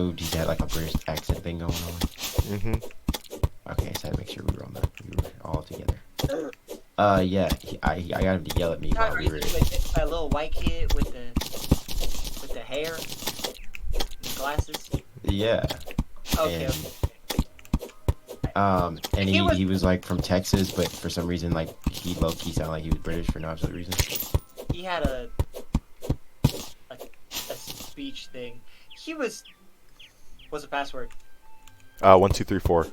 moved, he had like a British accent thing going on. Mm-hmm. Okay, so I had to make sure we were all together. Yeah, I got him to yell at me while Are we you were. with a little white kid with the hair, the glasses? Yeah, Okay, and okay. and He was he was like from Texas, but for some reason like he low key sounded like he was British for no absolute reason. he had a speech thing. He was what's the password? 1 2 3 4.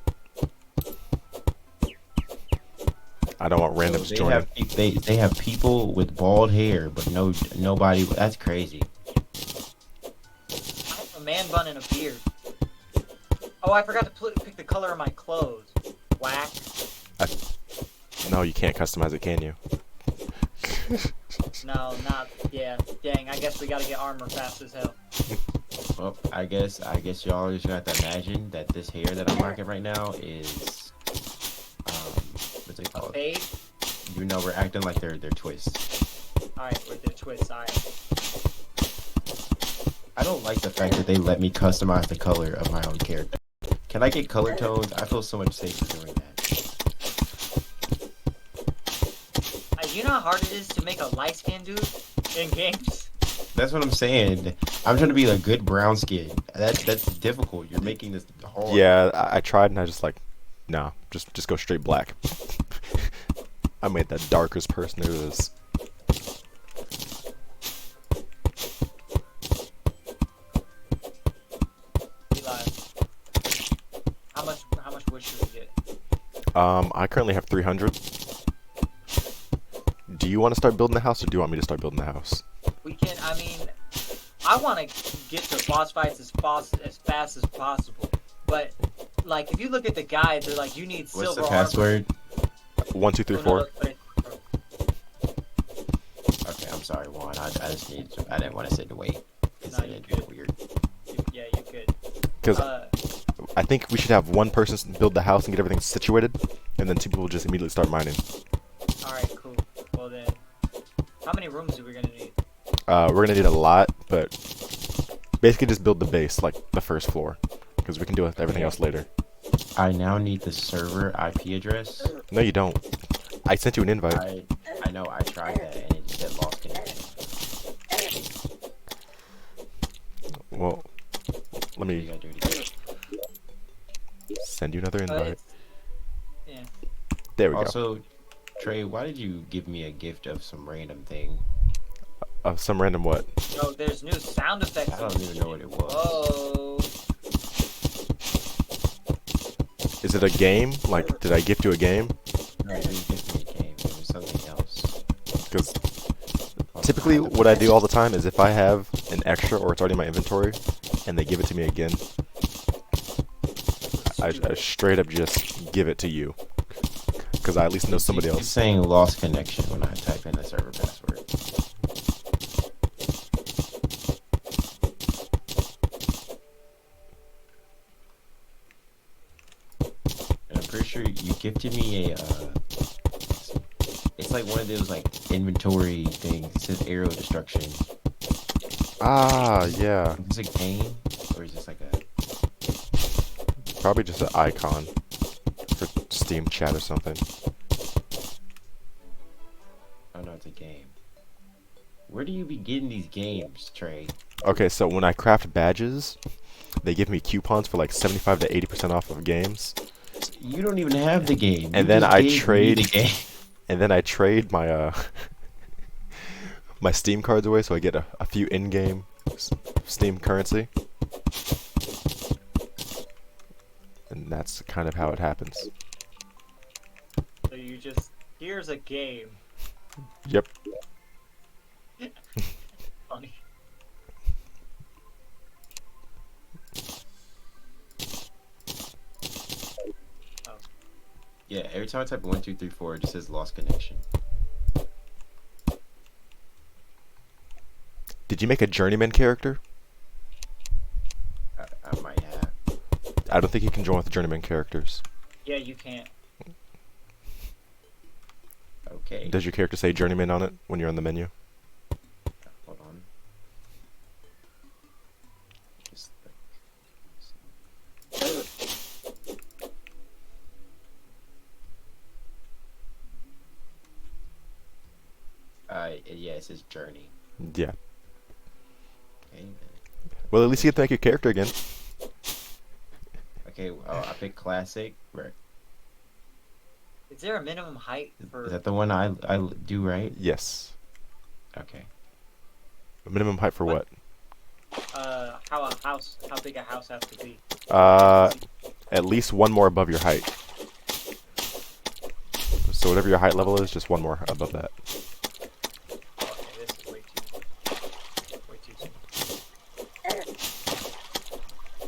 I don't want randoms They joining. they have people with bald hair, but nobody. That's crazy. I have a man bun and a beard. Oh, I forgot to pick the color of my clothes. Whack. No, you can't customize it, can you? No, not yeah. Dang, I guess we gotta get armor fast as hell. Well, I guess y'all just got to imagine that this hair that I'm rocking right now is what's it called? Fade. You know, we're acting like they're twists. Alright, with the twist. Alright. I don't like the fact that they let me customize the color of my own character. Can I get color tones? I feel so much safer doing that. You know how hard it is to make a light skin dude in games? That's what I'm saying. I'm trying to be a good brown skin. That's difficult. You're making this hard. Yeah, I tried and I just like, no, just go straight black. I made the darkest person there is. Eli, how much wood should we get? I currently have 300. Do you want to start building the house, or do you want me to start building the house? We can. I mean, I want to get to boss fights as fast as possible. But like, if you look at the guide, they're like, you need What's silver the armor. password? 1 2 3 Oh, no, 4. look, Okay, I'm sorry, Juan. I just need. I didn't want to sit and wait. No, you're good. Weird. Yeah, you're good. Because I think we should have one person build the house and get everything situated, and then 2 people just immediately start mining. All right, cool. Well then, how many rooms are we gonna need? We're gonna need a lot, but basically just build the base, like the first floor, because we can do everything else later. I now need the server IP address. No, you don't. I sent you an invite. I know. I tried that and it just said lost connection. Well, let You me gotta do it again. send you another invite. Yeah. There we go. Also, Trey, why did you give me a gift of some random thing? Some random what? Yo, there's new sound effects. I don't even know what it was. Oh. Is it a game? Like, did I gift you a game? No, you didn't give me a game. It was something else. Because typically what I do all the time is if I have an extra or it's already in my inventory and they give it to me again, I straight up just give it to you. Because I at least know somebody It's else. saying lost connection when I type in the server password. And I'm pretty sure you gifted me a. It's like one of those like inventory things. It says arrow destruction. Ah, yeah. Is this a game or is this like a? Probably just an icon for Steam chat or something. Oh no, it's a game. Where do you be getting these games, Trey? Okay, so when I craft badges, they give me coupons for like 75 to 80% off of games. You don't even have the game. And You then just I gave me trade the game. And then I trade my my Steam cards away, so I get a few in-game Steam currency. And that's kind of how it happens. So you just here's a game. Yep. Funny. Yeah, every time I type 1 2 3 4, it just says lost connection. Did you make a journeyman character? I might have. I don't think you can join with journeyman characters. Yeah, you can't. Okay. Does your character say journeyman on it when you're on the menu? Hold on. Just yeah, it says journey. Yeah. Okay. Well, at least you get to make your character again. Okay. I picked classic. Right. Is there a minimum height for? Is that the one I do right? Yes. Okay. Minimum height for what? How a house? How big a house has to be? At least one more above your height. So whatever your height level is, just one more above that. Okay, this is way too soon.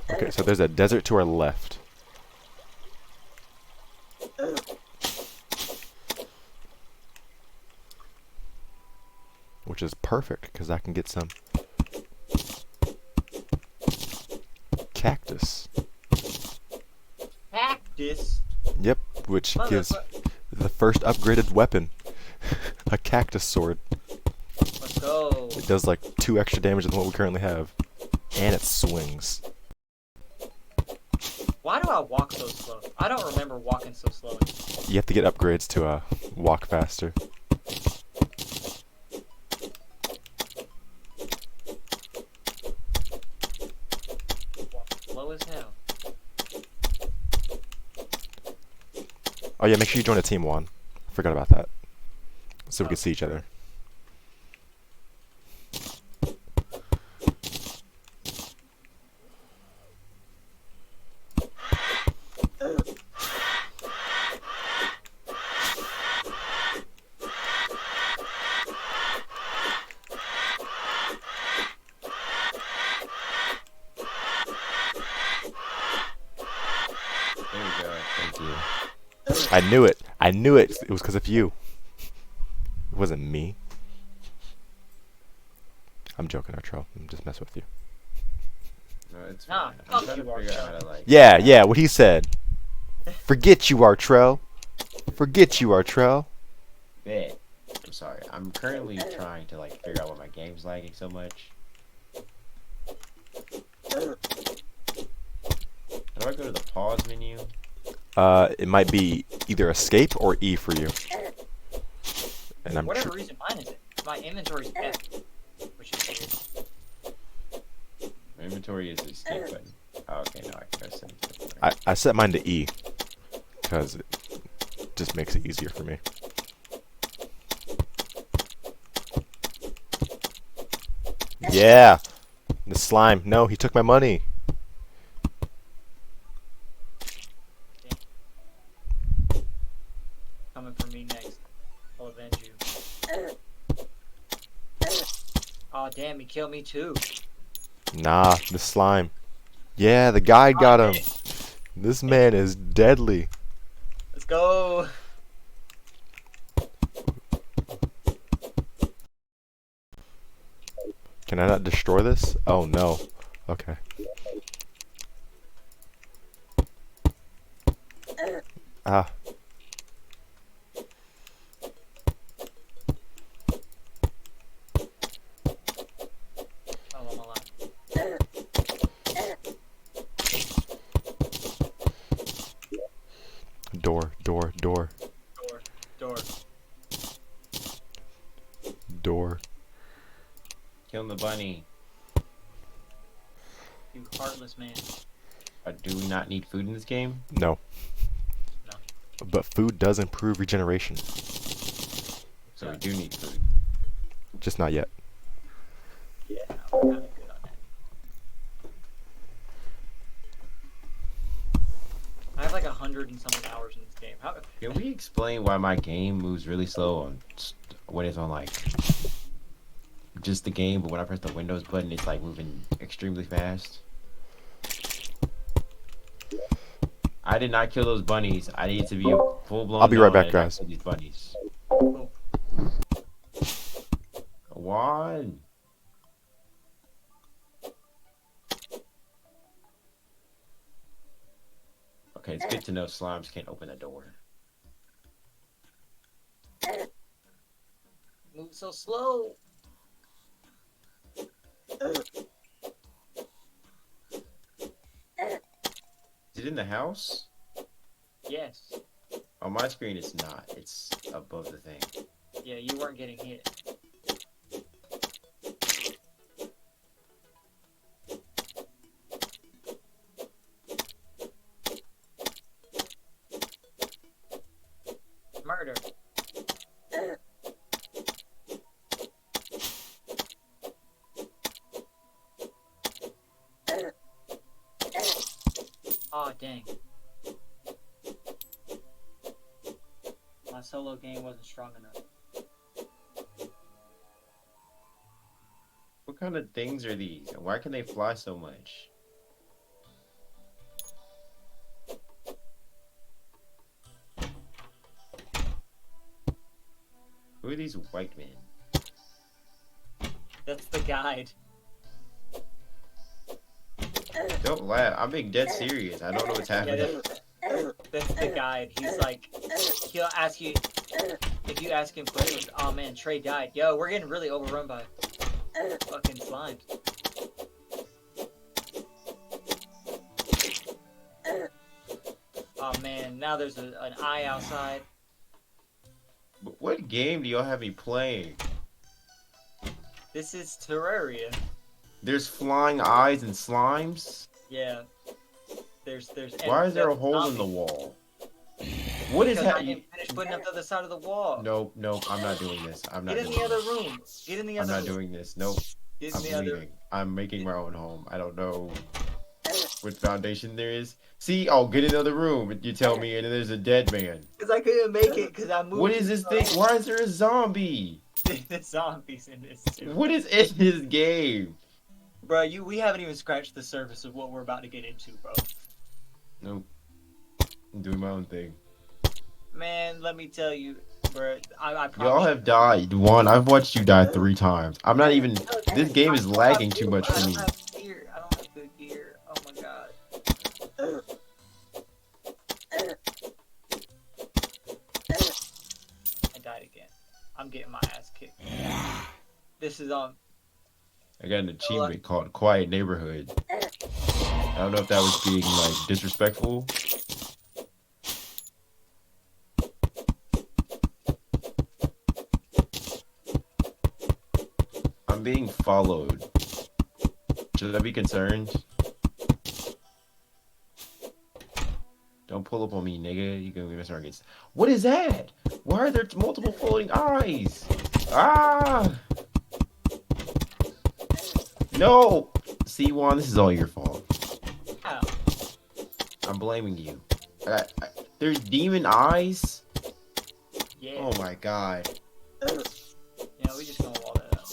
Okay, so there's a desert to our left. Which is perfect, because I can get some cactus. Cactus. Yep, which gives the first upgraded weapon. A cactus sword. Let's go. It does like 2 extra damage than what we currently have. And it swings. Why do I walk so slow? I don't remember walking so slow. You have to get upgrades to walk faster. Walk slow as hell. Oh yeah, make sure you join a team, Juan. Forgot about that. So we can see each other. There we go. Thank you. I knew it. I knew it. It was because of you. It wasn't me. I'm joking, Artrell. I'm just messing with you. No, it's Nah, fine. I'm fuck trying to you, figure out Artrell. how to like. Yeah, yeah, what he said. Forget you, Artrell. Forget you, Artrell. Bet. I'm sorry. I'm currently trying to like figure out why my game's lagging so much. How do I go to the pause menu? It might be either escape or E for you. And For I'm whatever reason, mine isn't. My inventory's F, which is weird. My inventory is the escape button. Oh, okay, now I can go send it. I set mine to E because it just makes it easier for me. Yeah, the slime. No, he took my money. Coming for me next. I'll avenge you. Oh damn, he killed me too. Nah, the slime. Yeah, the guy got him. This man is deadly. Let's go. Can I not destroy this? Oh no. Okay. Ah. Oh, I'm alive. Door, door, door, Door. door. Killing the bunny. You heartless man. Do we not need food in this game? No. No. But food does improve regeneration. So we do need food. Just not yet. Yeah, I'm kind of good on that. I have like 100 and something hours in this game. How? Can we explain why my game moves really slow on when it's on like just the game, but when I press the Windows button, it's like moving extremely fast? I did not kill those bunnies. I need to be full blown. I'll be right back, guys. These bunnies. Oh, One. Okay, it's good to know slimes can't open the door. move so slow. Is it in the house? Yes. On my screen, it's not. It's above the thing. Yeah, you weren't getting hit. harder. Oh dang. My solo game wasn't strong enough. What kind of things are these? And why can they fly so much? Who are these white men? That's the guide. Don't laugh. I'm being dead serious. I don't know what's Yeah, happening. that's the guide. He's like, he'll ask you, if you ask him questions, oh man, Trey died. Yo, we're getting really overrun by fucking slimes. Oh man, now there's an eye outside. But what game do y'all have me playing? This is Terraria. There's flying eyes and slimes? Yeah. There's Why is there a there's hole in the zombies. wall? What is Because I happening? didn't finish putting up the other side of the wall. Nope, nope, I'm not doing this. I'm not Get in doing the other this. room. Get in the I'm other not room. doing this. Nope. Get in I'm the other leaving. I'm making my own home. I don't know what foundation there is. See, oh, get in the other room. You tell me, and then there's a dead man. Because I couldn't make it because I moved. What is this thing? Why is there a zombie? The zombies in this too. What is in this game? Bro, we haven't even scratched the surface of what we're about to get into, bro. Nope. I'm doing my own thing. Man, let me tell you, bro. I promise. Y'all have died. One, I've watched you die 3 times. I'm not even. This game is lagging too much for me. I don't have gear. I don't have good gear. Oh my god. I died again. I'm getting my ass kicked. This is on. I got an achievement called Quiet Neighborhood. I don't know if that was being like disrespectful. I'm being followed. Should I be concerned? Don't pull up on me, nigga. You gonna start getting. What is that? Why are there multiple floating eyes? Ah! No! See, Juan, this is all your fault. How? I'm blaming you. There's demon eyes? Yeah. Oh my god. Yeah, we just gonna wall that up.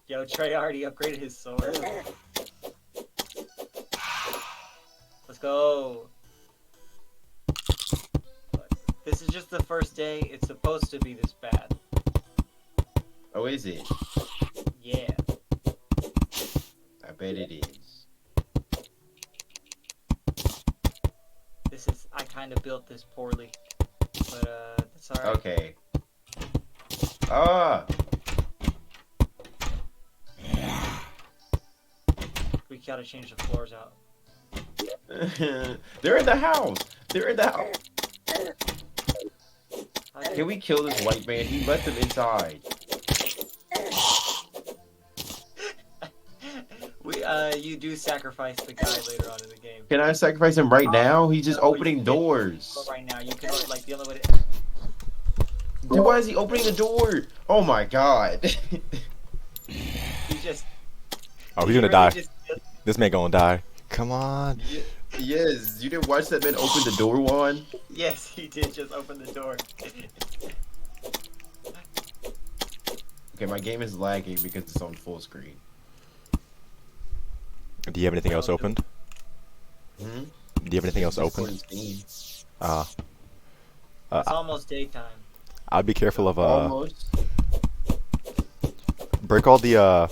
Yo, Trey already upgraded his sword. Let's go. This is just the first day. It's supposed to be this bad. Oh, is it? Yeah. I bet it is. This is. I kind of built this poorly, but that's alright. Okay. Ah! We gotta change the floors out. They're in the house! They're in the house! Can we kill this white man? He left them inside. You do sacrifice the guy later on in the game. Can I sacrifice him right now? He's just No, you opening can't. doors. Right now, you can like the only way Dude, why is he opening the door? Oh my god. he just. Oh, he he's gonna really die. just- This man gonna die. Come on. Yes, you didn't watch that man open the door, Juan? Yes, he did just open the door. Okay, my game is lagging because it's on full screen. Do you have anything else opened? Hmm? Do you have anything else open? It's almost daytime. I'd be careful of Almost. break all the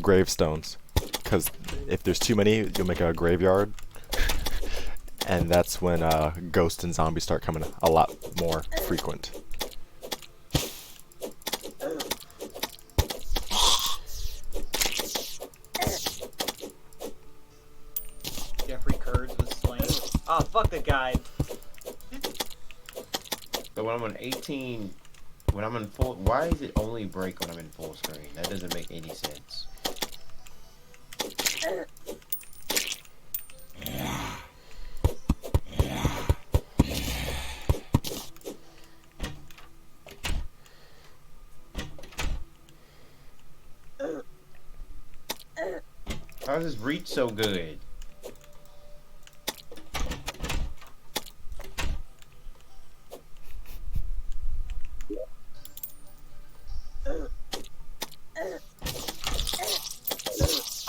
gravestones, because if there's too many, you'll make a graveyard, and that's when ghosts and zombies start coming a lot more frequent. Jeffrey Kurds was slain. Oh, fuck the guy. So when I'm on 18, when I'm in full, why does it only break when I'm in full screen? That doesn't make any sense. How does this reach so good?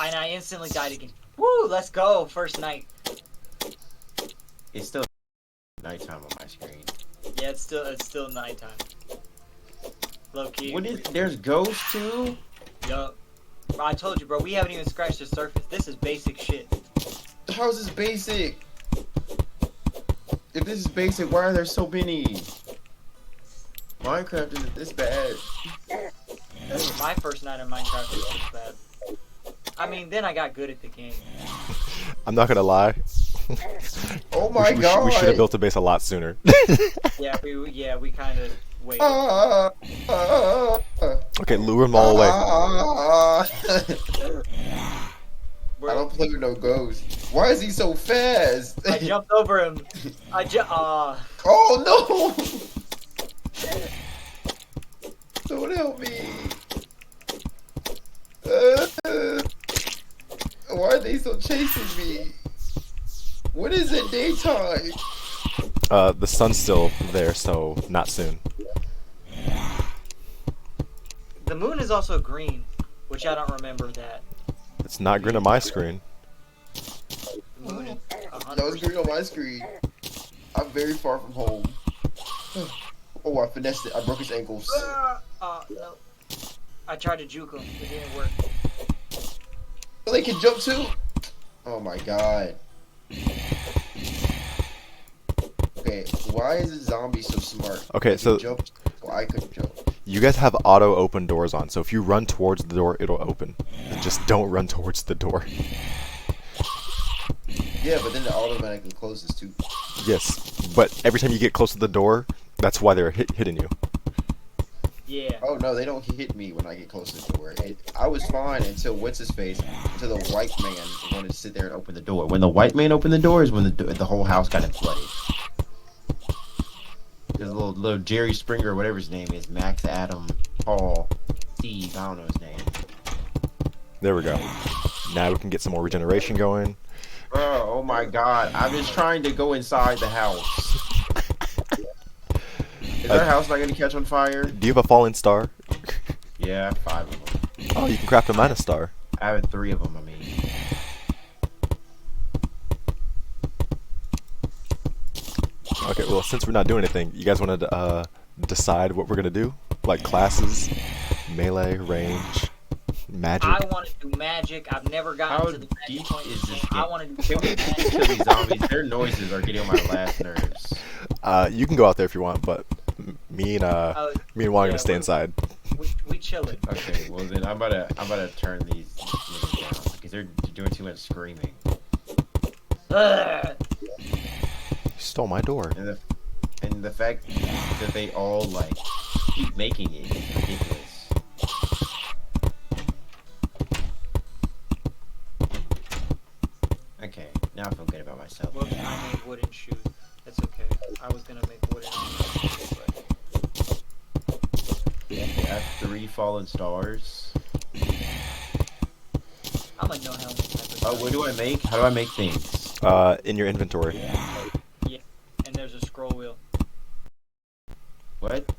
And I instantly died again. Woo! Let's go. First night. It's still nighttime on my screen. Yeah, it's still nighttime. Low key. What is? There's ghosts too. Yup. I told you, bro. We haven't even scratched the surface. This is basic shit. How's this basic? If this is basic, why are there so many? Minecraft isn't this bad. My first night in Minecraft was this bad. I mean, then I got good at the game. I'm not gonna lie. Oh my god! We should have built a base a lot sooner. Yeah, we kind of waited. Okay, lure them all away. I don't play with no ghosts. Why is he so fast? I jumped over him. Oh no! Someone help me! Why are they so chasing me? What is it daytime? The sun's still there, so not soon. The moon is also green, which I don't remember that. It's not green on my screen. The moon is 100%. No, it's green on my screen. I'm very far from home. Oh, I finessed it. I broke his ankles. No. I tried to juke him. It didn't work. Oh, they can jump too? Oh my god. Okay, why is a zombie so smart? Okay, They so can jump, well, I couldn't jump. you guys have auto open doors on, so if you run towards the door, it'll open. Just don't run towards the door. Yeah, but then it automatically closes too. Yes, but every time you get close to the door, that's why they're hitting you. Yeah. Oh no, they don't hit me when I get close to the door. I was fine until what's his face, until the white man wanted to sit there and open the door. When the white man opened the door is when the whole house got flooded. There's a little Jerry Springer, whatever his name is, Max, Adam, Paul, Steve, I don't know his name. There we go. Now we can get some more regeneration going. Bro, oh my god, I'm just trying to go inside the house. Is our house not gonna catch on fire? Do you have a falling star? Yeah, 5 of them. Oh, you can craft a minus star. I have 3 of them, I mean. Okay, well, since we're not doing anything, you guys want to decide what we're going to do? Like classes, melee, range, magic? I want to do magic. I've never gotten How to the magic deep point. is this I game? want to do Can we magic. kill these zombies? Their noises are getting on my last nerves. You can go out there if you want, but me and Juan are going to stay inside. We chilling. Okay, well then I'm about to turn these niggas down because they're doing too much screaming. Ugh. You stole my door. And the fact that they all like keep making it is ridiculous. Okay, now I feel good about myself. Whoops, I made wooden shoes. That's okay. I was gonna make wooden shoes, but I have 3 fallen stars. I'm gonna know how many types of Oh, what do I make? How do I make things? In your inventory. Yeah, and there's a scroll wheel. What?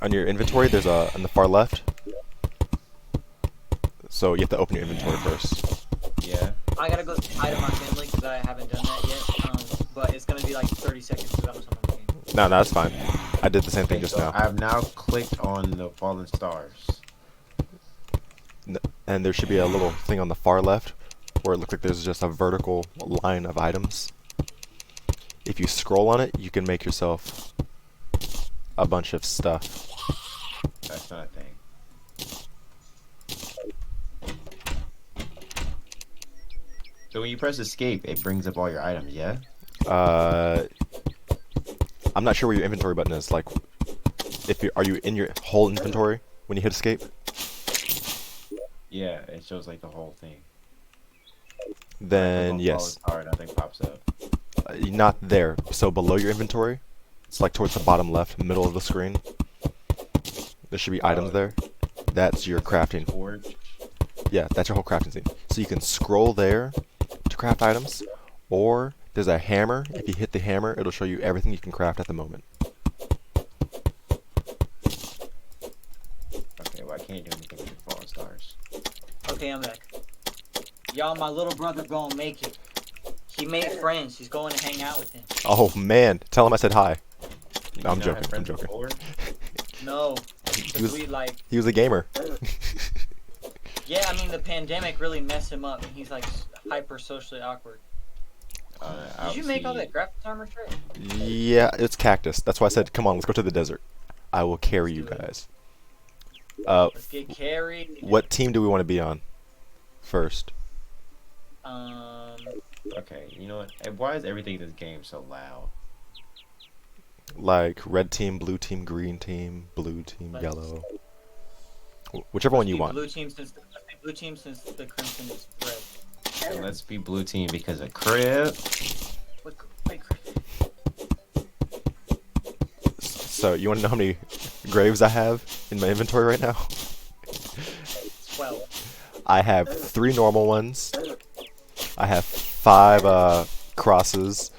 On your inventory, there's on the far left. So you have to open your inventory first. Yeah. I gotta go item assembly because I haven't done that yet. But it's gonna be like 30 seconds because I'm on the game. No, that's fine. I did the same thing just so now. I have now clicked on the fallen stars. And there should be a little thing on the far left where it looks like there's just a vertical line of items. If you scroll on it, you can make yourself a bunch of stuff. That's not a thing. So when you press escape, it brings up all your items, yeah? I'm not sure where your inventory button is. Like, are you in your whole inventory when you hit escape? Yeah, it shows like the whole thing. Then yes. Alright, nothing pops up. Not there. So below your inventory, it's like towards the bottom left, middle of the screen. There should be items there. That's your crafting. Forge. Yeah, that's your whole crafting scene. So you can scroll there to craft items, or there's a hammer. If you hit the hammer, it'll show you everything you can craft at the moment. Okay, well I can't do anything with the fallen stars. Okay, I'm back. Y'all, my little brother gonna make it. He made friends. He's going to hang out with him. Oh man, tell him I said hi. Did No, I'm you not have joking. I'm friends joking. before? No, He because was, we like. he was a gamer. Yeah, I mean the pandemic really messed him up, and he's like hyper socially awkward. Did you make all that graphic armor, Trey? Yeah, it's cactus. That's why I said, come on, let's go to the desert. I will carry you Let's do it. guys. Let's get carried. What team do we want to be on first? Okay, you know what? And why is everything in this game so loud? Like red team, blue team, green team, blue team, Let's- yellow. Whichever one you want. Blue team since the crimson is red. And let's be blue team because of Crib. Wait, So you want to know how many graves I have in my inventory right now? 12. I have 3 normal ones. I have 5 crosses.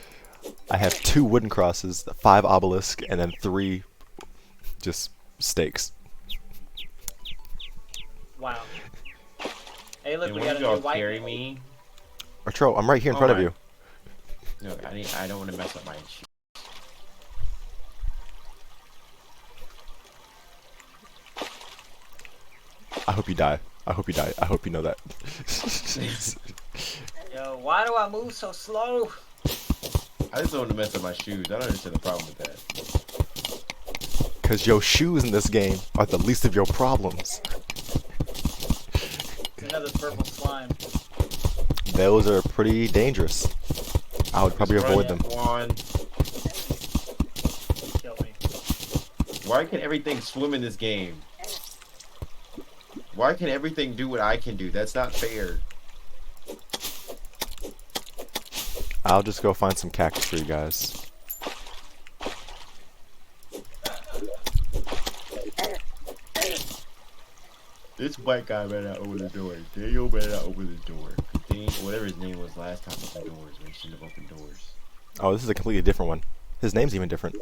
I have 2 wooden crosses, 5 obelisk, and then 3 just stakes. Wow. Hey, look, And we when got a you new all white. carry me? Arturo, I'm right here in Oh front of my- you. No, I don't want to mess up my shoe. I hope you die. I hope you die. I hope you know that. Yo, why do I move so slow? I just don't want to mess up my shoes. I don't understand the problem with that. Because your shoes in this game are the least of your problems. It's another purple slime. Those are pretty dangerous. I would probably Just avoid run, them. Juan. Kill me. Why can everything swim in this game? Why can everything do what I can do? That's not fair. I'll just go find some cactus for you guys. This white guy better not open the door. Daniel better not open the door. Whatever his name was last time opened doors when he shouldn't have opened doors. Oh, this is a completely different one. His name's even different.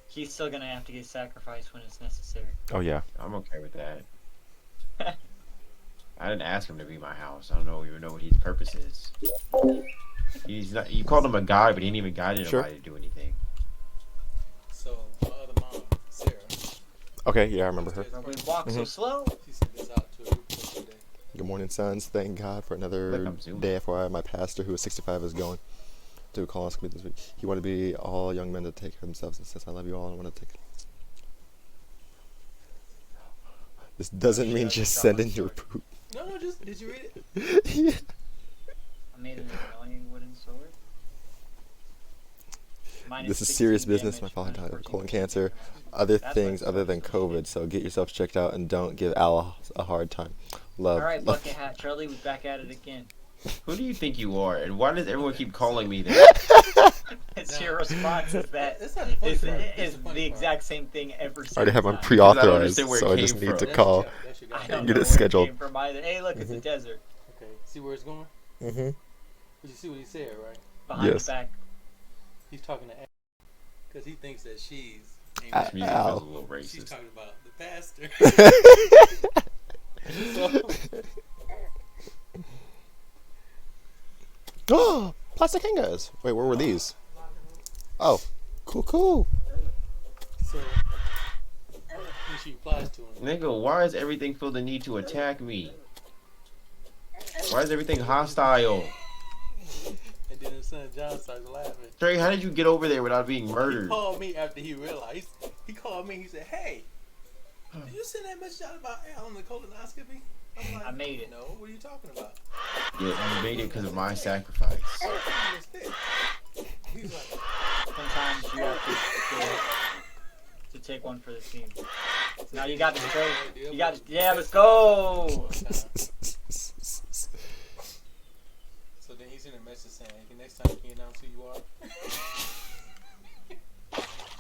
He's still gonna have to get sacrificed when it's necessary. Oh yeah. I'm okay with that. I didn't ask him to be my house. I don't even know what his purpose is. He's not. You called him a guy, but he didn't even guide anybody Sure. to do anything. So my other mom, Sarah, Okay, yeah, I remember her. Bro, we walk so slow. she sent this out to a group post today. Good morning, sons. Thank God for another Look, I'm zooming. day. FYI, my pastor, who is 65, is going to a colonoscopy this week. He wanted to be all young men to take care of themselves and says, I love you all and I want to take. This doesn't mean just send in your poop. No, just did you read it? Yeah. I made an annoying wooden sword. Minus This is 16 serious business. damage, My father minus died of 14 colon damage. cancer. Other That's things like other than so COVID. So get yourselves checked out and don't give Al a hard time. Love. Alright, love. Bucket Hat Charlie, we're back at it again. Who do you think you are? And why does everyone keep calling me that? It's your response is that That's not the funny is, part. That's is the funny the part. exact same thing every I already have single mine time. pre-authorized, understand where it so I came just need from. to That's call. your- that's your guy. I don't Get know it where scheduled. came from either. Hey, look, it's a desert. Okay, see where it's going? Mm-hmm. But you see what he said, right? Behind Yes. the back. He's talking to because he thinks that she's. ain't Ah, that- Music Ow. feels a little She's racist. talking about the pastor. So, Oh, plastic hangers. Wait, where were these? Oh, cool. so when she replies to him, Nigga, why does everything feel the need to attack me? Why is everything hostile? and then his son John starts laughing. Trey, how did you get over there without being He murdered? called me after he realized. He called me. He said, "Hey, did you send that message out about Al on the colonoscopy?" I'm like, I made it. No, what are you talking about? Yeah, you made it because of my sacrifice. He was pissed. He's like, Sometimes you have to take one for the team. Now you got the straight. You got yeah, let's go. So then he sent a message saying, "Hey, next time can you announce who you are?"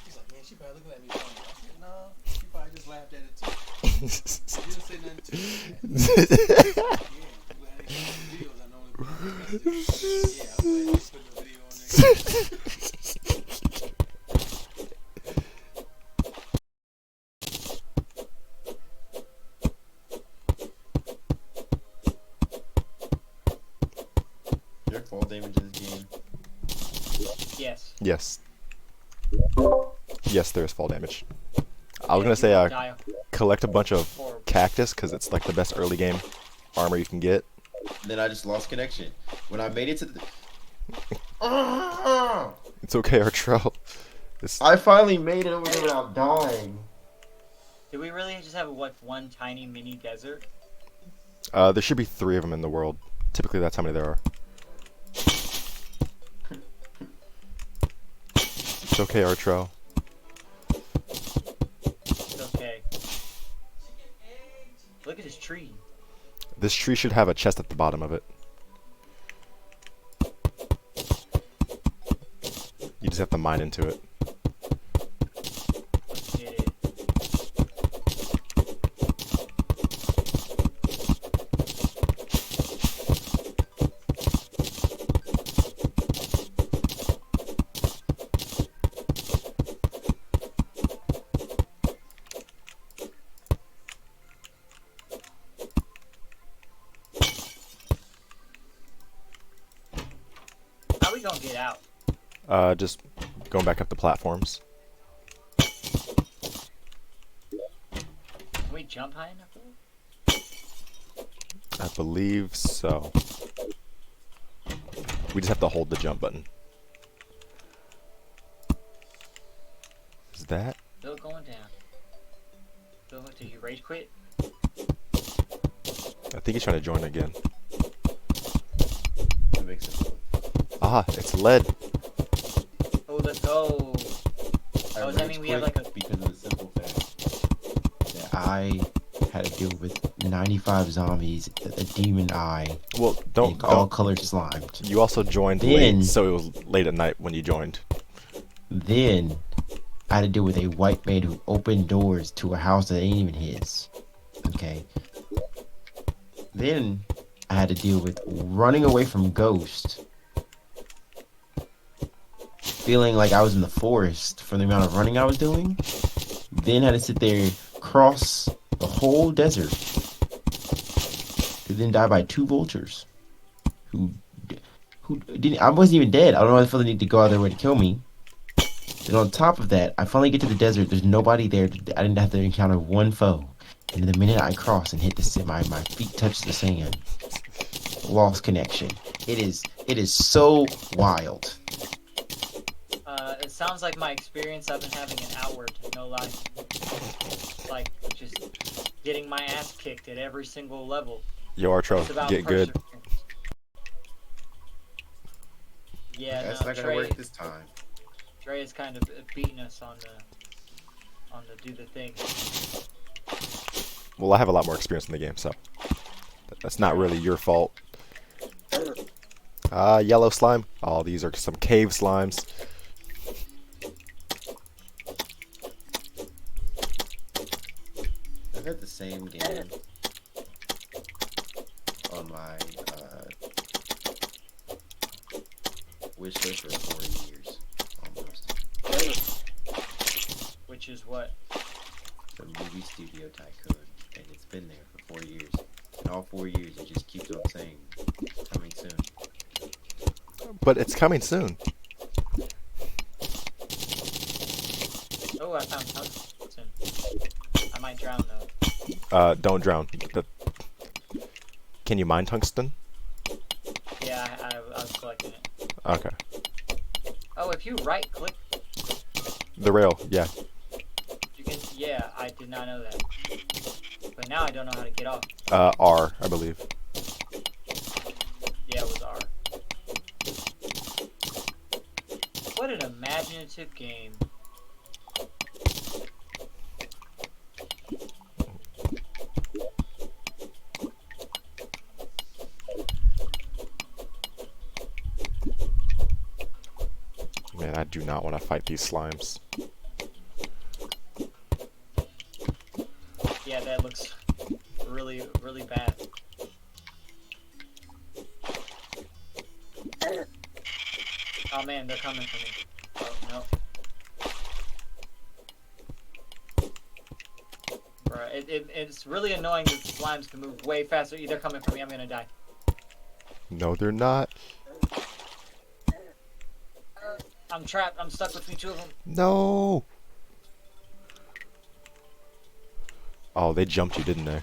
He's like, "Man, she probably looking at me funny." I said, "No, she probably just laughed at it too." didn't say nothing to me. Yeah, when I make videos, I normally put on the messages. Yeah, I'm glad you put the video on there. Your fall damage in this game. Yes. Yes. Yes, there is fall damage. I was Yeah, gonna you say will die collect a bunch of horrible. cactus because it's like the best early game armor you can get. Then I just lost connection. When I made it to the... It's okay, Artrell. It's, I finally made it over there without dying. Did we really just have what one tiny mini desert? there should be 3 of them in the world. Typically, that's how many there are. It's okay, Artrell. It's okay. Look at this tree. This tree should have a chest at the bottom of it. You just have to mine into it. Let's get it. How we gonna get out? Just going back up the platforms. Can we jump high enough for it? I believe so. We just have to hold the jump button. Is that? Still going down. Still, did you rage quit? I think he's trying to join again. That makes sense. Ah, it's lead. Oh, let's go. I Oh, does that rage mean we have quit like a... because of the simple fact that I had to deal with 95 zombies, a demon eye, Well, and don't. all colors slimed. You also joined Then- late, so it was late at night when you joined. Then I had to deal with a white man who opened doors to a house that ain't even his. Okay. Then I had to deal with running away from Ghost, feeling like I was in the forest from the amount of running I was doing. Then had to sit there, cross the whole desert, to then die by 2 vultures, who didn't. I wasn't even dead. I don't know why the fuck they need to go out of their way to kill me. And on top of that, I finally get to the desert. There's nobody there. I didn't have to encounter one foe. And the minute I cross and hit the sand, my feet touch the sand. Lost connection. It is so wild. It sounds like my experience I've been having in Outward, no lie. Like, just getting my ass kicked at every single level. Yo, Artro, It's about get good. perseverance. Yeah, That's no, not gonna work this time. Trey is kind of beating us on the do the thing. Well, I have a lot more experience in the game, so that's not really your fault. Yellow slime. Oh, these are some cave slimes. I've had the same game on my wish list for 4 years, almost. Which is what? The movie studio tycoon, and it's been there for 4 years. And all 4 years, it just keeps on saying, coming soon. But it's coming soon. Oh, I found tungsten. I might drown though. Don't drown. Can you mine tungsten? Yeah, I was collecting it. Okay. Oh, if you right click, The rail, yeah. you can. Yeah, I did not know that. But now I don't know how to get off. R, I believe. Yeah, it was R. What an imaginative game. Man, I do not want to fight these slimes. Yeah, that looks really, really bad. Oh man, they're coming for me. Oh, no. Bruh, it's really annoying that the slimes can move way faster. They're coming for me. I'm gonna die. No, they're not. I'm trapped. I'm stuck between two of them. No. Oh, they jumped you, didn't they?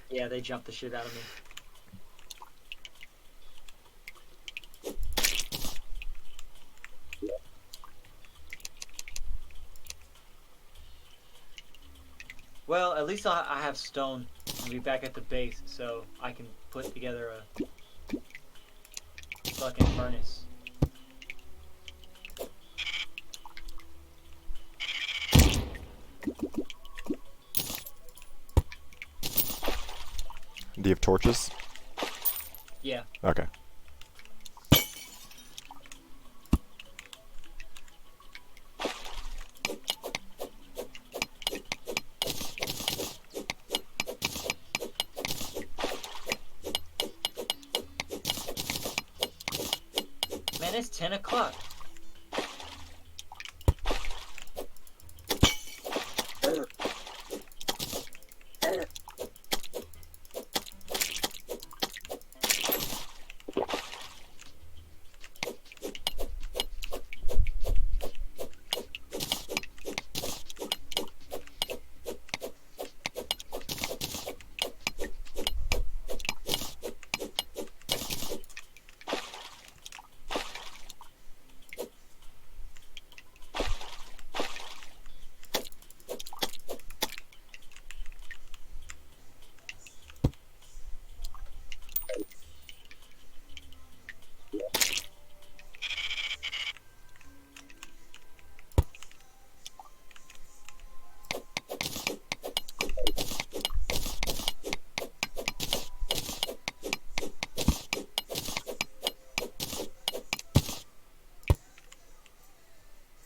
Yeah, they jumped the shit out of me. Well, at least I have stone. I'll be back at the base, so I can put together a fucking furnace. Do you have torches? Yeah. Okay. Man, it's 10 o'clock.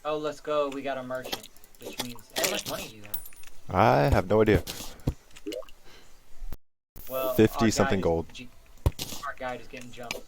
Oh, let's go. We got a merchant, which means how much money do you have? I have no idea. Well, 50 something gold. Our guide is getting jumped.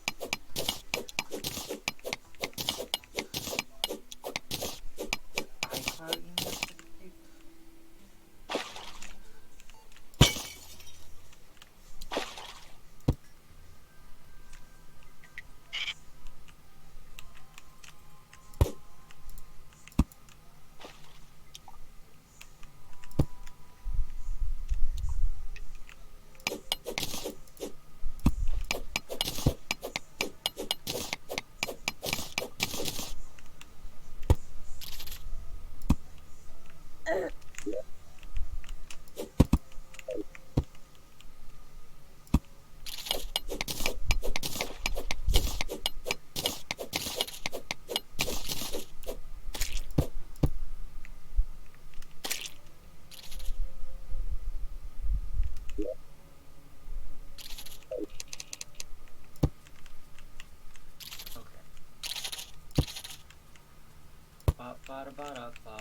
Ba-ba-da-ba-da-ba.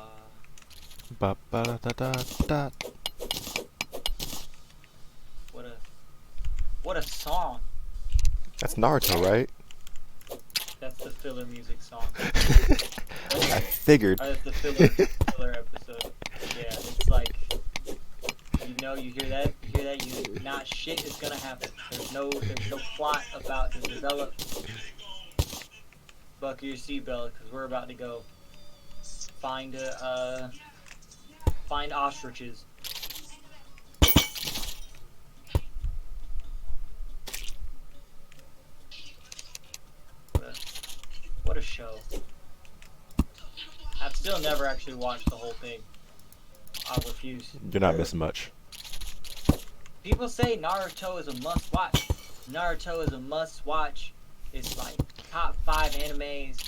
Ba ba da da da da. What a song. That's Naruto, right? That's the filler music song. I figured. That's the filler episode. Yeah, it's like, you hear that, not shit is gonna happen. There's no plot about to develop. Buckle your seatbelt, because we're about to go find ostriches. What a show. I've still never actually watched the whole thing. I refuse. You're not missing much. People say Naruto is a must-watch. Naruto is a must-watch. It's like top 5 animes.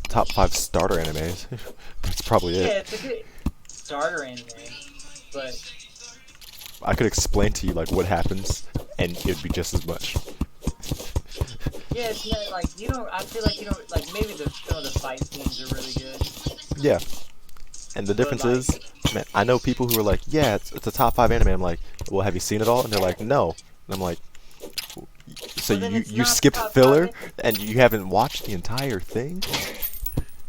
Top 5 starter animes. That's probably Yeah, it. it's a good starter anime, but I could explain to you like what happens, and it'd be just as much. yeah, it's not like I feel like like maybe some of the fight scenes are really good. Yeah. And the difference But, is, Man, I know people who are like, yeah, it's a top 5 anime. I'm like, well, have you seen it all? And they're like, no. And I'm like, so Well, then it's you not skipped top filler 5. and you haven't watched the entire thing?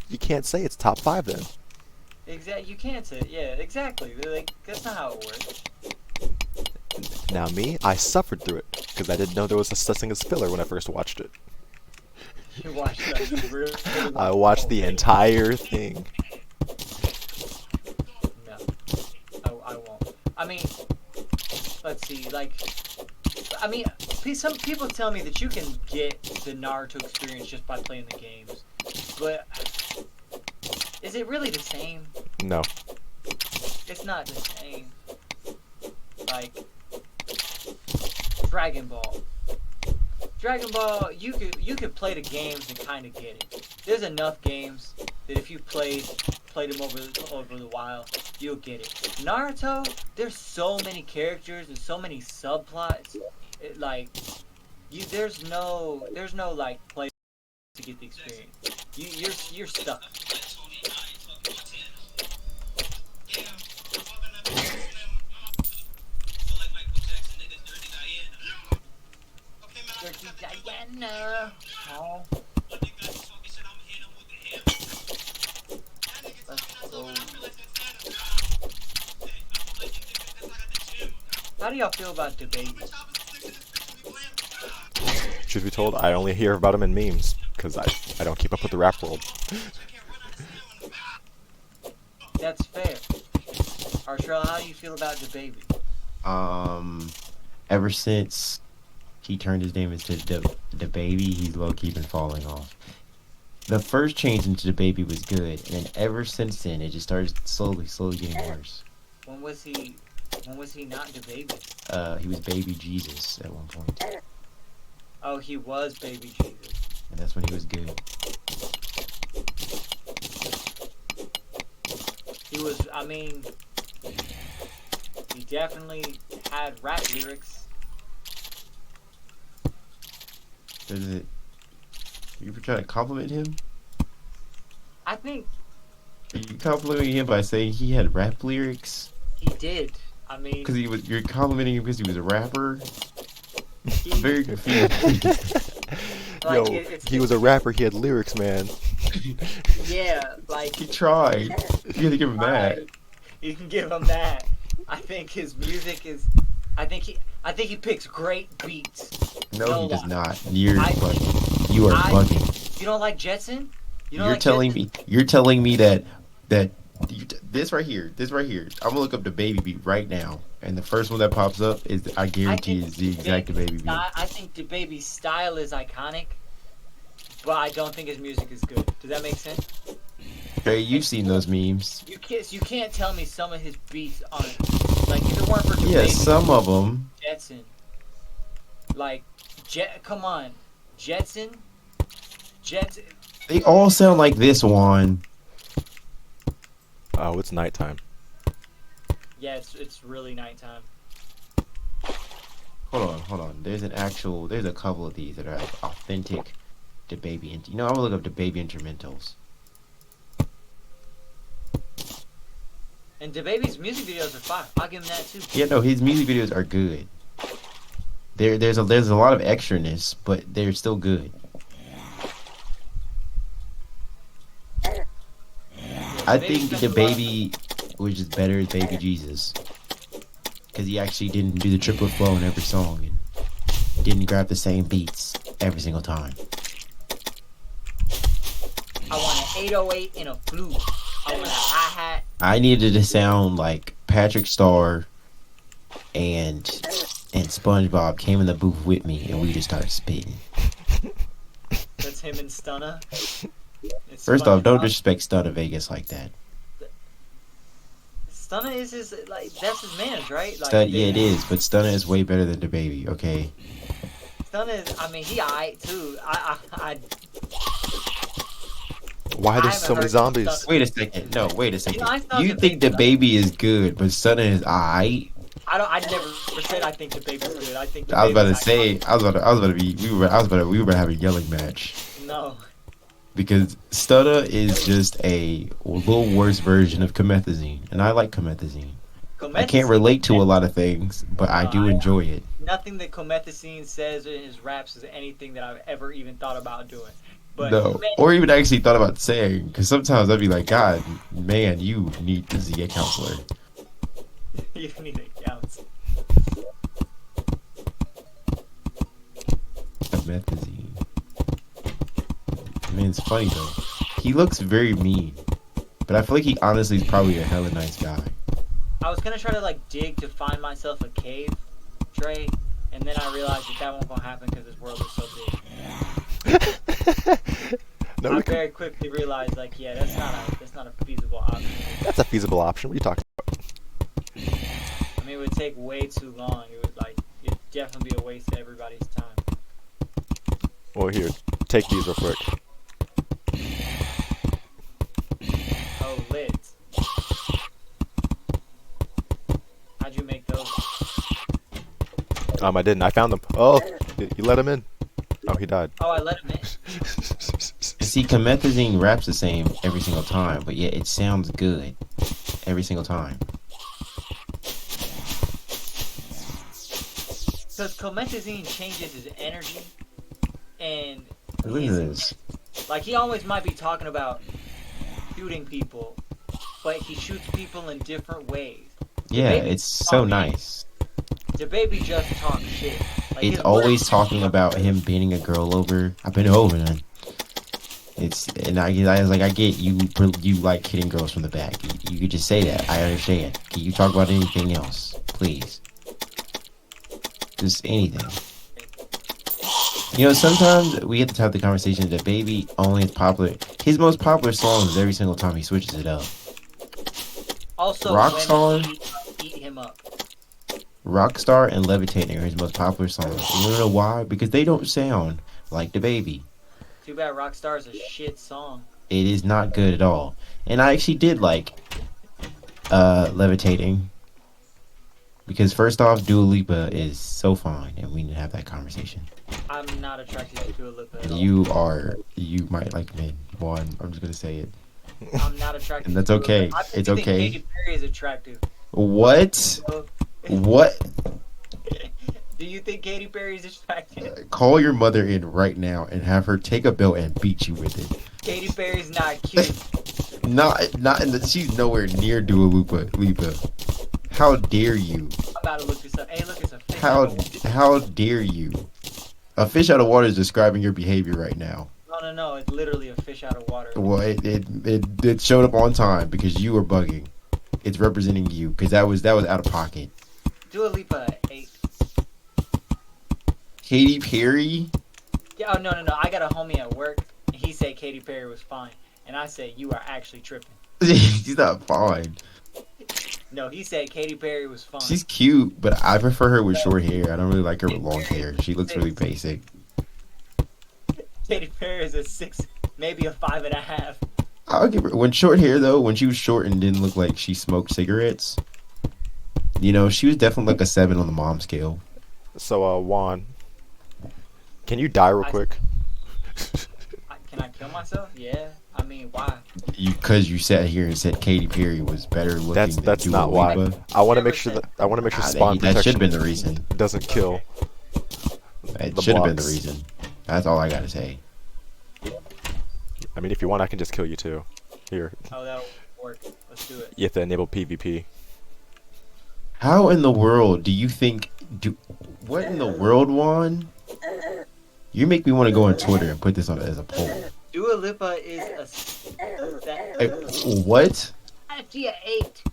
You can't say it's top 5 then. Exactly. You can't say. Yeah, exactly. Like that's not how it works. Now me, I suffered through it because I didn't know there was a such thing as filler when I first watched it. You watch that. You really I watched the entire thing. No, I won't. I mean, let's see. Like, I mean, some people tell me that you can get the Naruto experience just by playing the games, but is it really the same? No. It's not the same. Like Dragon Ball. Dragon Ball, you could play the games and kind of get it. There's enough games that if you played them over the while, you'll get it. Naruto, there's so many characters and so many subplots. There's no like play to get the experience. You're stuck. Dirty Diana. Oh. Let's go. How do y'all feel about the baby? Truth be told, I only hear about him in memes because I don't keep up with the rap world. That's fair. Artrell, how do you feel about the baby? Ever since he turned his name into the baby, he's low-key been falling off. The first change into the baby was good, and then ever since then, it just started slowly getting worse. When was he not the baby? He was baby Jesus at one point, Oh, he was baby Jesus. and that's when he was good. He was, I mean, he definitely had rap lyrics. Does it? You ever try to compliment him? I think Are you complimenting him by saying he had rap lyrics? he did. I mean, Because you're complimenting him because he was a rapper? he, I'm very confused. like, Yo, it's he was a rapper, he had lyrics, man. yeah, like He tried. You gotta give him that. you can give him that. I think his music is. I think he picks great beats. No, he does lie. not. You're I- bugging. You are I- bugging. You don't like Jetson? You don't You're like telling Jetson? me. You're telling me that this right here. I'm gonna look up the baby beat right now, and the first one that pops up is I guarantee think is the exact baby beat. I think the baby's style is iconic, but I don't think his music is good. Does that make sense? Hey, you've seen those memes. You can't tell me some of his beats aren't like if it weren't for the Yeah, baby some of them. Jetson. Like come on, Jetson. They all sound like this one. Oh, it's nighttime. Yeah, it's really nighttime. Hold on. There's a couple of these that are like authentic to baby. I'm gonna look up the baby instrumentals. And DaBaby's music videos are fire. I'll give him that too. Yeah, no, his music videos are good. There's a lot of extraness, but they're still good. I think the baby was just better as Baby Jesus, because he actually didn't do the triplet flow in every song and didn't grab the same beats every single time. I want an 808 and a flute. I want a hi-hat. I needed to sound like Patrick Starr and SpongeBob came in the booth with me and we just started spitting. That's him and Stunna. It's First off, don't SpongeBob. disrespect Stunna Vegas like that. Stunna is his like that's his man's right. Like Yeah, it is, but Stunna is way better than the baby. Okay. Stunna is. I mean, he alright too. I Why I there's haven't so many heard zombies? Stunna. Wait a second. No, wait a second. I thought You the think baby the baby is good, but Stunna is alright? I never said I think the baby's good. I think. The I was about to baby's say. iconic. I was about to be. We were about to have a yelling match. No. because Stunna is just a little worse version of Comethazine, and I like Comethazine. I can't Comethazine- relate to a lot of things, but I do enjoy it. Nothing that Comethazine says in his raps is anything that I've ever even thought about doing. But No, or even actually thought about saying, because sometimes I'd be like, God, man, you need to see a counselor. you need a counselor. Comethazine. I mean, it's funny though. He looks very mean, but I feel like he honestly is probably a hella nice guy. I was gonna try to like dig to find myself a cave, Trey, and then I realized that won't gonna happen because this world is so big. No, I we can, very quickly realized, like, yeah, that's not a feasible option. that's a feasible option. What are you talking I mean, it would take way too long. It'd definitely be a waste of everybody's time. about? Well, here, take these real quick. Oh, lit. How'd you make those? I didn't. I found them. Oh, you let him in. Oh, he died. Oh, I let him in. See, Comethazine raps the same every single time, but yet it sounds good every single time. Because Comethazine changes his energy, and Look at this. like he always might be talking about shooting people, but he shoots people in different ways. Yeah, baby it's so talking- nice. The baby just talks shit. Like, It's his always words- talking about him bending a girl over. I've been over then. I was like, I get you like hitting girls from the back. You could just say that. I understand. Can you talk about anything else, please? Just anything. You know, sometimes we get to have the conversation that baby only is popular. His most popular song is every single time he switches it up. Also, Rockstar? women eat him up. Rockstar and Levitating are his most popular songs. You wanna know why? Because they don't sound like the baby. Too bad Rockstar is a shit song. It is not good at all. And I actually did like Levitating. Because first off, Dua Lipa is so fine, and we need to have that conversation. I'm not attracted to Dua Lipa at all. You might like me. One, I'm just gonna say it. I'm not attracted And that's to Dua okay. Lipa. I It's think okay. Katy Perry is attractive. What? So, What? do you think Katy Perry is attractive? Call your mother in right now and have her take a belt and beat you with it. Katy Perry's not cute. Not in the. She's nowhere near Dua Lipa. How dare you? I'm about to look this up. Hey, look, it's a fish. How dare you? A fish out of water is describing your behavior right now. No. It's literally a fish out of water. Well, it showed up on time because you were bugging. It's representing you because that was out of pocket. Dua Lipa 8. Katy Perry. Yeah, oh, no. I got a homie at work, and he said Katy Perry was fine. And I said, you are actually tripping. She's not fine. No, he said Katy Perry was fine. She's cute, but I prefer her with short hair. I don't really like her with long hair. She looks really basic. Katy Perry is a 6, maybe a 5.5. I'll give her when short hair though. When she was short and didn't look like she smoked cigarettes, you know, she was definitely like a 7 on the mom scale. So, Juan, can you die real quick? Can I kill myself? Yeah. I mean, why? Because you sat here and said Katy Perry was better looking. That's than Dua not why. Lipa. I want to make sure spawn That should protection have been the reason. doesn't kill. It The should have been the blocks. reason. That's all I gotta say. I mean, if you want, I can just kill you too. Here, Oh, that'll work. Let's do it. you have to enable PvP. How in the world do you think? What in the world, Juan? You make me want to go on Twitter and put this on as a poll. Dua Lipa is Hey, what? She a 8.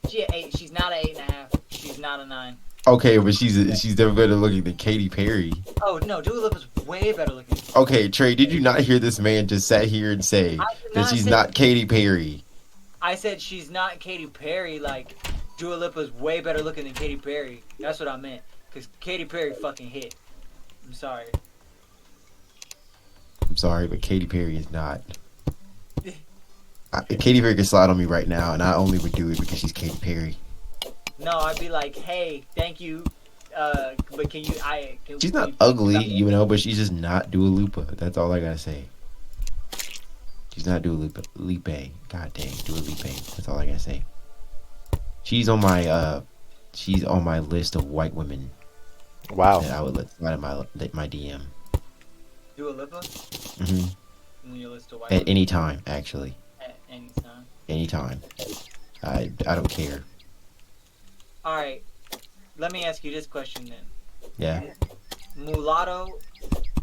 She a 8. She's not a 8.5. She's not a 9. Okay, but she's definitely better looking than Katy Perry. Oh no, Dua Lipa's way better looking. Okay, Trey, did you not hear this man just sat here and say I did that not she's say- not Katy Perry? I said she's not Katy Perry. Like Dua Lipa's way better looking than Katy Perry. That's what I meant. Cause Katy Perry fucking hit. I'm sorry. I'm sorry, but Katy Perry is not. Katy Perry can slide on me right now, and I only would do it because she's Katy Perry. No, I'd be like, hey, thank you. But can you? She's not ugly, you know, but she's just not Dua Lipa. That's all I gotta say. She's not Dua Lipa. God dang, Dua Lipa. That's all I gotta say. She's on my list of white women Wow. that I would let slide in my DM. Dua Lipa? Hmm On your list of white At women? any time, actually. At any time. Anytime. I don't care. Alright. Let me ask you this question then. Yeah. Mulatto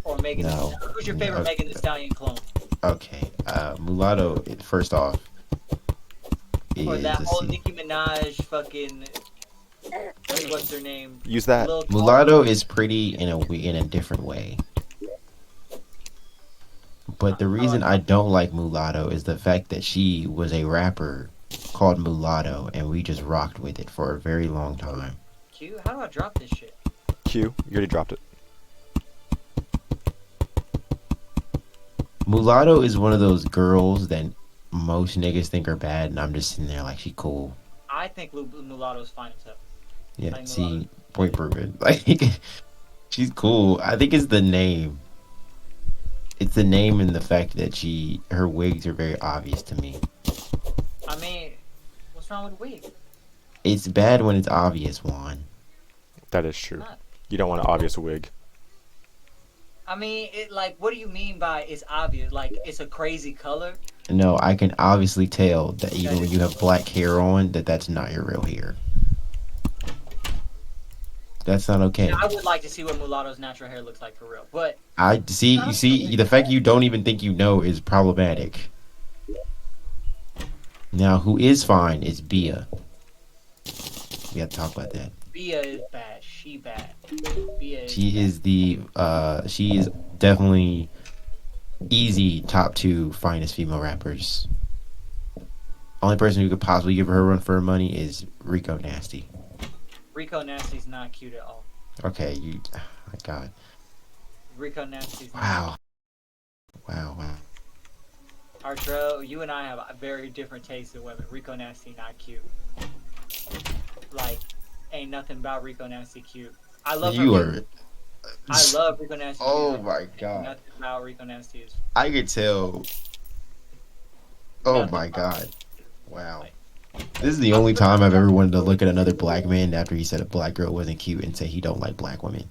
or Megan Thee No. Stallion? Who's your favorite Okay. Megan Thee Stallion clone? Okay. Mulatto. First off, Or is that let's whole see. Nicki Minaj fucking what's her name? Use that. Lil Mulatto is pretty in a different way. But the reason I don't like Mulatto is the fact that she was a rapper called Mulatto, and we just rocked with it for a very long time. Q? How do I drop this shit? Q. You already dropped it. Mulatto is one of those girls that most niggas think are bad, and I'm just sitting there like, she cool. I think Mulatto's fine as hell. Yeah, Like see, Mulatto. point proven. Like, she's cool. I think it's the name. It's the name and the fact that her wigs are very obvious to me. I mean, what's wrong with wig? It's bad when it's obvious, Juan. That is true. Not. You don't want an obvious wig. I mean, it like, what do you mean by it's obvious? Like, it's a crazy color? No, I can obviously tell that even when you have black hair on, that's not your real hair. That's not okay. I would like to see what Mulatto's natural hair looks like for real. But I see. You see, the fact you don't even think you know is problematic. Now, who is fine is Bia. We have to talk about that. Bia is bad. She bad. Bia is She bad. is she is definitely easy top 2 finest female rappers. Only person who could possibly give her a run for her money is Rico Nasty. Rico Nasty's not cute at all. Okay, oh my God. Rico Nasty's not Wow. Wow. Artrell, you and I have a very different taste in women. Rico Nasty not cute. Like, ain't nothing about Rico Nasty cute. I love You her. are. I love Rico Nasty. Oh cute. my God. Nothing about Rico Nasty is. I could tell. Oh Nothing my about God. it. Wow. This is the only time I've ever wanted to look at another black man after he said a black girl wasn't cute and say he don't like black women.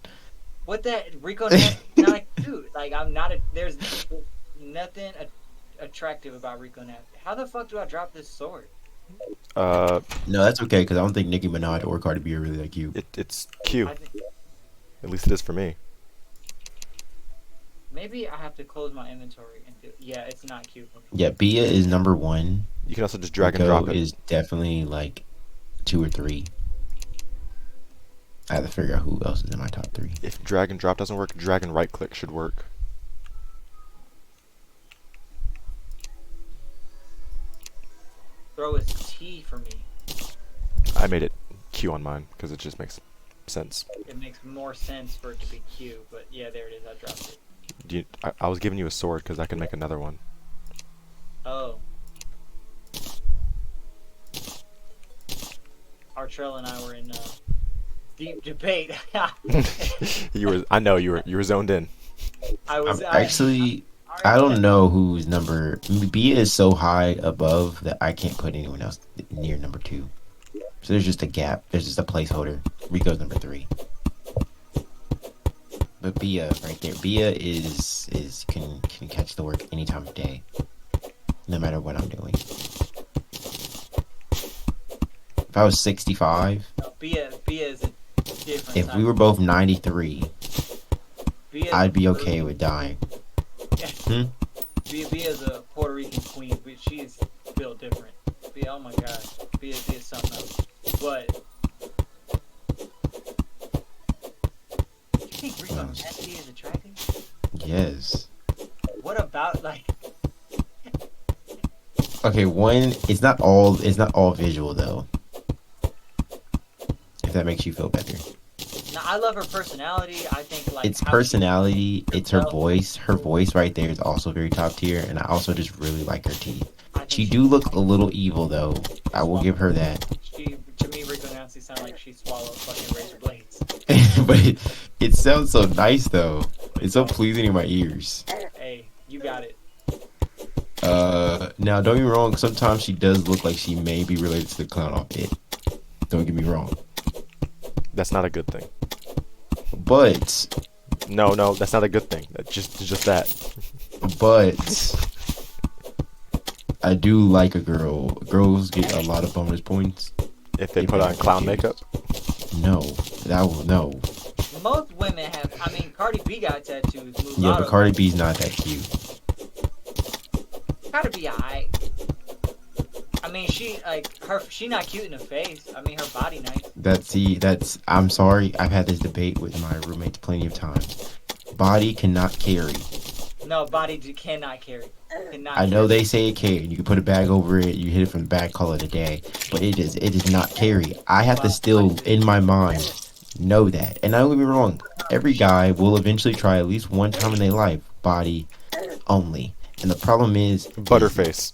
What that Rico Nasty not cute. Like, I'm not a. There's nothing attractive about Rico Nasty. How the fuck do I drop this sword? Uh, No, that's okay because I don't think Nicki Minaj or Cardi B are really like you. it's Q. I think At least it is for me. maybe I have to close my inventory and do. Yeah, it's not cute for me. Yeah, Bia is number 1. You can also just drag and Rico drop it. is definitely like 2 or 3. I have to figure out who else is in my top 3. If drag and drop doesn't work, drag and right click should work. Throw is T for me. I made it Q on mine because it just makes sense. It makes more sense for it to be Q, but yeah, there it is. I dropped it. I was giving you a sword because I can make another one. Oh. Artrell and I were in deep debate. I know you were zoned in. I don't know who's number. Bia is so high above that I can't put anyone else near number 2. So there's just a gap. There's just a placeholder. Rico's number 3. But Bia right there. Bia can catch the work any time of day, no matter what I'm doing. If I was 65, Bia is a different. if we were both 93, Bia I'd be okay with dying. Bia is a Puerto Rican queen, but she is built different. Bia, oh my god, Bia is something else. But you think Rico Nasty is attractive? Yes. What about like? Okay, one. It's not all visual though. If that makes you feel better. Now, I love her personality. I think like It's how personality. It's her Well- voice. Her voice right there is also very top tier, and I also just really like her teeth. I think She do look a little evil though. I will give her that. To me, Rico Nasty sounds like she swallowed fucking razor blades. But it sounds so nice though. It's so pleasing in my ears. Hey, you got it. Now don't get me wrong. Sometimes she does look like she may be related to the clown off It. Don't get me wrong. That's not a good thing. But No, that's not a good thing. That's just that. I do like a girl. Girls get a lot of bonus points. If they If put they on have clown tattoos. makeup, No, that will no. Most women have. I mean, Cardi B got tattoos. Yeah, Mulatto but Cardi B's not that cute. Cardi B, alright. I mean, she not cute in the face. I mean, her body nice. That's. I'm sorry. I've had this debate with my roommates plenty of times. Body cannot carry. No, cannot carry. Cannot I know carry. they say it can. You can put a bag over it. You hit it from the back, call it a day. But it does not carry. I have to still, in my mind, know that. And don't get me wrong. Every guy will eventually try at least one time in their life body only. And the problem is butterface.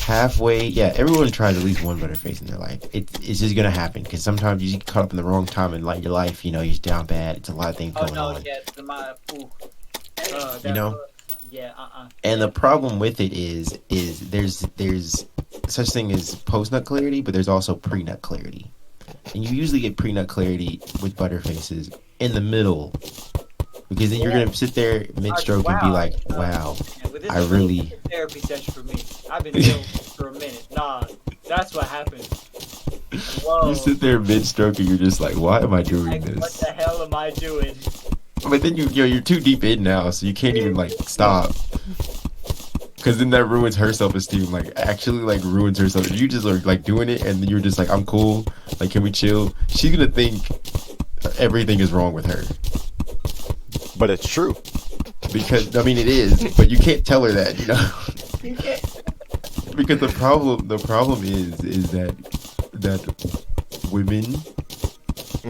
halfway. Yeah, everyone tries at least one butterface in their life. It's just gonna happen because sometimes you get caught up in the wrong time in your life. You know, you're just down bad. It's a lot of things Oh going no, on. yeah, ooh. You know? Yeah, And the problem with it is there's such thing as post nut clarity, but there's also pre nut clarity. And you usually get pre nut clarity with butterfaces in the middle, because then you're gonna sit there mid stroke and be like, wow, Yeah, but this I is really. a therapy session for me. I've been dealing with this for a minute. Nah, that's what happened. Whoa. You sit there mid stroke and you're just like, why am I doing Like, what this? the hell am I doing? But then you're too deep in now, so you can't even like stop. Cause then that ruins her self esteem. Like actually, like ruins her self. You just are like doing it, and then you're just like, I'm cool. Like, can we chill? She's gonna think everything is wrong with her. But it's true. Because I mean, it is, but you can't tell her that, you know. You can't. Because the problem is that women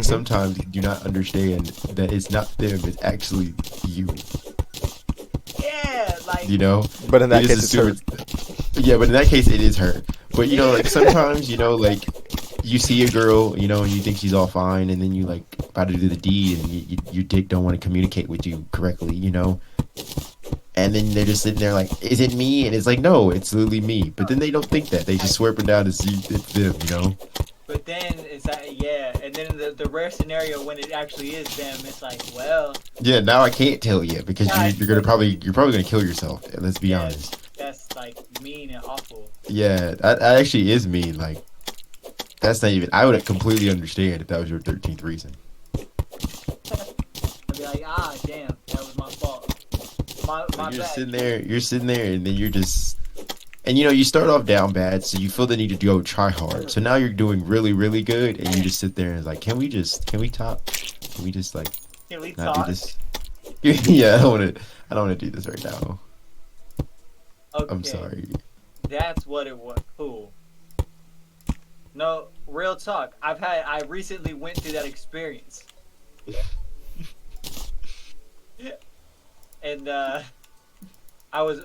sometimes do not understand that it's not them, it's actually you. Yeah, like. You know. But in that They case, just it's her. assume yeah, but in that case, it is her. But you know, like sometimes, you know, like you see a girl, you know, and you think she's all fine, and then you like about to do the deed, and your dick don't want to communicate with you correctly, you know. And then they're just sitting there like, is it me? And it's like, no, it's literally me. But then they don't think that. They just swear up and down it's them, you know. But then it's like, yeah, and then the rare scenario when it actually is them, it's like, well, Yeah, now I can't tell you because you're probably gonna kill yourself. Let's be yeah, honest. that's like mean and awful. Yeah, that actually is mean. Like, that's not even. I would completely understand if that was your 13th reason. I'd be like, ah, damn, that was my fault. My You're bad. You're sitting there, and then you're just. And you know, you start off down bad, so you feel the need to go try hard. So now you're doing really, really good, and you just sit there and it's like, can we top? Can we just like Can we not talk? do this? Yeah, I don't want to do this right now. Okay, I'm sorry. That's what it was. Cool. No, real talk. I recently went through that experience. And I was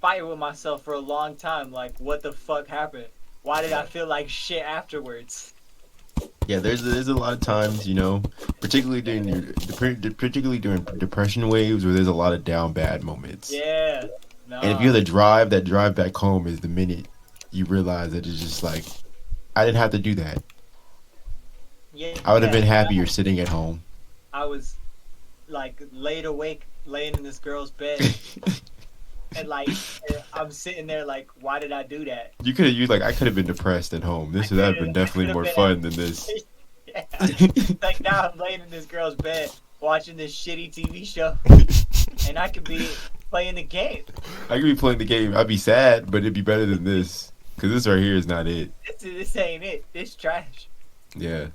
fighting with myself for a long time. Like, what the fuck happened? Why did I feel like shit afterwards? Yeah, there's a lot of times, you know, particularly during depression waves where there's a lot of down bad moments. Yeah. No. And if you're that drive back home is the minute you realize that it's just like, I didn't have to do that. Yeah, I would have been yeah. happier sitting at home. I was like laid awake, laying in this girl's bed, and like I'm sitting there like, why did I do that? I could have been depressed at home. This would have been definitely more fun than this. Yeah. Like now I'm laying in this girl's bed watching this shitty TV show, and I could be playing the game. I could be playing the game. I'd be sad, but it'd be better than this. Cause this right here is not it. This ain't it. This trash. Yeah.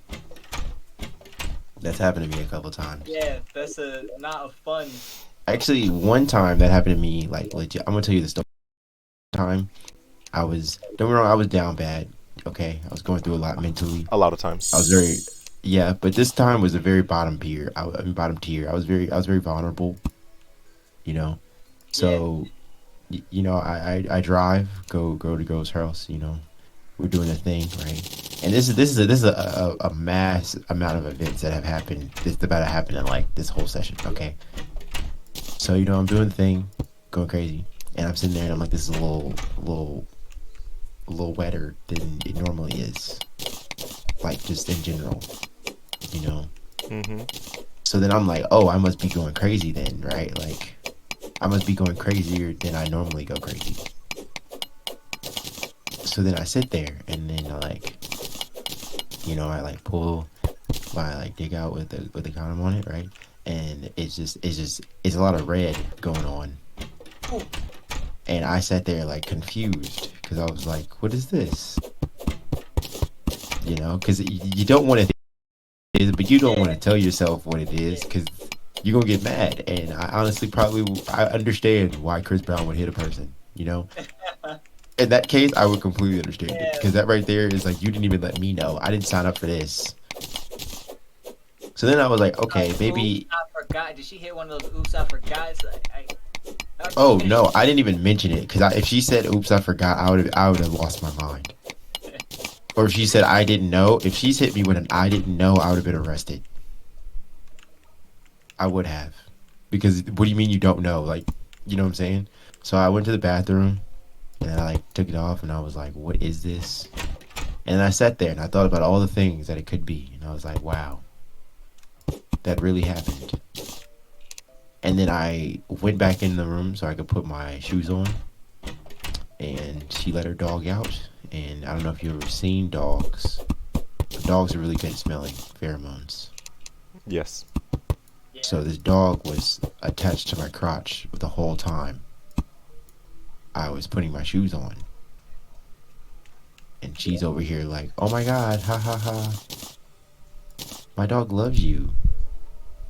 That's happened to me a couple times. Yeah, that's not a fun. Actually, one time that happened to me, like legit. I'm gonna tell you the story. Time, don't get me wrong, I was down bad. Okay, I was going through a lot mentally. A lot of times. I was very, yeah, but this time was a very bottom tier. I mean, bottom tier. I was very vulnerable. You know, so, you know, I drive, go to girl's house. You know, we're doing a thing, right? And this is a mass amount of events that have happened. This about to happen in like this whole session. Okay, so you know, I'm doing the thing, going crazy, And I'm sitting there and I'm like, this is a little wetter than it normally is. Like, just in general, you know? Mm-hmm. So then I'm like, oh, I must be going crazy then, right? Like, I must be going crazier than I normally go crazy. So then I sit there and then I like, you know, I like pull my like dig out with the condom on it, right? And it's a lot of red going on. And I sat there like confused because I was like, what is this? You know, because you don't want to think it is, but you don't want to tell yourself what it is because you're going to get mad. And I honestly I understand why Chris Brown would hit a person, you know? In that case, I would completely understand it because that right there is like, you didn't even let me know. I didn't sign up for this. So then I was like, okay, maybe. Oops, I forgot. Did she hit one of those oops, I forgot? Oh no, I didn't even mention it because if she said oops, I forgot, I would have lost my mind. Or if she said I didn't know, if she's hit me with an I didn't know, I would have been arrested. I would have. Because what do you mean you don't know? Like, you know what I'm saying? So I went to the bathroom and I like took it off and I was like, what is this? And I sat there and I thought about all the things that it could be. And I was like, wow, that really happened. And then I went back in the room so I could put my shoes on. And she let her dog out. And I don't know if you've ever seen dogs. Dogs are really good at smelling pheromones. Yes. So this dog was attached to my crotch the whole time I was putting my shoes on. And she's over here like, oh my god, ha ha ha. My dog loves you.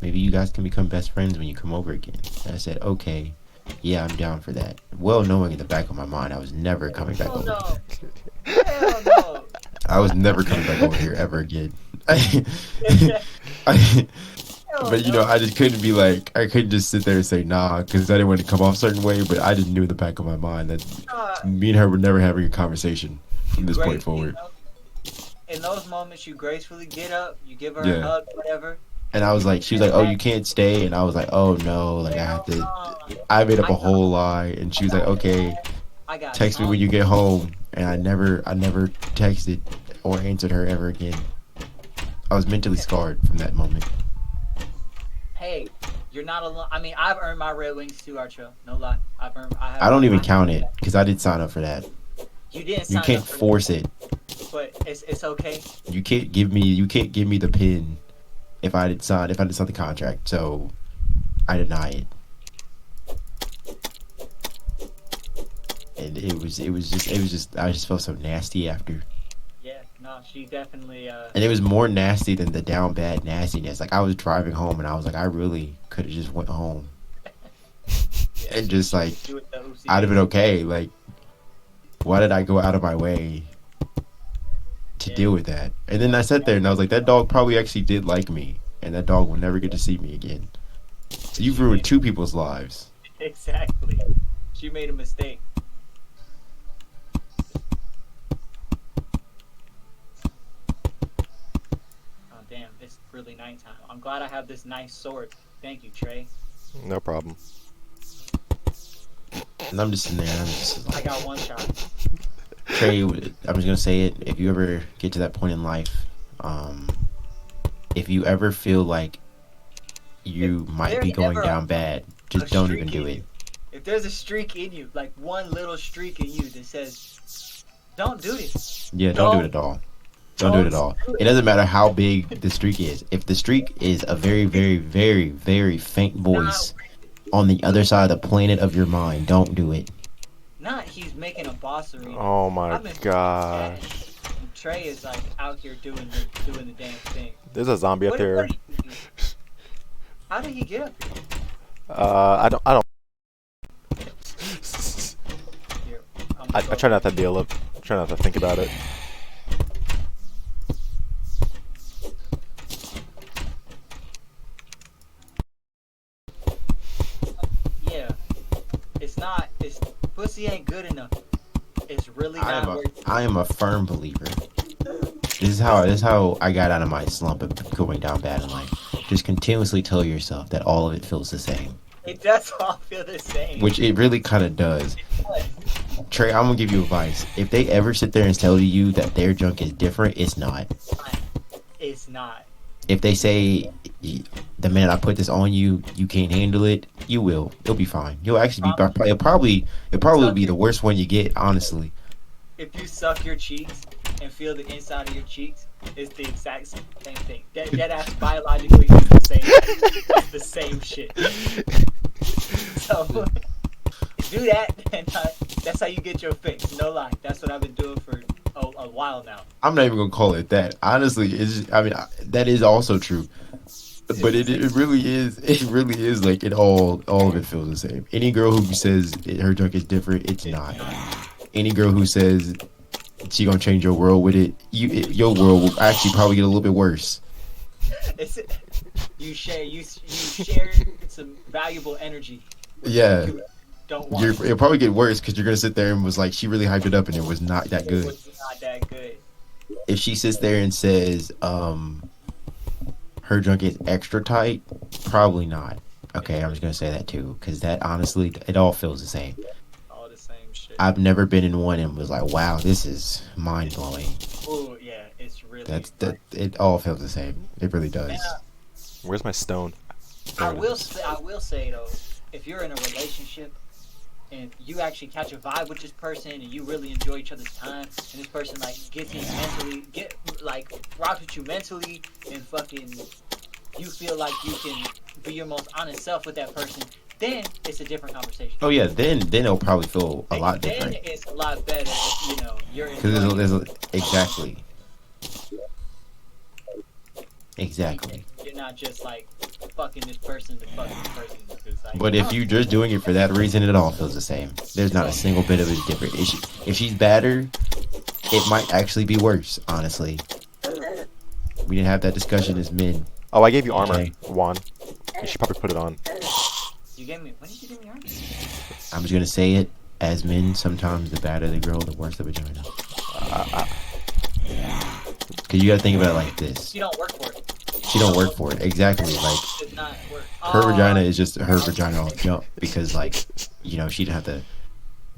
Maybe you guys can become best friends when you come over again. And I said, okay, yeah, I'm down for that. Well, knowing in the back of my mind, I was never coming back over here. Hell no. I was never coming back over here ever again. But you know, I just couldn't be like, I couldn't just sit there and say nah, because I didn't want to come off a certain way. But I just knew in the back of my mind that me and her were never having a conversation from this point forward. In those moments, you gracefully get up, you give her a Yeah. hug, whatever. And I was like, she was like, oh, you can't stay. And I was like, oh no, like I have to. I made up a whole lie. And she was like, okay, I got text me when you get home. And I never texted or answered her ever again. I was mentally scarred from that moment. Hey, you're not alone. I mean, I've earned my Red Wings too, Archo. No lie. I don't even count it because I didn't sign up for that. You didn't You sign can't up for force it. but it's okay. You can't give me the pin if I didn't sign the contract. So I deny it. And it was just I just felt so nasty after. Yeah, no, she definitely And it was more nasty than the down bad nastiness. Like I was driving home and I was like, I really could have just went home. And just like do it the OC. I'd have been okay. Like why did I go out of my way to deal with that? And then I sat there and I was like, that dog probably actually did like me, and that dog will never get to see me again. So you've ruined two people's lives. Exactly. She made a mistake. Oh damn, it's really nighttime. I'm glad I have this nice sword. Thank you, Trey. No problem. And I'm just sitting there and I'm just I like, got one shot. Trey, I'm just gonna say it. If you ever get to that point in life, if you ever feel like you might be going down bad, just don't even do it. If there's a streak in you, like one little streak in you that says, don't do this. Yeah, don't do it at all. Don't do it at all. It doesn't matter how big the streak is. If the streak is a very, very, very, very faint voice on the other side of the planet of your mind, don't do it. Not he's making a boss arena. Oh my gosh. And Trey is like out here doing the damn thing. There's a zombie up there. How did he get up here? I don't. Here, I try not to deal with. Try not to think about it. Yeah, it's pussy ain't good enough. It's really not worth it. I am a firm believer. This is how I got out of my slump of going down bad in life. Just continuously tell yourself that all of it feels the same. It does all feel the same. which it really kind of does. Trey, I'm gonna give you advice. If they ever sit there and tell you that their junk is different, it's not. It's not. If they say, the minute I put this on you, you can't handle it, you will. It'll be fine. You'll actually be. It'll probably be the worst one you get, honestly. If you suck your cheeks and feel the inside of your cheeks, it's the exact same thing. That ass biologically is the same. It's the same shit. So do that, and that's how you get your fix. No lie. That's what I've been doing for a while now. I'm not even gonna call it that. Honestly, that is also true. But it really is. It really is like all of it feels the same. Any girl who says her junk is different, it's not. Any girl who says she gonna change your world with it, your world will actually probably get a little bit worse. You share some valuable energy. Yeah, You don't want. it'll probably get worse because you're gonna sit there and was like, she really hyped it up and it was not that It good. was not that good. If she sits there and says, her junk is extra tight, probably not. Okay, I'm just gonna say that too because that honestly, it all feels the same. All the same shit. I've never been in one and was like, wow, this is mind blowing. Oh yeah, it's really. It all feels the same. It really does. Man, Where's my stone? I will say though, if you're in a relationship and you actually catch a vibe with this person and you really enjoy each other's time and this person like rocks with you mentally and fucking you feel like you can be your most honest self with that person, then it's a different conversation. Oh yeah, then it'll probably feel a lot different. Then it's a lot better if, you're Because exactly. You're not just like fucking this person to fuck this person. It's like, But if you're just doing it for that reason, it all feels the same. There's not a single bit of it different. If she's badder, it might actually be worse. Honestly, we didn't have that discussion as men. Oh, I gave you armor, Okay. Juan. You should probably put it on. you gave me. When did you give me armor? I'm just gonna say it. As men, sometimes the badder the girl, the worse the vagina. Cause you gotta think about it like this. You don't work for it. She don't work for it. Exactly. Like It does not work. her vagina is just her vagina off jump because like, she didn't have to.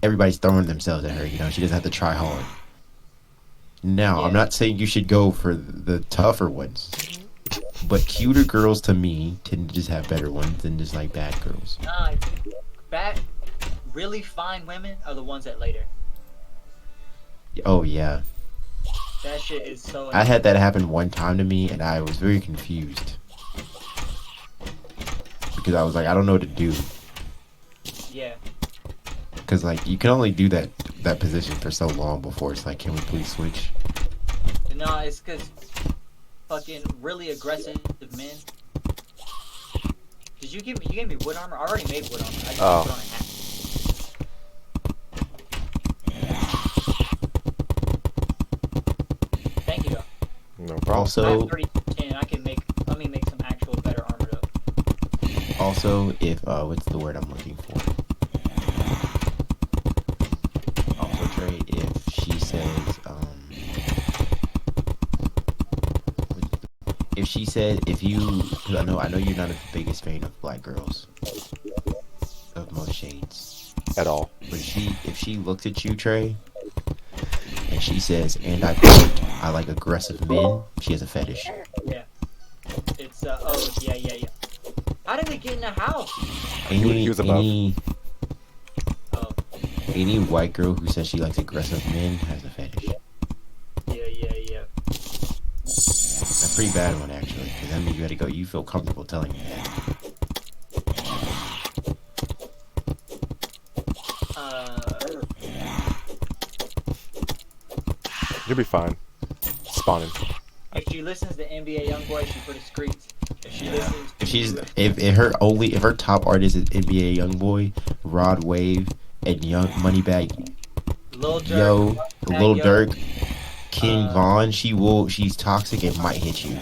Everybody's throwing themselves at her. She doesn't have to try hard. Now, I'm Yeah. not saying you should go for the tougher ones, but cuter girls to me tend to just have better ones than just like bad girls. Nah, bad, really fine women are the ones that later. Oh yeah, That shit is so. I had that happen one time to me, and I was very confused because I was like, I don't know what to do. Yeah. Because like you can only do that position for so long before it's like, can we please switch? No, it's because fucking really aggressive men. Did you give me? You gave me wood armor. I already made wood armor. I just Oh. put on a hat. Thank you though. No problem. I Also, have 30 and I can make. Let me make some actual better armor though. if what's the word I'm looking for? Also, Trey, if she says, if she said, because I know you're not the biggest fan of black girls of most shades, At all. but if she looks at you, Trey, and she says, and I quote, I like aggressive men, she has a fetish. Yeah. It's oh yeah. How did it get in the house? He was above. Oh Any white girl who says she likes aggressive men has a fetish. yeah. A pretty bad one, actually, because that means you feel comfortable telling me that. You'll be fine. Spawning. If she listens to NBA YoungBoy, she pretty screams. If she listens, If her top artist is NBA YoungBoy, Rod Wave, and Young Moneybag Lil Durk, Yo, Lil Yo, Durk, King Von, she's toxic and might hit you.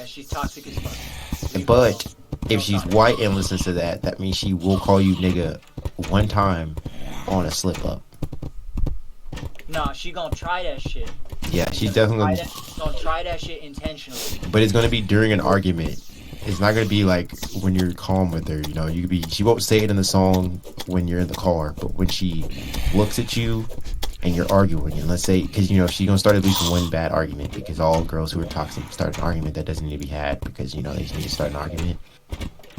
she's toxic as fuck. But if she's white and listens to that means she will call you nigga one time on a slip up. Nah, she gonna try that shit. Yeah, she's definitely Gonna try that shit intentionally. but it's gonna be during an argument. It's not gonna be like when you're calm with her. You know, you could be. She won't say it in the song when you're in the car, but when she looks at you and you're arguing, and let's say, because you know she's gonna start at least one bad argument, because all girls who are toxic start an argument that doesn't need to be had, because you know they just need to start an argument.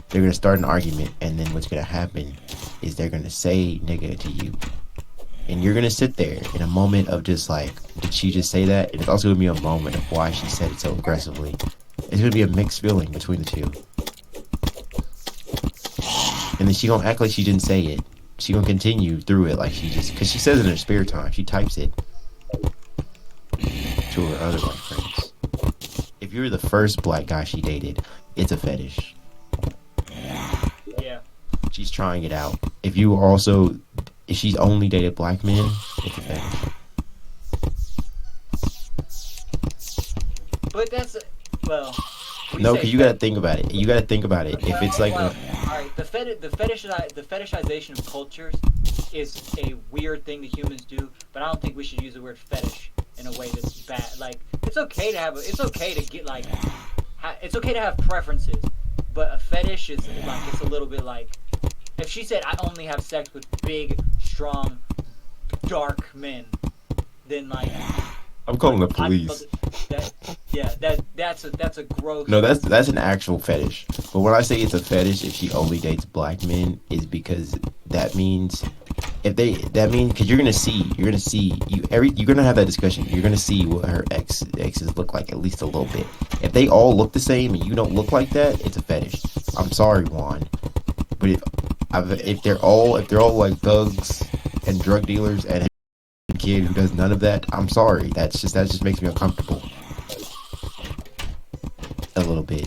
They're gonna start an argument, and then what's gonna happen is they're gonna say nigga to you, and you're gonna sit there in a moment of just like, did she just say that? And it's also gonna be a moment of why she said it so aggressively. It's gonna be a mixed feeling between the two. And then she gonna act like she didn't say it. She gonna continue through it like she just, cause she says it in her spare time. She types it to her other black friends. If you're the first black guy she dated, it's a fetish. Yeah. She's trying it out. If you also, if she's only dated black men, it's a fetish. But that's well. No, because you gotta think about it. You gotta think about it. If it's like, all right, the fetishization of cultures is a weird thing that humans do, but I don't think we should use the word fetish in a way that's bad. Like, it's okay to have, it's okay to get like, it's okay to have preferences, but a fetish is like, it's a little bit like, if she said I only have sex with big, strong, dark men, then like. I'm calling the police. That's a gross. No, that's an actual fetish. But when I say it's a fetish, if she only dates black men, is because that means because you're gonna see you're gonna have that discussion. You're gonna see what her exes look like at least a little bit. If they all look the same and you don't look like that, it's a fetish. I'm sorry, Juan, but if they're all like thugs and drug dealers and kid who does none of that, I'm sorry. That just makes me uncomfortable. A little bit.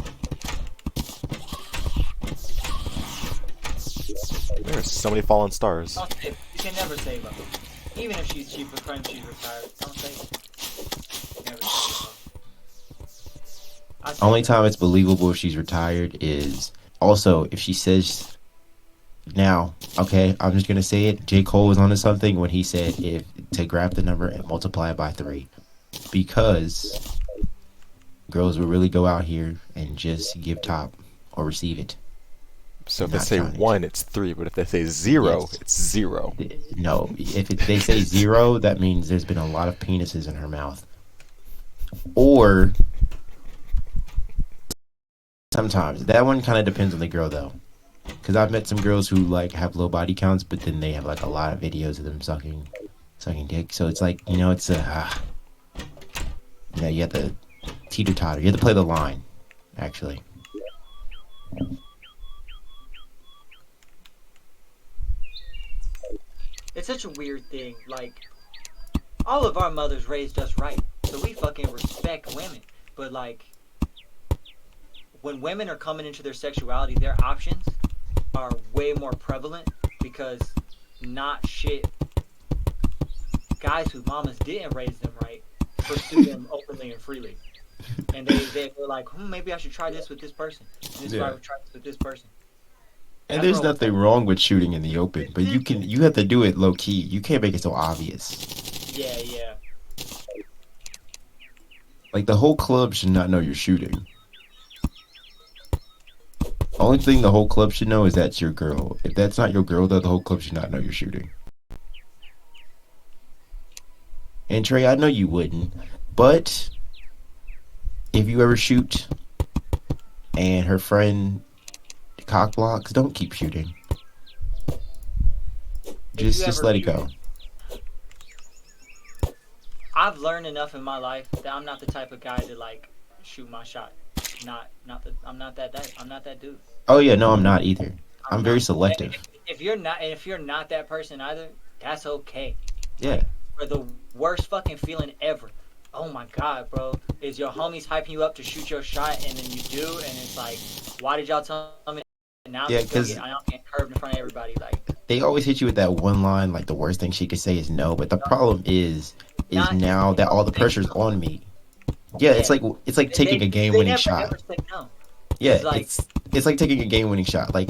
There's so many fallen stars. You can never save her. Even if she's cheap, she's retired. Don't save her. Never save her. Only time it's believable if she's retired is also if she says. Now, okay, I'm just gonna say it. J. Cole was onto something when he said to grab the number and multiply it by 3, because girls will really go out here and just give top or receive it. So if they say 1, it's 3, but if they say 0, Yes. it's 0. No, if they say 0, that means there's been a lot of penises in her mouth. Or sometimes that one kind of depends on the girl though. Because I've met some girls who like have low body counts, but then they have like a lot of videos of them sucking dick. So it's like, you know, it's you have to teeter-totter. You have to play the line, actually. It's such a weird thing. Like, all of our mothers raised us right, so we fucking respect women. But like, when women are coming into their sexuality, their options are way more prevalent because not shit guys whose mamas didn't raise them right pursue them openly and freely, and they're like, maybe I should try this with this person. And this I would try this with this person. And there's nothing wrong with shooting in the open, but you have to do it low key. You can't make it so obvious. Yeah. Like the whole club should not know you're shooting. Only thing the whole club should know is that's your girl. If that's not your girl, though, the whole club should not know you're shooting. And Trey, I know you wouldn't, but if you ever shoot and her friend cock blocks, don't keep shooting. Just let it go. I've learned enough in my life that I'm not the type of guy to like shoot my shot. I'm not that dude. Oh yeah, no, I'm not either. I'm very selective. If you're not that person either, that's okay. Yeah. For the worst fucking feeling ever. Oh my god, bro. Is your homies hyping you up to shoot your shot and then you do and it's like, why did y'all tell me? And now Yeah, I'm getting curved in front of everybody. Like, they always hit you with that one line, like the worst thing she could say is no. But the problem is now that all the pressure's on me. Yeah, it's like taking a game-winning shot. No. Yeah, it's like taking a game-winning shot. Like,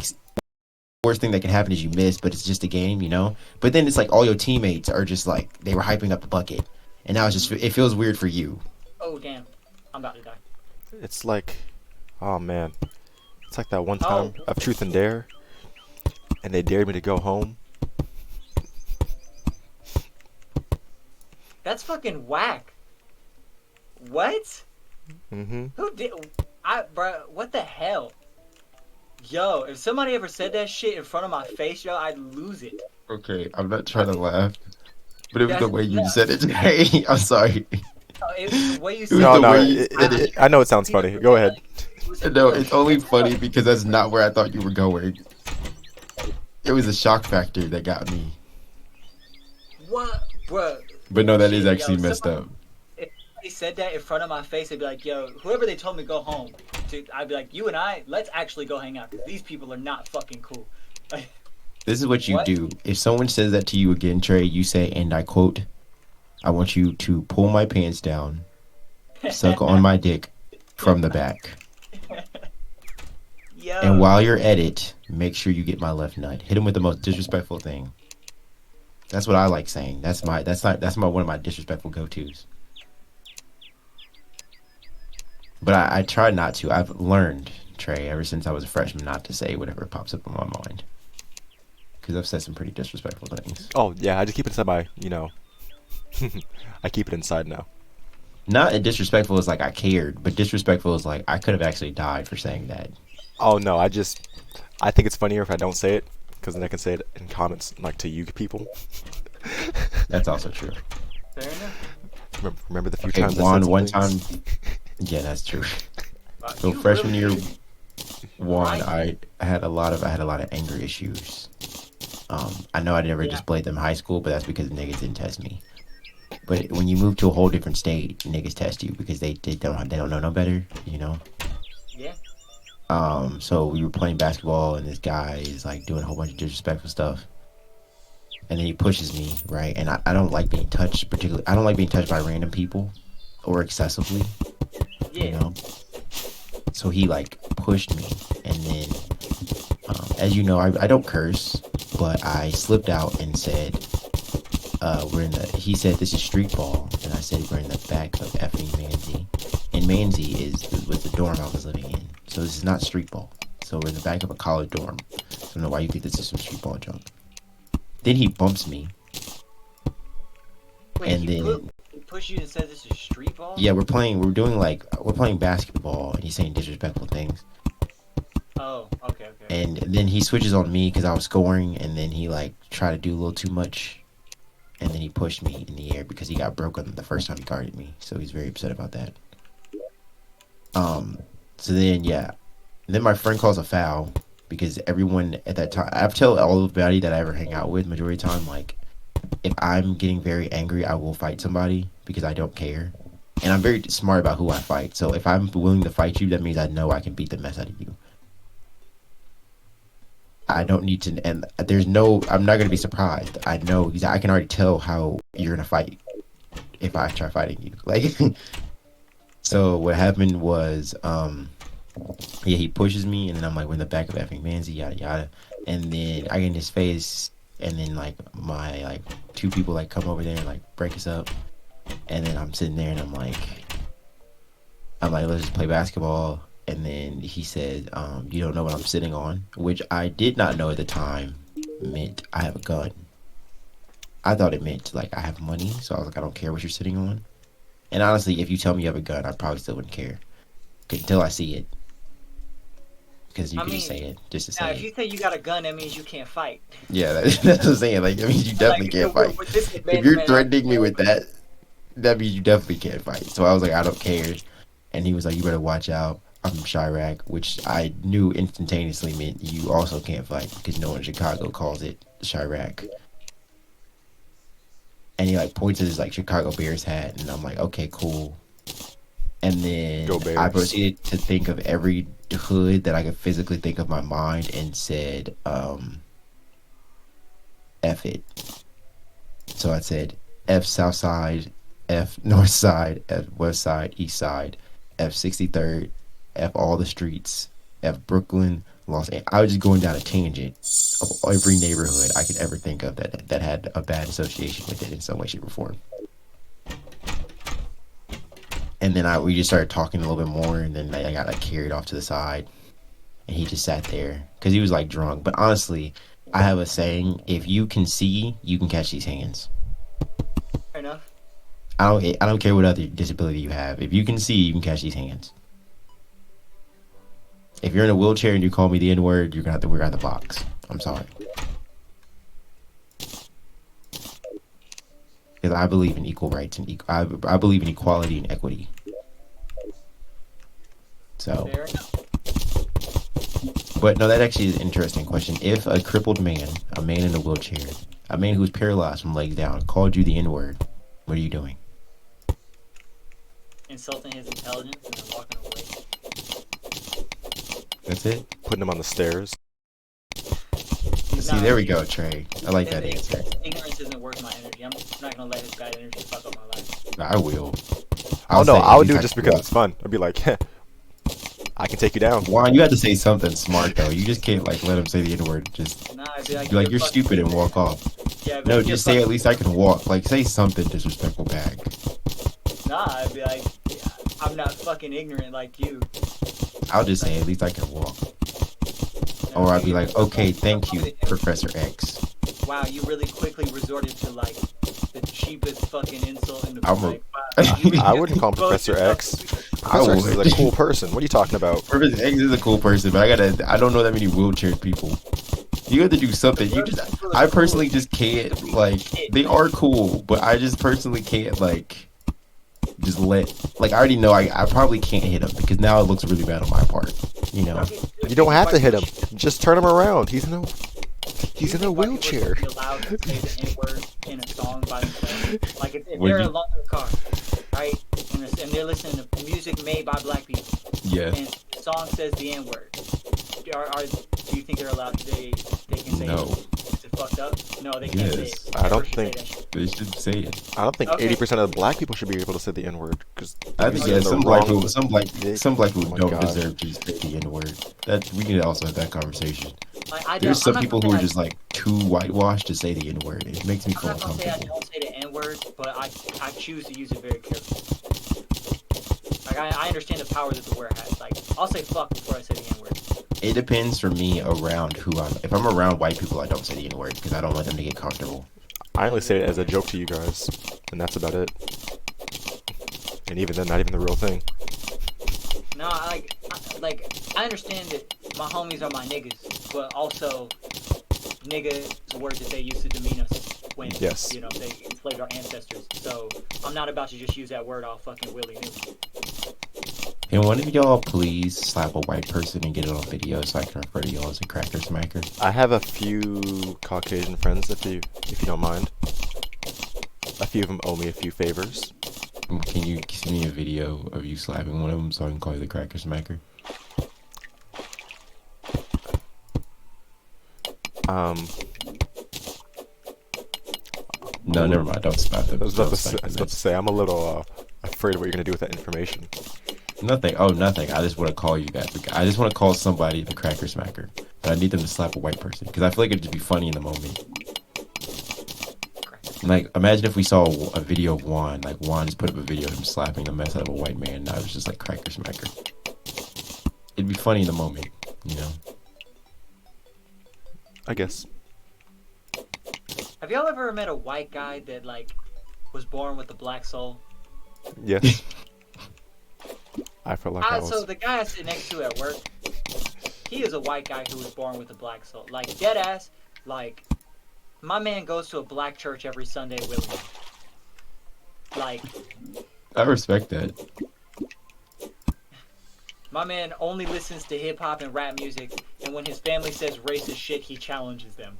worst thing that can happen is you miss, but it's just a game, you know. But then it's like all your teammates are just like they were hyping up the bucket, and now it feels weird for you. Oh damn, I'm about to die. It's like, oh man, It's like that one Oh. time of Truth and Dare, and they dared me to go home. That's fucking whack. What? Mm-hmm. Who did? Bro, what the hell? Yo, if somebody ever said that shit in front of my face, yo, I'd lose it. Okay, I'm not trying to laugh, but it was the That's way you no, said it today. I'm sorry. the way you It said was No, the no, way you I, said I, it. I know it sounds funny. Go ahead. No, it's only funny because that's not where I thought you were going. It was the shock factor that got me. What, bro? But no, that is Shit, actually yo, messed up. if they said that in front of my face, they'd be like, yo, whoever they told me to go home to, I'd be like, you and I, let's actually go hang out because these people are not fucking cool. This is what you What? do. If someone says that to you again, Trey, you say, and I quote, I want you to pull my pants down, suck on my dick from the back. Yo. And while you're at it, make sure you get my left nut. Hit him with the most disrespectful thing. That's what I like saying. That's my one of my disrespectful go-tos. But I try not to. I've learned, Trey, ever since I was a freshman, not to say whatever pops up in my mind. Because I've said some pretty disrespectful things. Oh yeah, I just keep it inside my, I keep it inside now. Not disrespectful as like I cared, but disrespectful as like I could have actually died for saying that. Oh no, I think it's funnier if I don't say it, because then I can say it in comments like to you people. That's also true. Fair enough. Remember the few Okay, times one I said some time. Yeah, that's true. So You freshman really year, did. one, Right. I had a lot of anger issues. I know I never displayed them in high school, but that's because niggas didn't test me. But when you move to a whole different state, niggas test you because they don't know no better, you know. Yeah. So we were playing basketball, and this guy is like doing a whole bunch of disrespectful stuff, and then he pushes me, right? And I don't like being touched, particularly. I don't like being touched by random people or excessively, you Yeah. know. So he like pushed me, and then, as you know, I don't curse, but I slipped out and said, he said this is street ball, and I said we're in the back of effing Manzi, and Manzi was the dorm I was living in, so this is not street ball. So we're in the back of a college dorm. So I don't know why you think this is some street ball junk. Then he bumps me, Wait, and then he pushed you and said this is street ball? yeah, we're playing basketball, and he's saying disrespectful things. Oh, okay. And then he switches on me because I was scoring, and then he like tried to do a little too much, and then he pushed me in the air because he got broken the first time he guarded me, so he's very upset about that. So then my friend calls a foul because everyone at that time, I've told everybody that I ever hang out with majority of the time, like if I'm getting very angry, I will fight somebody because I don't care, and I'm very smart about who I fight. So if I'm willing to fight you, that means I know I can beat the mess out of you. I don't need to, and I'm not going to be surprised. I know, because I can already tell how you're going to fight if I try fighting you. Like, so what happened was, he pushes me, and then I'm like, we're in the back of effing Manzi, yada, yada. And then I get in his face, and then, like, my, like, two people, like, come over there and, like, break us up. And then I'm sitting there, and I'm like, let's just play basketball. And then he said, you don't know what I'm sitting on, which I did not know at the time meant I have a gun. I thought it meant, like, I have money, so I was like, I don't care what you're sitting on. And honestly, if you tell me you have a gun, I probably still wouldn't care. Until I see it. Because you can just say it, just to Now, say if it. you say you got a gun, that means you can't fight. Yeah, that's what I'm saying. Like, that means you definitely can't fight. If you're threatening me with that, that means you definitely can't fight. So I was like, I don't care. And he was like, you better watch out. I'm from Chirac, which I knew instantaneously meant you also can't fight because no one in Chicago calls it Chirac. And he like points at his like Chicago Bears hat, and I'm like, okay, cool. And then Go Bears. I proceeded to think of every hood that I could physically think of my mind and said, F it. So I said F South Side, F North Side, F West Side, East Side, F 63rd, F all the streets, F Brooklyn, Los Angeles. I was just going down a tangent of every neighborhood I could ever think of that had a bad association with it in some way, shape, or form. And then we just started talking a little bit more, and then I got like carried off to the side. and he just sat there because he was like drunk. But honestly, I have a saying: if you can see, you can catch these hands. Fair enough. I don't care what other disability you have. If you can see, you can catch these hands. If you're in a wheelchair and you call me the N word, you're gonna have to wear out the box. I'm sorry. Because I believe in equal rights and I believe in equality and equity. So, Fair enough. but no, that actually is an interesting question. If a crippled man, a man in a wheelchair, a man who's paralyzed from legs down, called you the N word, what are you doing? Insulting his intelligence and then walking away. That's it. Putting him on the stairs. See, there we go, Trey. I like that answer. Ignorance isn't worth my energy. I'm just not gonna let his bad energy fuck up my life. I will. Oh no, say I at would do least it just can because walk. it's fun. I'd be like, I can take you down. Juan, you have to say something smart though. You just can't like let him say the N word. Just Nah, I'd be like, be like, you're fucking stupid and ignorant. walk off. Yeah, but No, you're just say at fucking- least I can walk. Like say something disrespectful back. Nah, I'd be like, yeah, I'm not fucking ignorant like you. I'll just say at least I can walk. Or I'd be like, okay, thank you, Professor X. Wow, you really quickly resorted to like the cheapest fucking insult in the I'm a- like, wow, you I wouldn't call him expose Professor yourself X. to- Professor X is would. a cool person. What are you talking about? Professor X is a cool person, but I don't know that many wheelchair people. You have to do something. I personally just can't, like, they are cool, but I just personally can't, like, just I already know I probably can't hit him because now it looks really bad on my part, you know? Okay, You don't have to hit him. White Just turn him around. He's in a people wheelchair. should be allowed to say the N-word in a song by themselves. Like if Would they're you? alone in the car, right, and they're listening to music made by black people, Yeah. and the song says the N-word. Do you think they're allowed? They can say No. it? Is it fucked up? No, they can't say Yes. it. I don't Never should say think- that shit. They should say it. I don't think Okay. 80% of black people should be able to say the N word because I think yeah, some black people don't deserve to say the N word. That we can also have that conversation. Like, There's I'm some not people gonna who are say just like too whitewashed to say the N word. It makes me I'm feel not gonna say I uncomfortable. don't say the N-word, but I choose to use it very carefully. Like I understand the power that the word has. Like I'll say fuck before I say the N-word. It depends for me around who I'm. If I'm around white people, I don't say the N word because I don't want them to get comfortable. I only say it as a joke to you guys, and that's about it. And even then, not even the real thing. No, I understand that my homies are my niggas, but also nigga is a word that they used to demean us when Yes. you know they enslaved our ancestors. So I'm not about to just use that word all fucking willy nilly. Can one of y'all please slap a white person and get it on video so I can refer to y'all as a cracker smacker? I have a few Caucasian friends, if you don't mind. A few of them owe me a few favors. Can you send me a video of you slapping one of them so I can call you the cracker smacker? No, never mind. Don't slap them. I was about Don't to say, slap I was them. about to say I'm a little afraid of what you're gonna do with that information. Nothing. Oh, nothing. I just want to call you that. I just want to call somebody the cracker smacker. But I need them to slap a white person because I feel like it'd just be funny in the moment. Like, imagine if we saw a video of Juan. Like, Juan just put up a video of him slapping the mess out of a white man. And I was just like, cracker smacker. It'd be funny in the moment, you know? I guess. Have y'all ever met a white guy that like was born with a black soul? Yes. I felt like I was. So the guy I sit next to at work, he is a white guy who was born with a black soul. Like dead ass, like my man goes to a black church every Sunday willingly. Like I respect that. my man only listens to hip hop and rap music, and when his family says racist shit, he challenges them.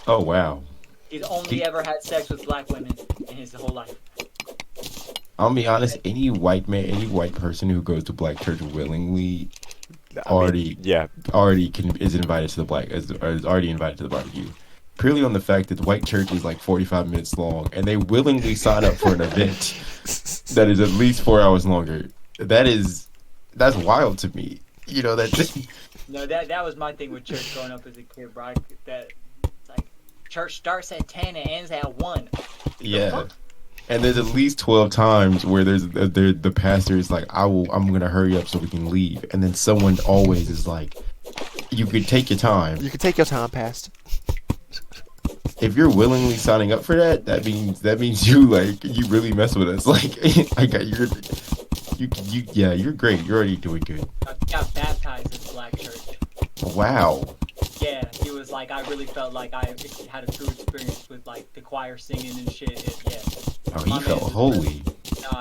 Oh, wow. He's only ever had sex with black women in his whole life. I'll be honest, any white man, any white person who goes to black church willingly I mean, already yeah. is invited to the is already invited to the barbecue. Purely on the fact that the white church is like 45 minutes long and they willingly sign up for an event that is at least 4 hours longer. That's wild to me. You know, No, that was my thing with church growing up as a kid, bro. That like church starts at 10 and ends at 1. yeah. Fuck? And there's at least 12 times where the pastor is like, I'm gonna hurry up so we can leave, and then someone always is like, you could take your time. You can take your time, Pastor. If you're willingly signing up for that, that means you like you really mess with us. Like, you're great. You're already doing good. I got baptized in the black church. Wow. Yeah, he was like, I really felt like I had a true experience with like the choir singing and shit. Yeah. Oh, he My felt man is holy.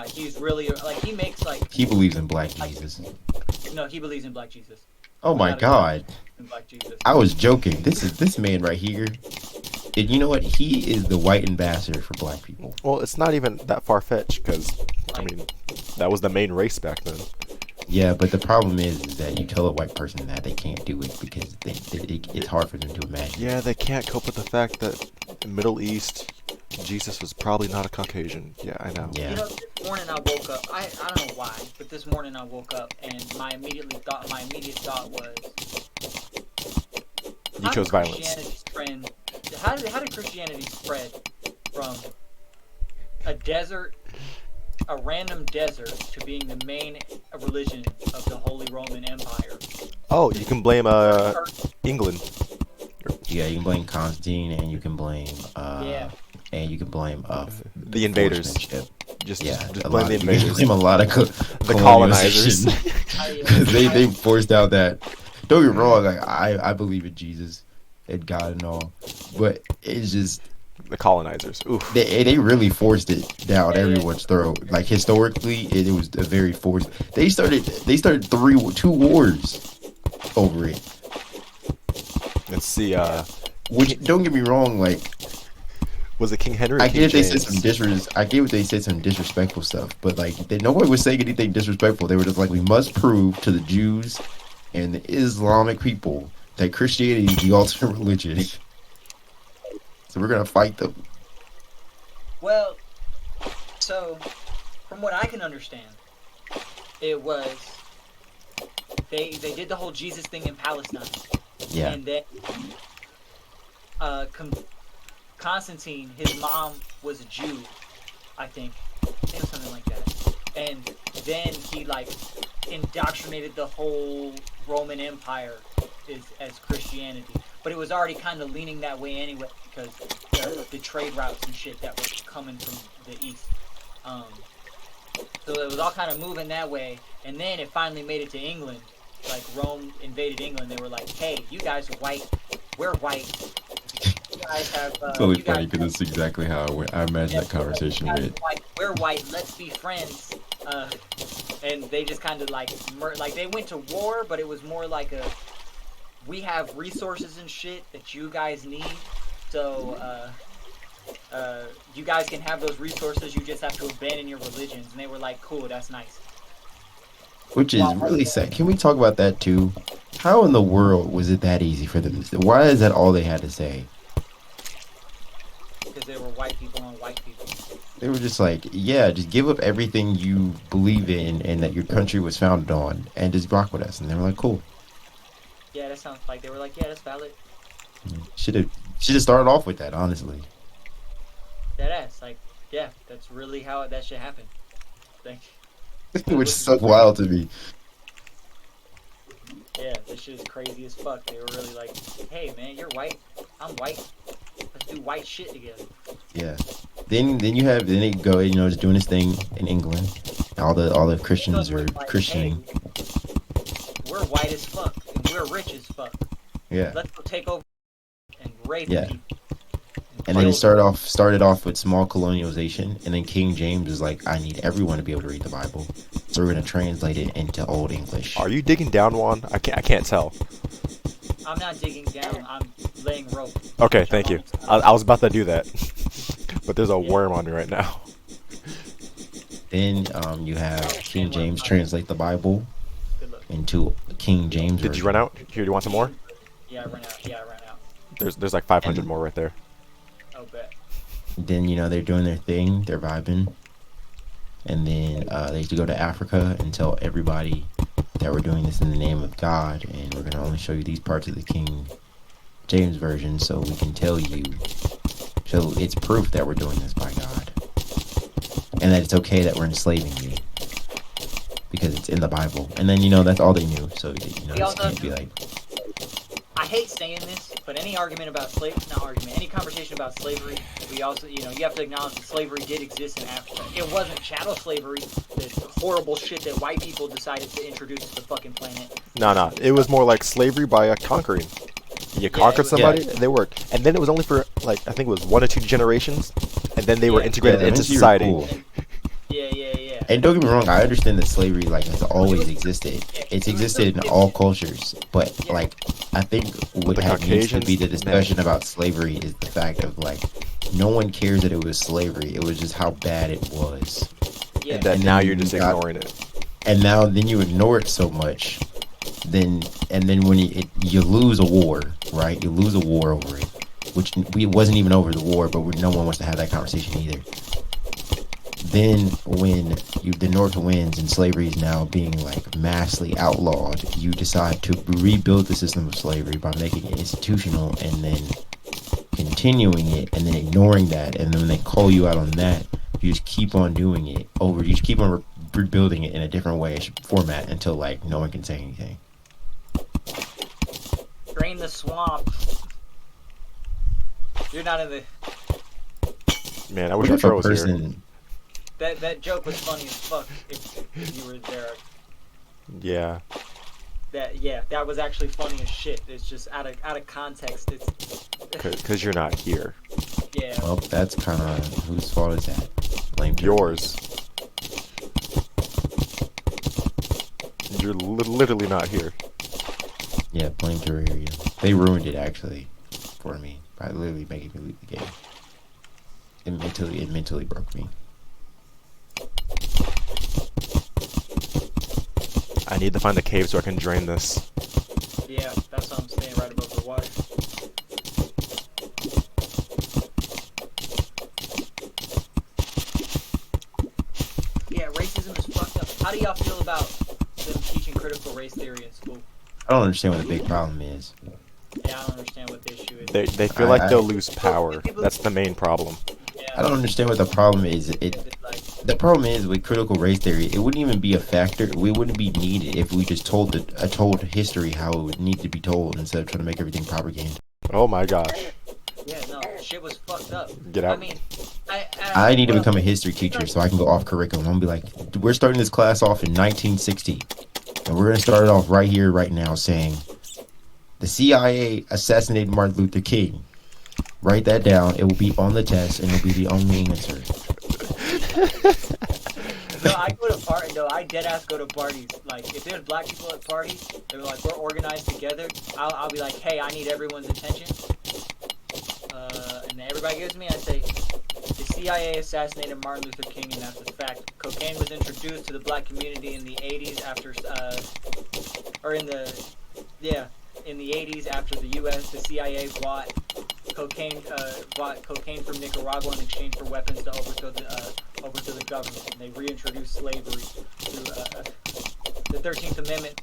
he's really like he makes like He believes in black Jesus. no, he believes in black Jesus. Oh my Without a God. doubt, in black Jesus. I was joking. This man right here. And you know what? He is the white ambassador for black people. Well, it's not even that far fetched because I mean that was the main race back then. Yeah, but the problem is that you tell a white person that they can't do it because it's hard for them to imagine. Yeah, they can't cope with the fact that in Middle East, Jesus was probably not a Caucasian. Yeah, I know. Yeah. You know, this morning I woke up. I don't know why, but this morning I woke up and my immediate thought was, You chose violence. How did Christianity spread from a random desert, to being the main religion of the Holy Roman Empire? Oh, you can blame England. Yeah, you can blame Constantine, and you can blame Yeah. and you can blame The invaders. sportsmanship. Just a blame lot, the you can invaders. blame a lot of The colonizers. because they forced out that. Don't get me wrong, like I believe in Jesus and God and all, but it's just The colonizers. Oof. they really forced it down everyone's throat. Like historically, it was a very forced. They started 2 wars over it. Let's see. Which, don't get me wrong, like Was it King Henry? Or I King get they James? said some disrespectful stuff, but like nobody was saying anything disrespectful. They were just like, we must prove to the Jews and the Islamic people that Christianity is the ultimate religion. So we're gonna fight them. Well, so from what I can understand, it was they did the whole Jesus thing in Palestine, Yeah. and then Constantine, his mom was a Jew, I think or something like that, and then he like indoctrinated the whole Roman Empire as Christianity, but it was already kind of leaning that way anyway because the trade routes and shit that were coming from the east. So it was all kind of moving that way, and then it finally made it to England. Like Rome invaded England, they were like, "Hey, you guys are white. We're white. You guys have." It's only you guys funny because it's exactly how I imagine that conversation went. White, we're white. Let's be friends. And they just kind of like they went to war, but it was more like a we have resources and shit that you guys need. So you guys can have those resources. You just have to abandon your religions. And they were like, "Cool, that's nice." Which is really sad. Can we talk about that too? How in the world was it that easy for them to say? Why is that all they had to say? Because they were white people on white people. They were just like, yeah, just give up everything you believe in and that your country was founded on and just rock with us. And they were like, cool. Yeah, that sounds like they were like, "Yeah, that's valid." Should have started off with that, honestly. That ass, like, yeah, that's really how that shit happened. Like, Which is so wild to me. yeah, this shit is crazy as fuck. They were really like, "Hey, man, you're white. I'm white. Let's do white shit together." Yeah. Then they go, just doing this thing in England. All the Christians are Like, Christianing. "Hey, we're white as fuck and we're rich as fuck. Yeah. Let's go take over and rape Yeah. people." And then it kill started off with small colonialization, and then King James is like, I need everyone to be able to read the Bible, so we're gonna translate it into Old English. Are you digging down, Juan? I can't tell. I'm not digging down. I'm laying rope. Okay, thank you. I was about to do that, but there's a worm on me right now. Then you have King James translate the Bible Good luck. into King James. Did you run out? Here, do you want some more? Yeah, I ran out. There's like 500 more right there. Oh, bet. Then they're doing their thing, they're vibing, and then they used to go to Africa and tell everybody that we're doing this in the name of God, and we're gonna only show you these parts of the King James version, so we can tell you. So it's proof that we're doing this by God. and that it's okay that we're enslaving you because it's in the Bible. And then that's all they knew. So We this also can't be like. I hate saying this, but any argument about any conversation about slavery, we also, you have to acknowledge that slavery did exist in Africa. It wasn't chattel slavery, the horrible shit that white people decided to introduce to the fucking planet. No. It was more like slavery by conquering. You conquered somebody, they worked. And then it was only for, like, I think it was 1 or 2 generations, and then they were integrated into eventually society. cool. Yeah. And don't get me wrong, I understand that slavery has always existed. It's existed in all cultures, but I think what needs to be the discussion about slavery is the fact of no one cares that it was slavery. It was just how bad it was. Yeah. And then now you're just ignoring it. And then you ignore it so much, then when you lose a war, right? You lose a war over it, which wasn't even over the war, but no one wants to have that conversation either. Then when the North wins and slavery is now being massively outlawed, you decide to rebuild the system of slavery by making it institutional and then continuing it and then ignoring that. And then when they call you out on that, you just keep on doing it over. You just keep on rebuilding it in a different way, format until no one can say anything. Drain the swamp. You're not in the. Man, I wish our show was here. That joke was funny as fuck if you were there. Yeah. That was actually funny as shit. It's just out of context. It's because you're not here. Yeah. Well, that's kind of whose fault is that? Blame yours. You're literally not here. Yeah, blame Terraria. They ruined it actually for me by literally making me leave the game. It mentally broke me. I need to find a cave so I can drain this. Yeah, that's what I'm saying, right above the water. Yeah, racism is fucked up. How do y'all feel about them teaching critical race theory in school? I don't understand what the big problem is. Yeah, I don't understand what the issue is. They feel like they'll lose power. That's the main problem. Yeah. I don't understand what the problem is. The problem is with critical race theory, it wouldn't even be a factor. We wouldn't be needed if we just told history how it would need to be told instead of trying to make everything propaganda. Oh my gosh. Yeah, no, shit was fucked up. Get out. I mean, I need to become a history teacher so I can go off curriculum. I'm gonna be like, we're starting this class off in 1960, and we're gonna start it off right here, right now, saying the CIA assassinated Martin Luther King. Write that down. It will be on the test, and it'll be the only answer. No, I go to parties. No, I dead ass go to parties. Like, if there's black people at parties, they're like, we're organized together. I'll be like, hey, I need everyone's attention. And then everybody gives me. I say, the CIA assassinated Martin Luther King, and that's a fact. Cocaine was introduced to the black community in the 80s after, in the 80s after the the CIA bought cocaine from Nicaragua in exchange for weapons to overthrow the government. And they reintroduced slavery through the 13th Amendment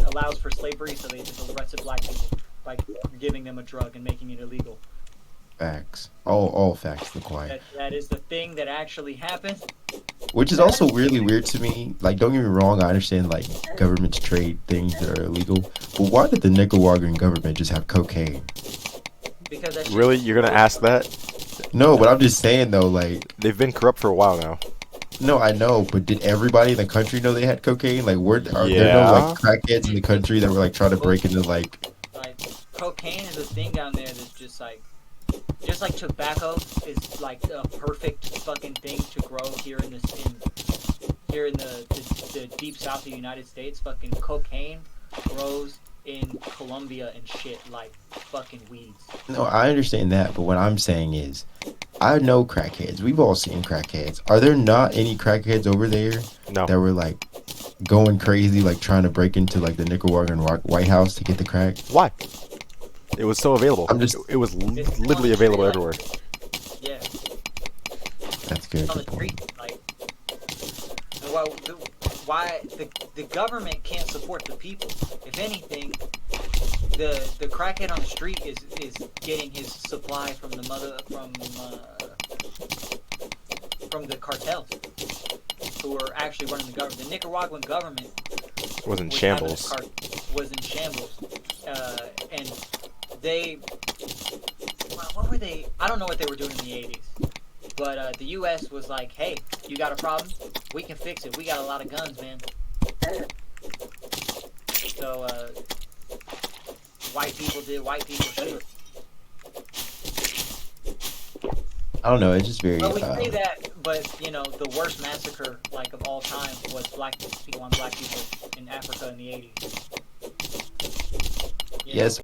allows for slavery, so they just arrested black people by giving them a drug and making it illegal. Facts. All facts. The quiet. That is the thing that actually happened. Which is also really weird to me. Like, don't get me wrong, I understand governments trade things that are illegal, but why did the Nicaraguan government just have cocaine? Because really, you're gonna ask that? No, but I'm just saying though, they've been corrupt for a while now. No, I know, but did everybody in the country know they had cocaine? Are there no crackheads in the country that were trying to break into cocaine is a thing down there that's just like tobacco is a perfect fucking thing to grow here in the deep south of the United States. Fucking cocaine grows in Colombia and shit like fucking weeds. No, I understand that, but what I'm saying is, I know crackheads. We've all seen crackheads. Are there not any crackheads over there that were going crazy, trying to break into the Nicaraguan White House to get the crack? Why? It was so available. It was literally available everywhere. Yeah. That's good. On the street, why the government can't support the people? If anything, the crackhead on the street is getting his supply from from the cartels who were actually running the government. The Nicaraguan government Was in was shambles. was in shambles, and they, what were they? I don't know what they were doing in the 80s, but the U.S. was like, "Hey, you got a problem? We can fix it. We got a lot of guns, man." So white people did white people shit. I don't know. It's just very. Well, we say that, but you know, the worst massacre like of all time was black people on black people in Africa in the 80s. You know? Yes.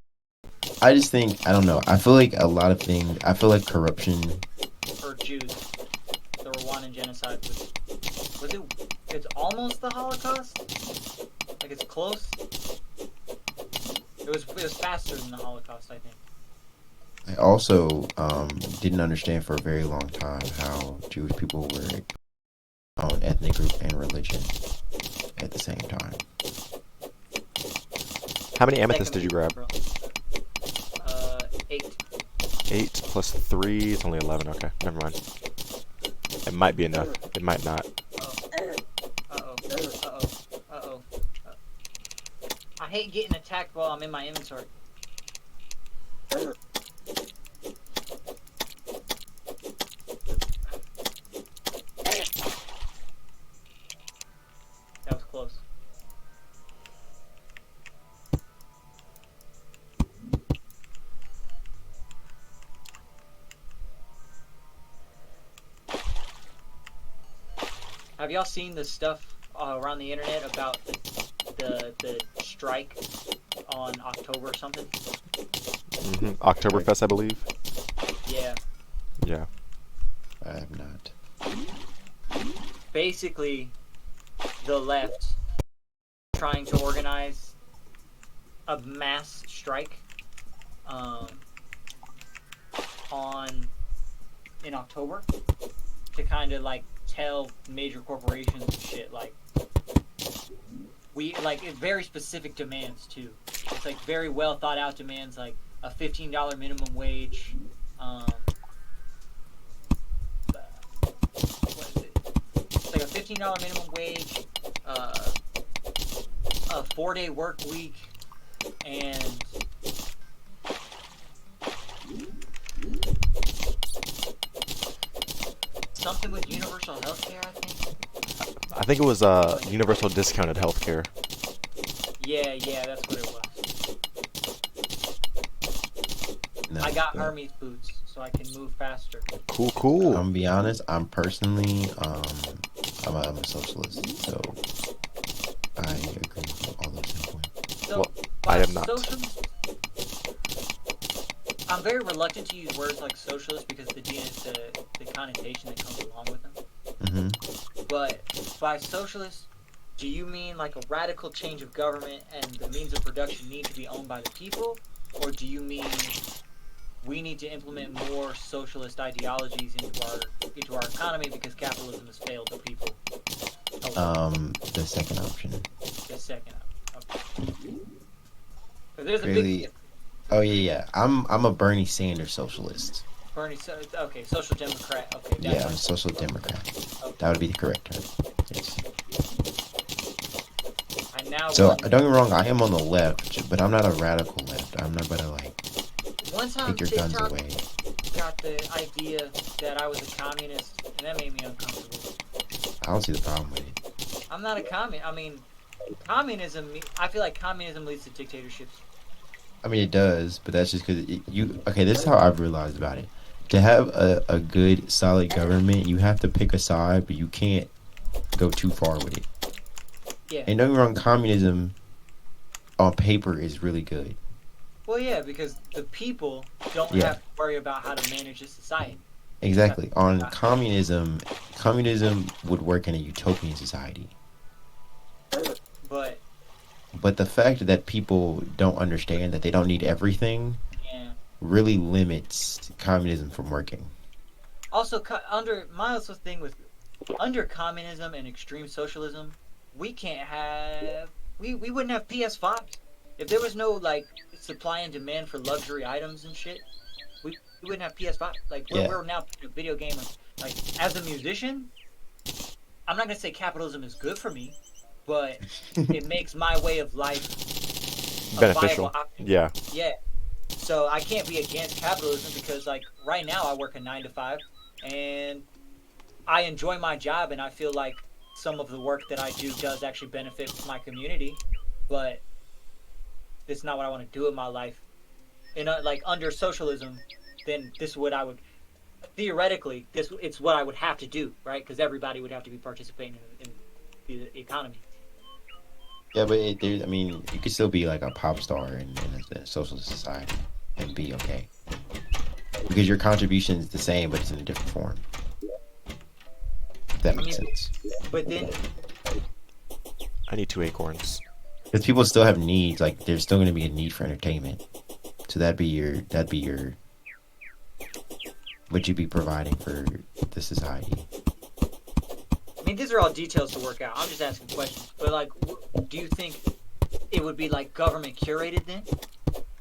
I just think I don't know. I feel like a lot of things. I feel like corruption. For Jews, the Rwandan genocide was it? It's almost the Holocaust. Like it's close. It was faster than the Holocaust, I think. I also didn't understand for a very long time how Jewish people were own ethnic group and religion at the same time. How many amethysts did you grab? 8. 8 plus 3 is only 11. Okay, never mind. It might be enough. It might not. Uh-oh. I hate getting attacked while I'm in my inventory. That was close. Have y'all seen the stuff around the internet about the strike on October or something? Oktoberfest, I believe. Yeah. Yeah. I have not. Basically, the left trying to organize a mass strike in October to kind of like tell major corporations and shit like very specific demands too. It's like very well thought out demands, like a $15 minimum wage. What is it? It's like a $15 minimum wage, a 4-day work week, and something with universal healthcare, I think. I think it was universal discounted healthcare. Yeah, that's what it was. No, I got but Hermes boots, so I can move faster. Cool. I'm gonna be honest. I'm personally, I'm a socialist, so I agree with all those points. So, Well, by I am not. socialist, I'm very reluctant to use words like socialist because the connotation that comes along with them. Mm-hmm. But by socialist, do you mean like a radical change of government and the means of production need to be owned by the people? Or do you mean we need to implement more socialist ideologies into our economy because capitalism has failed the people? The second option. The second. Okay. So there's a big Really? difference. Oh yeah. I'm a Bernie Sanders socialist. Bernie, okay, social democrat. Okay, Yeah, I'm a social democrat. Okay. That would be the correct term. Yes. I now So wonder- don't get me wrong. I am on the left, but I'm not a radical left. I'm not gonna like one time take your guns TikTok away. got the idea that I was a communist, and that made me uncomfortable. I don't see the problem with it. I'm not a communist. I mean, communism. I feel like communism leads to dictatorships. I mean, it does, but that's just because you. Okay, this is how I've realized about it. To have a good, solid government, you have to pick a side, but you can't go too far with it. Yeah. And don't get me wrong, communism on paper is really good. Well, yeah, because the people don't Yeah. have to worry about how to manage a society. Exactly. On communism would work in a utopian society. But But the fact that people don't understand that they don't need everything yeah. really limits communism from working. Also, under communism and extreme socialism, we can't have we wouldn't have PS5s. If there was no like supply and demand for luxury items and shit, we wouldn't have PS5. Like Yeah. we're now playing a video game Like, as a musician, I'm not gonna say capitalism is good for me, but it makes my way of life a viable Beneficial. option. Yeah. Yeah. So I can't be against capitalism because, like, right now I work a 9 to 5, and I enjoy my job, and I feel like some of the work that I do does actually benefit my community, but it's not what I want to do in my life. And like under socialism, then this is what I would theoretically it's what I would have to do, right? Because everybody would have to be participating in the economy. Yeah, but I mean, you could still be like a pop star in a socialist society and be okay because your contribution is the same, but it's in a different form. If that I makes mean, sense. but then I need 2 acorns. Because people still have needs. Like there's still going to be a need for entertainment. So that'd be your what you'd be providing for the society. I mean, these are all details to work out. I'm just asking questions. But like, do you think it would be like government curated then?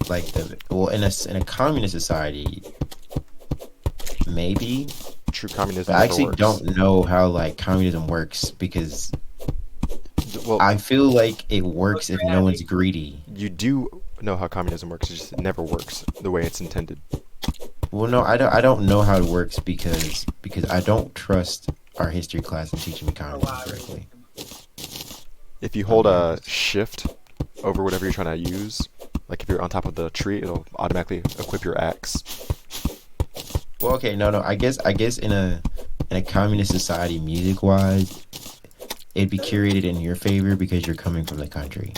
Like in a communist society, maybe. True communism But I never actually works. don't know how like communism works because Well, I feel like it works if no one's Strategy. greedy. you do know how communism works. It just never works the way it's intended. Well, no, I don't know how it works because I don't trust our history class in teaching me Oh communism wow. correctly. If you hold a shift over whatever you're trying to use, like if you're on top of the tree, it'll automatically equip your axe. Well, okay, no, I guess in a communist society, music wise, it'd be curated in your favor because you're coming from the country.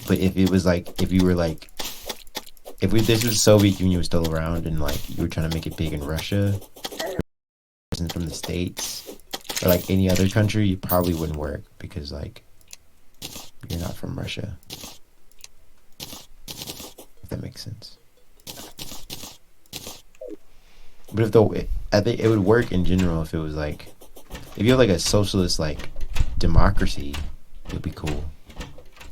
But if it was like if you were like if this was Soviet Union was still around and like you were trying to make it big in Russia, person from the States or like any other country, it probably wouldn't work because like you're not from Russia. If that makes sense. But I think it would work in general if it was like if you have like a socialist like democracy, it'd be cool.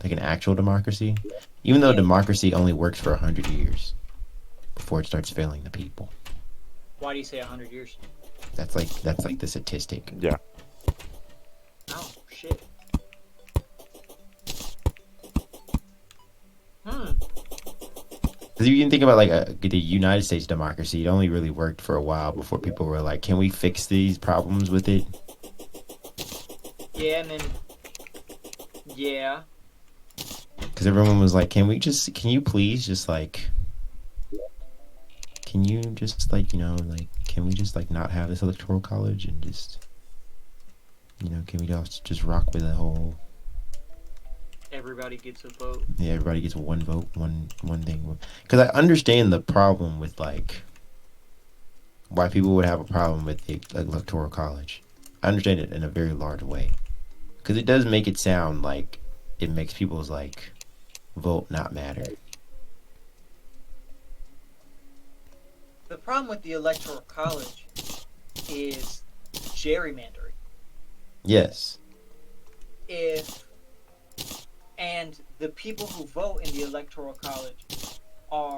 Like an actual democracy. Even though democracy only works for 100 years before it starts failing the people. Why do you say 100 years? That's like the statistic. Yeah. Oh shit. Because you can think about like the United States democracy, it only really worked for a while before people were like, can we fix these problems with it? Yeah, and then yeah. Because everyone was like, can you please just like, can you just like, like, can we just like not have this electoral college and just, can we just rock with the whole, Everybody gets a vote. yeah, everybody gets one vote, one thing. Because I understand the problem with like, why people would have a problem with the electoral college. I understand it in a very large way. Because it does make it sound like it makes people's like vote not matter. The problem with the electoral college is gerrymandering. Yes. And the people who vote in the electoral college uh,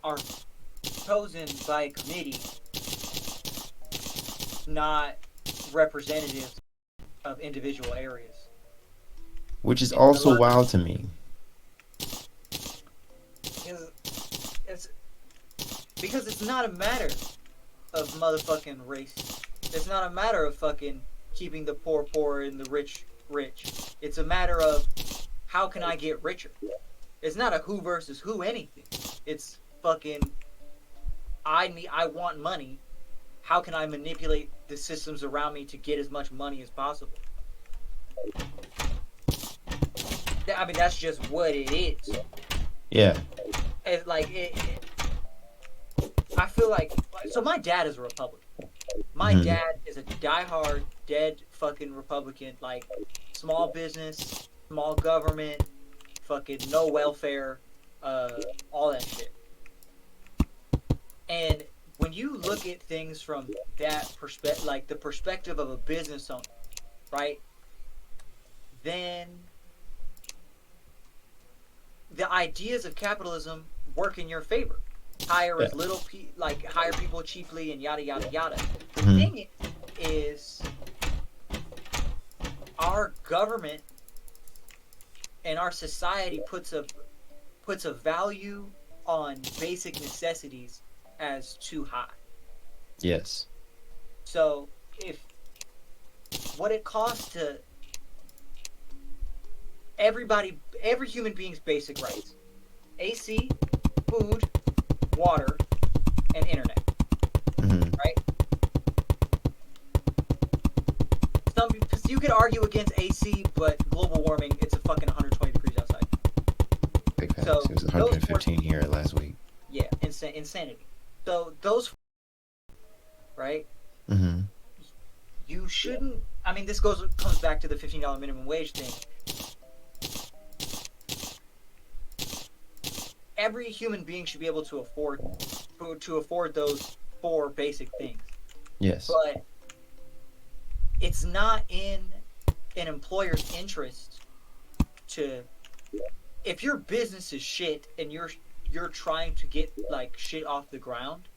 are chosen by a committee, not representatives of individual areas. Which is And also a lot- wild to me. Because it's not a matter of motherfucking race. It's not a matter of fucking keeping the poor poor and the rich rich. It's a matter of how can I get richer. It's not a who versus who anything. It's fucking I want money. How can I manipulate the systems around me to get as much money as possible? I mean, that's just what it is. Yeah. It's like I feel like so. My dad is a Republican. My Mhm. dad is a diehard, dead fucking Republican. Like small business, small government, fucking no welfare, all that shit. And when you look at things from that perspective, like the perspective of a business owner, right? Then the ideas of capitalism work in your favor hire Yeah. as little hire people cheaply and yada yada yada. The Mhm. thing is, our government and our society puts a value on basic necessities as too high. Yes. So if what it costs to every human being's basic rights: AC, food, water, and internet. Mhm. Right? Because you could argue against AC, but global warming, it's a fucking 120 degrees outside. Big facts. So It was those 115 here last week. yeah, insanity. So those, right? Mhm. You shouldn't. I mean, this comes back to the $15 minimum wage thing. Every human being should be able to afford those four basic things. Yes. But it's not in an employer's interest to, if your business is shit and you're trying to get like shit off the ground,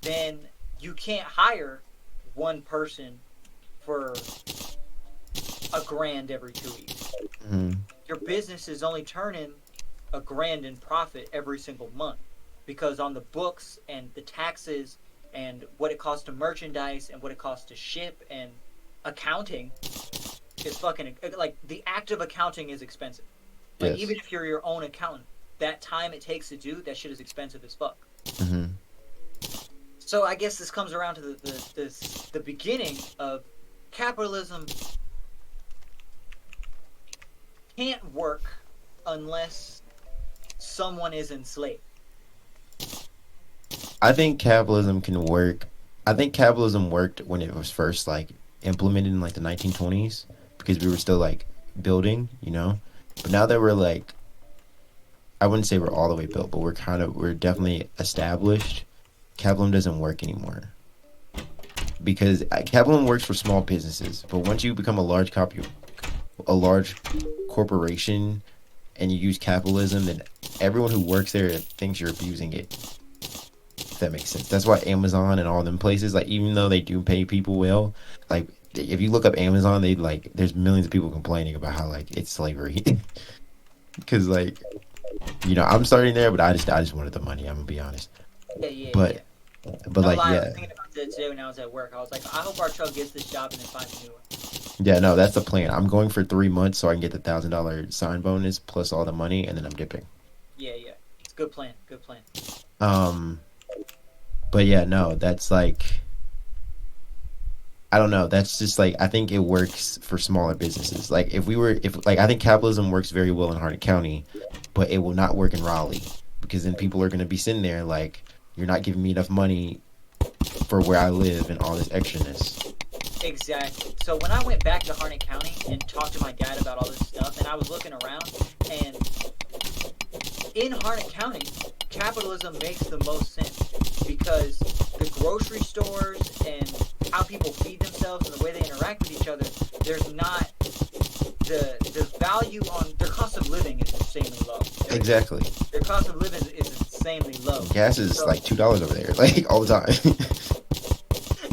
then you can't hire one person for $1,000 every 2 weeks. Mhm. Your business is only turning $1,000 in profit every single month, because on the books and the taxes and what it costs to merchandise and what it costs to ship and accounting is fucking, like, the act of accounting is expensive. Like, Yes. even if you're your own accountant, that time it takes to do that shit is expensive as fuck. Mhm. So I guess this comes around to the beginning of capitalism can't work unless someone is enslaved. I think capitalism can work. I think capitalism worked when it was first like implemented in like the 1920s because we were still like building, you know. But now that we're like, I wouldn't say we're all the way built, but we're definitely established. Capitalism doesn't work anymore because capitalism works for small businesses, but once you become a large corporation and you use capitalism, then everyone who works there thinks you're abusing it. If that makes sense. That's why Amazon and all them places, like even though they do pay people well, like if you look up Amazon, they like there's millions of people complaining about how like it's slavery. Because like I'm starting there, but I just wanted the money. I'm gonna be honest. Yeah. But but No like lie, I was yeah, thinking about it today when I was at work. I was like, I hope our truck gets this job and then finds a new one. yeah, no, that's the plan. I'm going for 3 months so I can get the $1,000 sign bonus plus all the money, and then I'm dipping. Yeah. It's a good plan. Good plan. Um, but yeah, no, that's like I don't know. That's just like I think it works for smaller businesses. Like if like I think capitalism works very well in Harnett County, but it will not work in Raleigh because then people are going to be sitting there like you're not giving me enough money for where I live and all this extraness. Exactly. So when I went back to Harnett County and talked to my dad about all this stuff, and I was looking around, and in Harnett County, capitalism makes the most sense because the grocery stores and how people feed themselves and the way they interact with each other, there's not the value on their cost of living is insanely low. Exactly. Their cost of living is insanely low. Gas is So- like $2 over there, like all the time.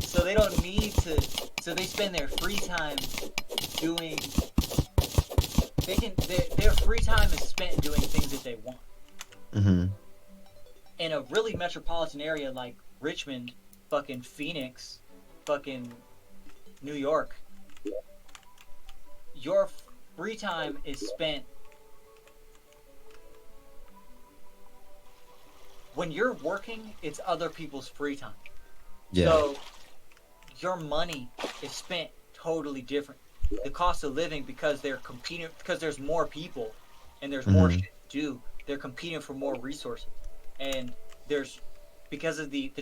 So they don't need to. So they spend their free time doing. Their free time is spent doing things that they want. Mhm. In a really metropolitan area like Richmond, fucking Phoenix, fucking New York, your free time is spent when you're working. It's other people's free time. Yeah. So your money is spent totally different. The cost of living, because they're competing, because there's more people and there's more Mhm. shit to do, they're competing for more resources. And there's, because of the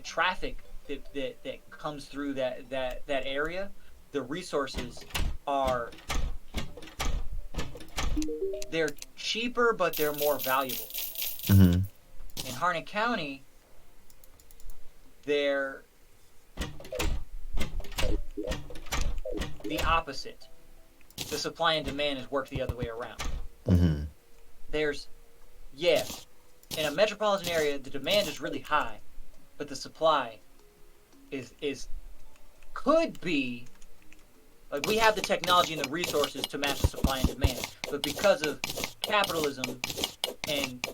traffic that comes through that area, the resources are, they're cheaper but they're more valuable. Mhm. In Harnett County, they're the opposite. The supply and demand is worked the other way around. Mhm. There's, yeah, in a metropolitan area, the demand is really high, but the supply is could be like we have the technology and the resources to match the supply and demand, but because of capitalism and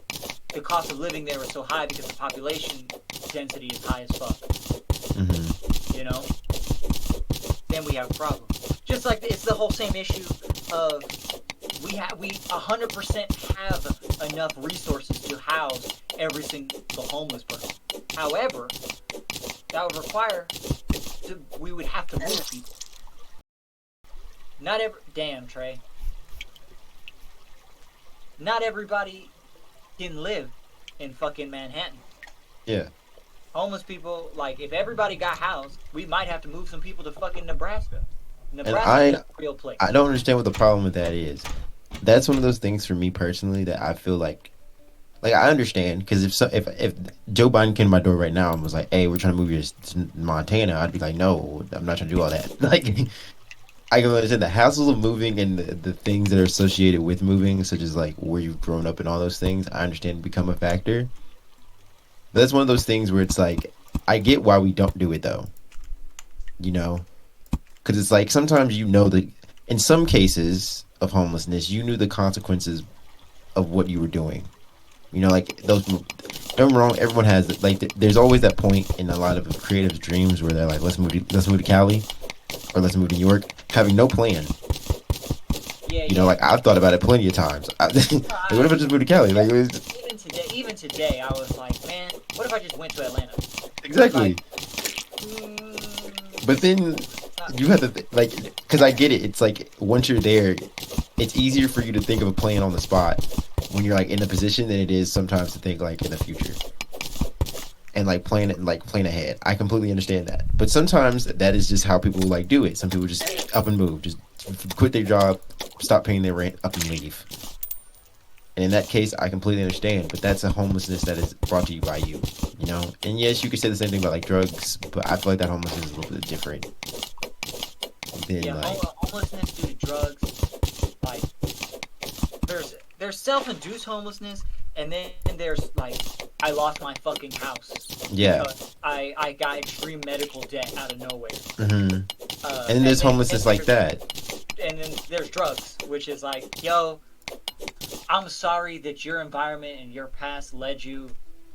the cost of living there is so high because the population density is high as fuck. Mm-hmm. You know, then we have a problem. Just like it's the whole same issue of we 100% have enough resources to house every single homeless person. However, that would require we would have to move people. Damn, Trey. Not everybody can live in fucking Manhattan. Yeah. Homeless people, like, if everybody got housed, we might have to move some people to fucking Nebraska. And Nebraska is a real place. I don't understand what the problem with that is. That's one of those things for me personally that I feel like I understand, because if Joe Biden came to my door right now and was like, "Hey, we're trying to move you to Montana," I'd be like, "No, I'm not trying to do all that." Like, I can understand the hassles of moving and the things that are associated with moving, such as like where you've grown up and all those things. I understand become a factor. But that's one of those things where it's like, I get why we don't do it though. You know, because it's like sometimes that in some cases of homelessness, you knew the consequences of what you were doing. You know, like those. Don't get me wrong. Everyone has like. There's always that point in a lot of creatives' dreams where they're like, let's move to Cali, or let's move to New York, having no plan. Yeah, you know, like I've thought about it plenty of times. Like, what if I just moved to Cali? Like, even today, I was like, man, what if I just went to Atlanta? Exactly. Like, but then you have to because I get it. It's like once you're there, it's easier for you to think of a plan on the spot when you're like in a position than it is sometimes to think like in the future and like plan ahead. I completely understand that, but sometimes that is just how people like do it. Some people just up and move, just quit their job, stop paying their rent, up and leave. And in that case, I completely understand, but that's a homelessness that is brought to you by you, you know? And yes, you could say the same thing about like drugs, but I feel like that homelessness is a little bit different than homelessness due to drugs. Like, there's self-induced homelessness, and then there's like, I lost my fucking house. Yeah. I got extreme medical debt out of nowhere. Mm-hmm. And there's homelessness like that. And then there's drugs, which is like, yo, I'm sorry that your environment and your past led you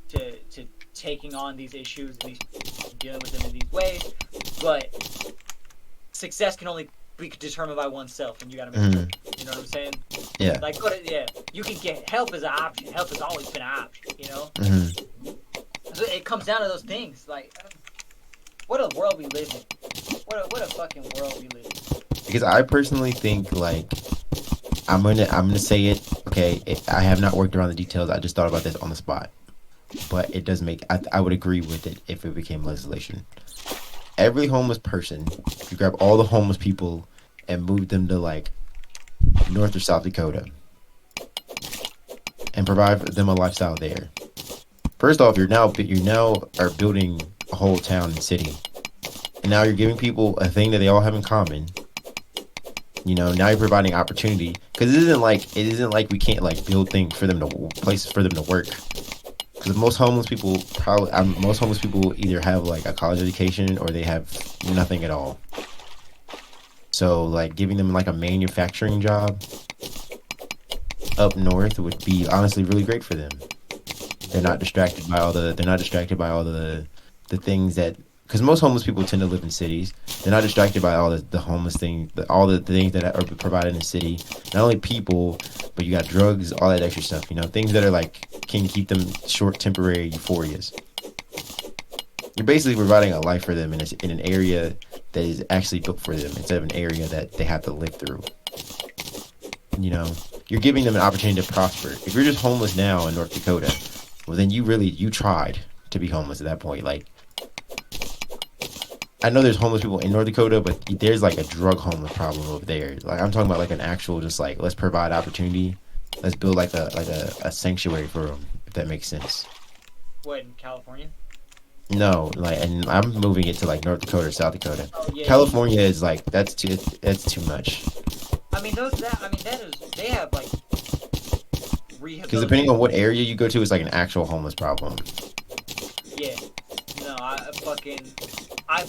to taking on these issues and dealing with them in these ways, but success can only be determined by oneself, and you gotta make sure. You know what I'm saying? Yeah. Like, you can get help as an option. Help has always been an option, you know? So it comes down to those things. Like, what a world we live in. What a fucking world we live in. Because I personally think, like, I'm gonna say it. Okay, I have not worked around the details. I just thought about this on the spot, but it does make. I would agree with it if it became legislation. Every homeless person, if you grab all the homeless people and move them to like North or South Dakota and provide them a lifestyle there. First off, you're now are building a whole town and city, and now you're giving people a thing that they all have in common. You know, now you're providing opportunity, because it isn't like we can't like build things for them places for them to work. Because most homeless people either have like a college education or they have nothing at all. So like giving them like a manufacturing job up north would be honestly really great for them. They're not distracted by all the things that, because most homeless people tend to live in cities. They're not distracted by all the homeless things, all the things that are provided in the city. Not only people, but you got drugs, all that extra stuff. You know, things that are like can keep them short, temporary euphorias. You're basically providing a life for them in an area that is actually built for them, instead of an area that they have to live through. You know, you're giving them an opportunity to prosper. If you're just homeless now in North Dakota, well, then you tried to be homeless at that point. Like, I know there's homeless people in North Dakota, but there's like a drug homeless problem over there. Like, I'm talking about like an actual, just like, let's provide opportunity. Let's build like a sanctuary for them, if that makes sense. What, in California? No, like, and I'm moving it to like North Dakota or South Dakota. Oh, yeah, California is like, that's too much. I mean, they have like Because depending on what area you go to, it's like an actual homeless problem. Yeah. No, I've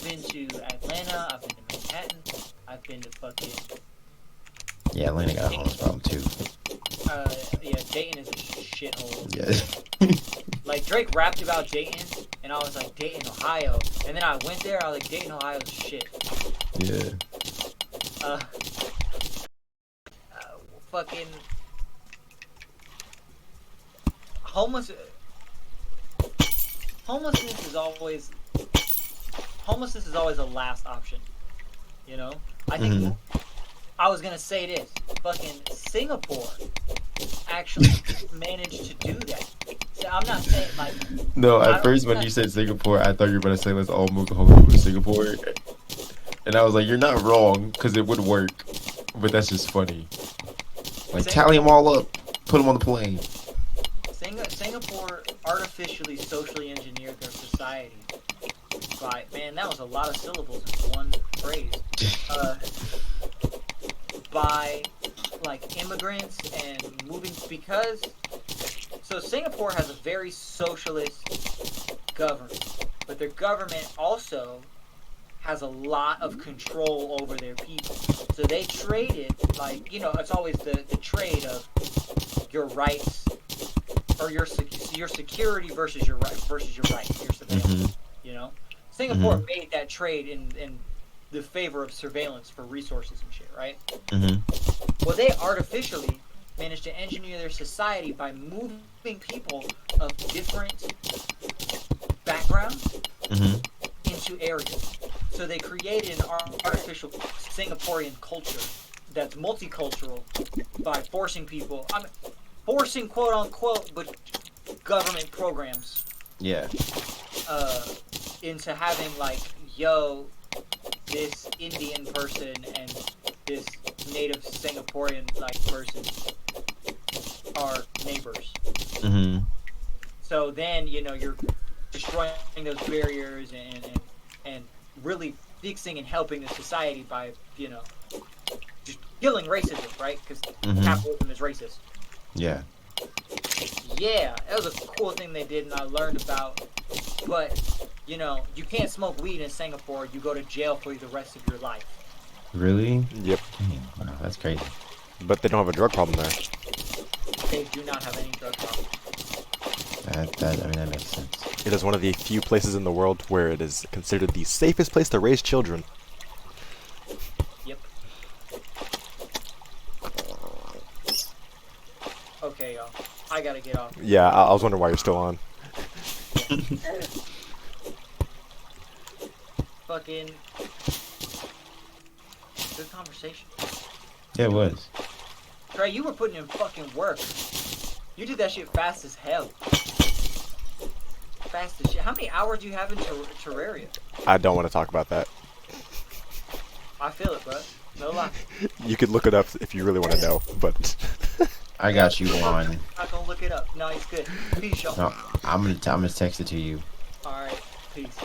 been to Atlanta, I've been to Manhattan, I've been to fucking, Yeah, Atlanta got a homeless problem too. yeah, Dayton is a shithole. Yeah. Like, Drake rapped about Dayton, and I was like, Dayton, Ohio. And then I went there, I was like, Dayton, Ohio is shit. Yeah. Uh, fucking homeless. Homelessness is always a last option. You know, I think I was gonna say this. Fucking Singapore actually managed to do that. So I'm not saying like. No, I at don't first when think you said Singapore, I thought you were going to say let's all move the homeless people to Singapore. And I was like, you're not wrong, because it would work. But that's just funny. Like, tally them all up, put them on the plane. Singapore artificially socially engineered their society by, man, that was a lot of syllables in one phrase. By like immigrants and moving, because so Singapore has a very socialist government, but their government also has a lot of control over their people. So they traded, like, you know, it's always the trade of your rights or your security versus your right your surveillance. You know, Singapore made that trade in the favor of surveillance for resources and shit, right? Well, they artificially managed to engineer their society by moving people of different backgrounds into areas. So they created an artificial Singaporean culture that's multicultural by forcing people, forcing quote unquote, but government programs. Yeah. Into having like, yo, this Indian person and this native Singaporean like person are neighbors. So then, you know, you're destroying those barriers and really fixing and helping the society by, you know, just killing racism, right? Because capitalism is racist. Yeah. Yeah, that was a cool thing they did, and I learned about. But, you know, you can't smoke weed in Singapore. You go to jail for the rest of your life. Really? Yep. Dang, wow, that's crazy. But they don't have a drug problem there. They do not have any drug problem. I mean, that makes sense. It is one of the few places in the world where it is considered the safest place to raise children. Yep. Okay, y'all. I gotta get off. Yeah, I was wondering why you're still on. Fucking good conversation. Yeah, it was. Trey, you were putting in fucking work. You did that shit fast as hell. Fast as shit. How many hours do you have in Terraria? I don't want to talk about that. I feel it, bro. No lie. You could look it up if you really want to know, but I got you on. I'm not gonna look it up. No, it's good. Peace, y'all. No, I'm gonna text it to you. Alright, peace.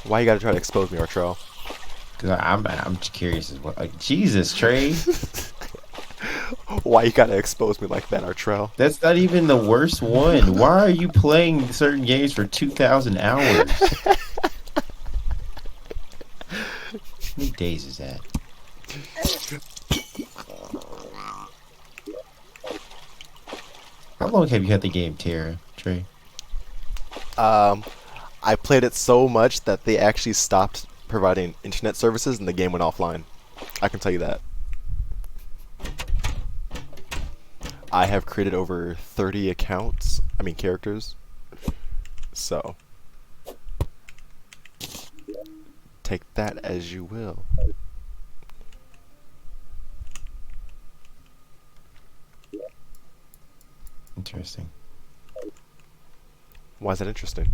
why you gotta try to expose me, Artrell? Cause I'm curious as well. Like, Jesus, Trey. Why you gotta expose me like that, Artrell? That's not even the worst one. Why are you playing certain games for 2,000 hours? How many days is that? How long have you had the game, Trey? I played it so much that they actually stopped providing internet services and the game went offline. I can tell you that. I have created over 30 characters. So, take that as you will. Interesting. Why is that interesting?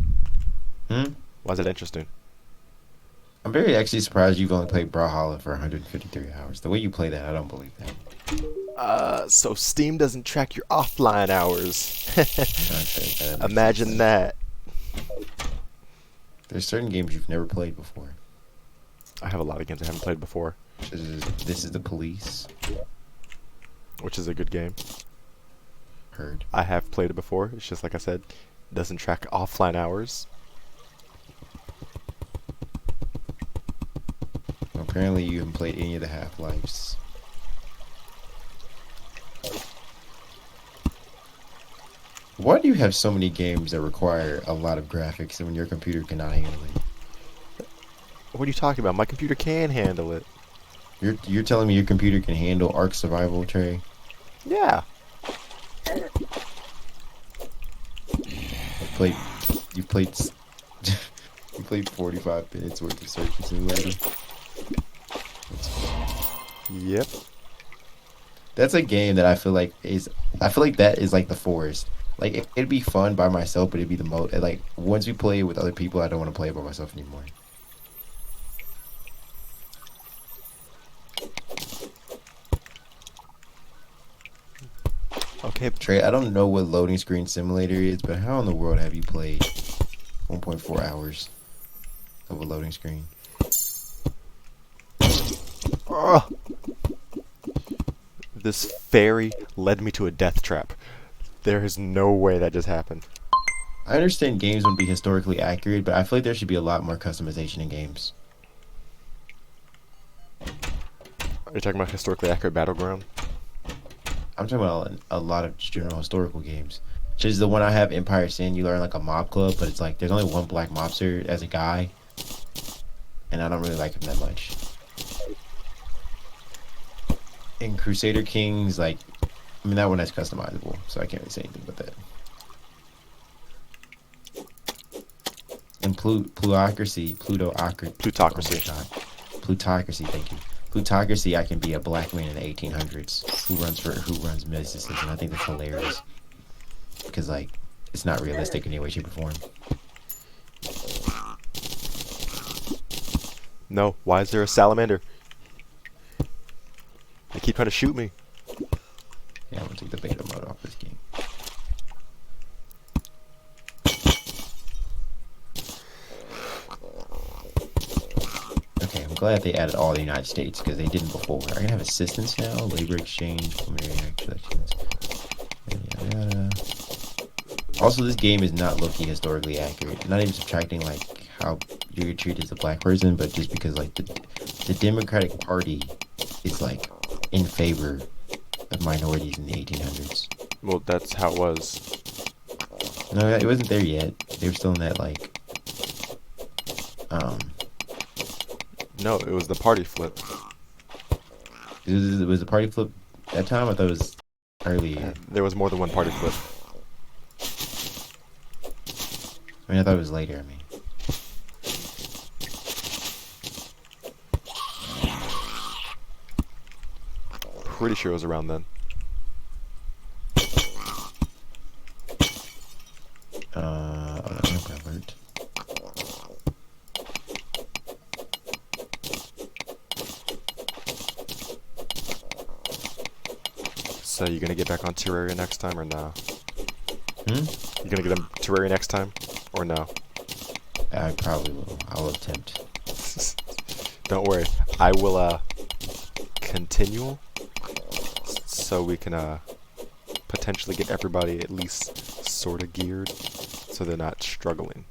Why is that interesting? I'm very actually surprised you've only played Brawlhalla for 153 hours. The way you play that, I don't believe that. So Steam doesn't track your offline hours. Okay, that Imagine makes that. sense. There's certain games you've never played before. I have a lot of games I haven't played before, This is the police. which is a good game. Heard. I have played it before. It's just like I said, doesn't track offline hours. Apparently, you haven't played any of the Half-Lives. Why do you have so many games that require a lot of graphics and when your computer cannot handle it? What are you talking about? My computer can handle it. You're telling me your computer can handle Ark Survival, Trey? Yeah. Played, you played, you played 45 minutes worth of Surgeon Simulator. Yep. That's a game that I feel like that is like the Forest. Like it'd be fun by myself, but it'd be the most. Like once you play it with other people, I don't want to play it by myself anymore. Okay. Trey, I don't know what loading screen simulator is, but how in the world have you played 1.4 hours of a loading screen? Ugh. This fairy led me to a death trap. There is no way that just happened. I understand games wouldn't be historically accurate, but I feel like there should be a lot more customization in games. Are you talking about historically accurate Battleground? I'm talking about a lot of general historical games. Just the one I have, Empire Sin, you learn like a mob club, but it's like there's only one black mobster as a guy, and I don't really like him that much. In Crusader Kings, like, I mean, that one is customizable, so I can't really say anything about that. And Plutocracy, thank you. Plutocracy, I can be a black man in the 1800s who runs mysticism, and I think that's hilarious. Because, like, it's not realistic in any way, shape, or form. No. Why is there a salamander? They keep trying to shoot me. Yeah, I'm gonna take the beta mode off this game. Okay, I'm glad they added all the United States because they didn't before. I can have assistance now, labor exchange, preliminary collections. Yada, yada. Also, this game is not looking historically accurate. Not even subtracting like how you're treated as a black person, but just because like the Democratic Party is like in favor of minorities in the 1800s. Well, that's how it was. No, it wasn't there yet. They were still in that like No, it was the party flip. it was a party flip that time. I thought it was earlier. There was more than one party flip. I mean, I thought it was later. I mean, Pretty sure it was around then. alert. So you gonna get back on Terraria next time or no? Hmm? You gonna get on Terraria next time or no? I probably will. I'll attempt. Don't worry. I will continue so we can potentially get everybody at least sort of geared so they're not struggling.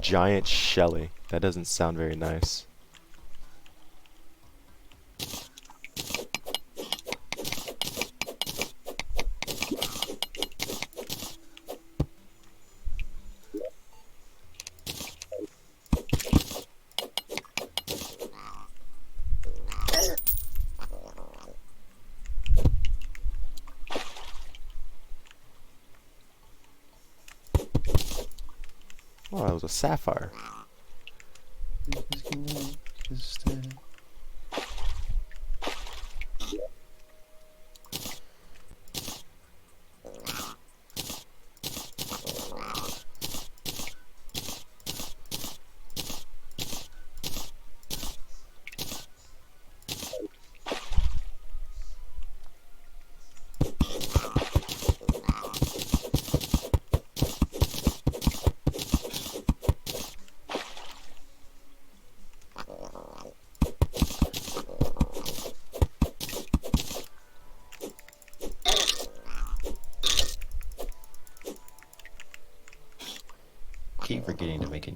Giant Shelly. That doesn't sound very nice. Oh, that was a sapphire.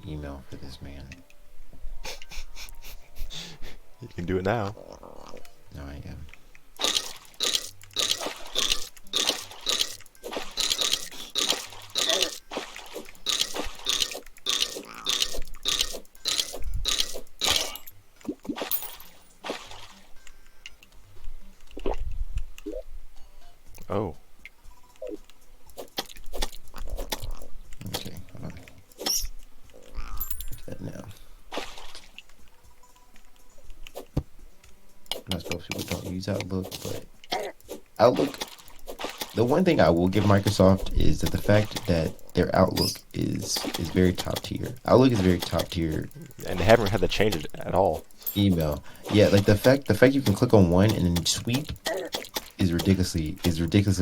email for this man. You can do it now. No, I am. Oh. Okay, hold on. That now. I'm not supposed to people don't use Outlook, but Outlook. The one thing I will give Microsoft is that the fact that their Outlook is very top tier. Outlook is very top tier And they haven't had to change it at all. email. Yeah, like the fact you can click on one and then sweep is ridiculously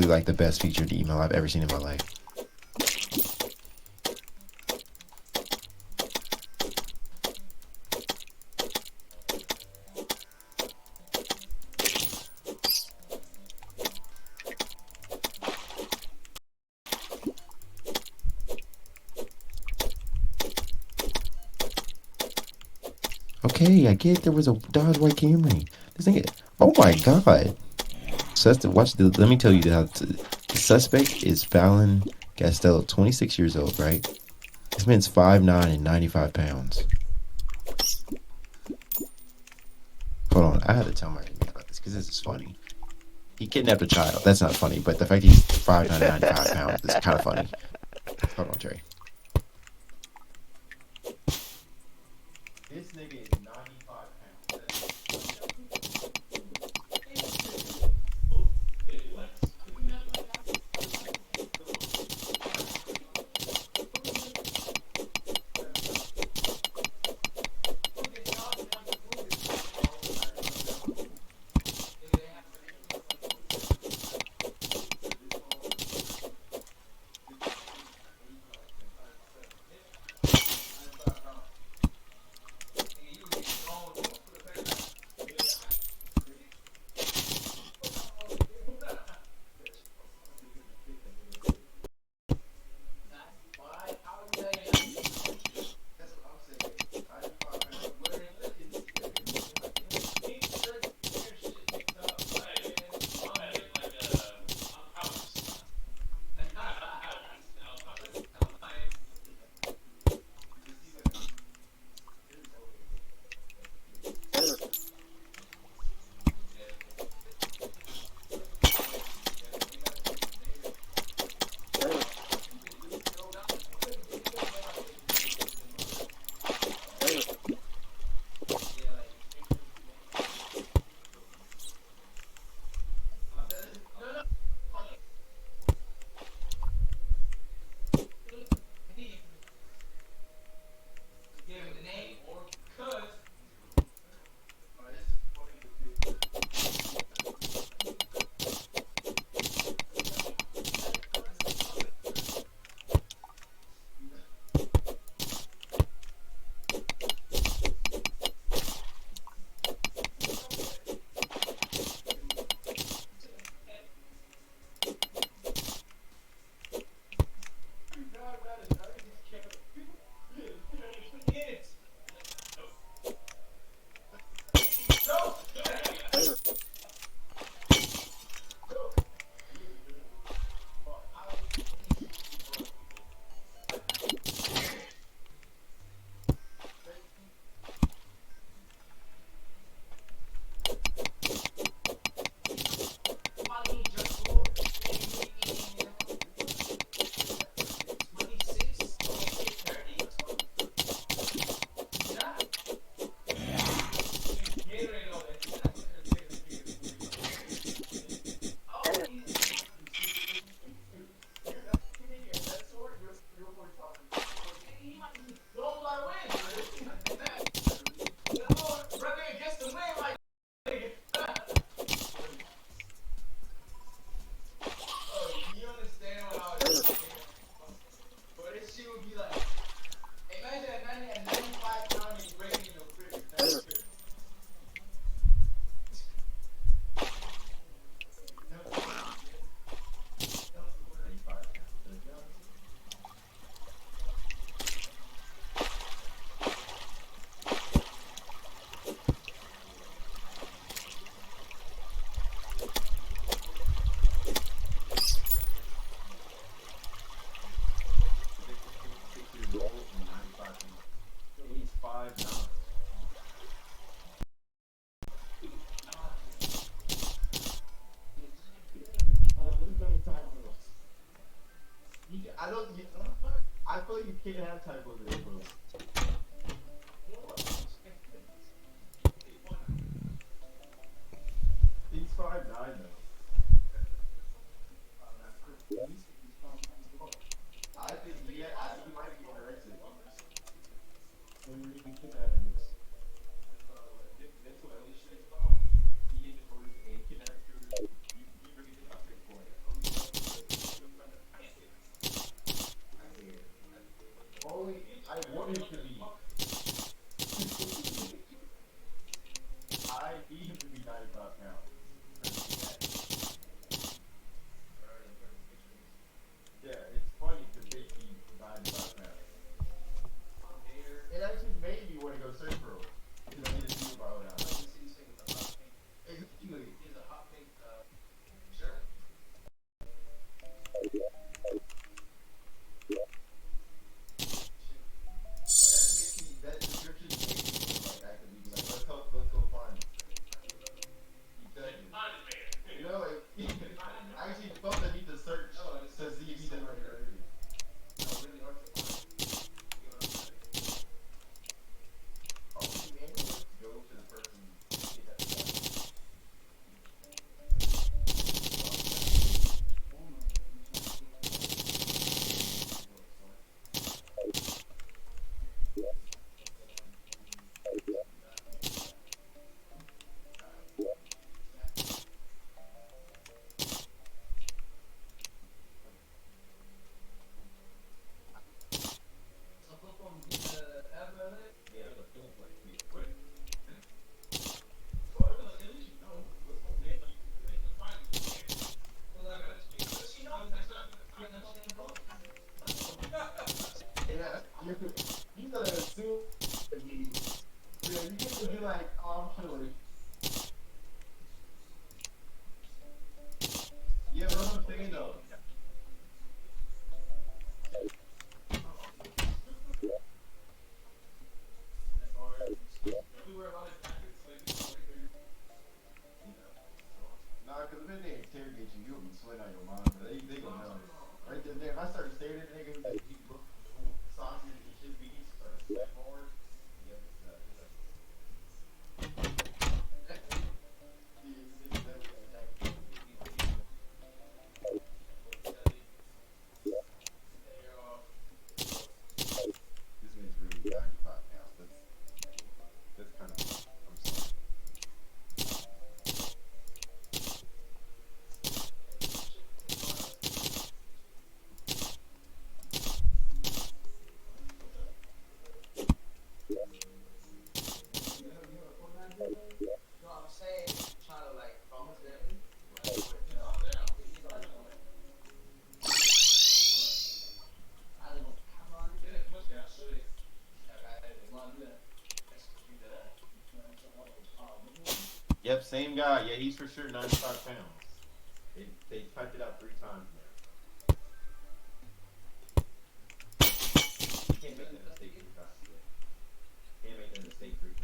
like the best feature of the email I've ever seen in my life. Okay, I get there was a Dodge White Camry. This thing, oh my god! Let me tell you the suspect is Fallon Castello, 26 years old, right? This man's 5'9" and 95 pounds. Hold on, I had to tell my roommate about this because this is funny. He kidnapped a child. That's not funny, but the fact he's 5'9" and 95 pounds is kind of funny. Hold on, Trey. This nigga is 95 pounds. can't have typos in April. He's 5'9" though. I think he might be anorexic. When we can kidnap him this. He hit the police and kidnapped the you bring it to the point. Only I want him to be. I need him to be 95 pounds. Yeah, it's funny because they keep 95 pounds. It actually made me want to go surf pro. Because I need to see about it. Exactly. That description makes me like actively be like, let's go find him. Exactly. You know, like, I actually felt the need to search to see if he's in right area. Oh, man, let's go to the person. Yeah, you gotta assume that you get to be like, oh, I'm chilling. Yeah, but what I'm saying though. Nah, because when they interrogate you, you'll be sweating out your mind, but they gonna know. Right there, if I started staring at the nigga who's like, he look saucy and he should be, he started sweating forward. Yeah, it's that. This man's really 95 pounds. That's kind of, I'm sorry. Yep, same guy. Yeah, he's for sure 95 pounds. They typed it out 3 times now. You can't make that mistake 3 times. Can't make that mistake 3 times.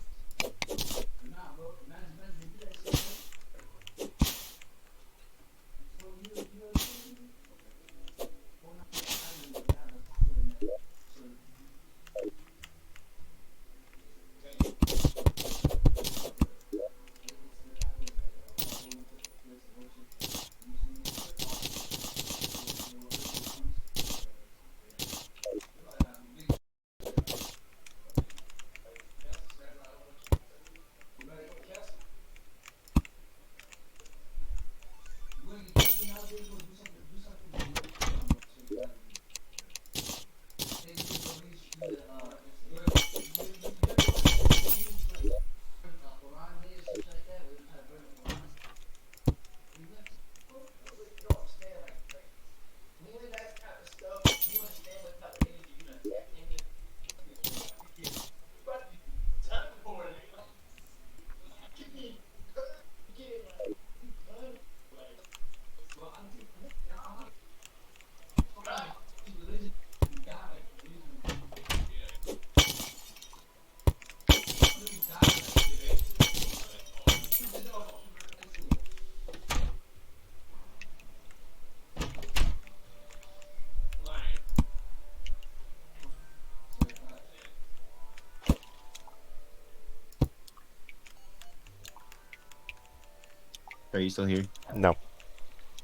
Are you still here? No.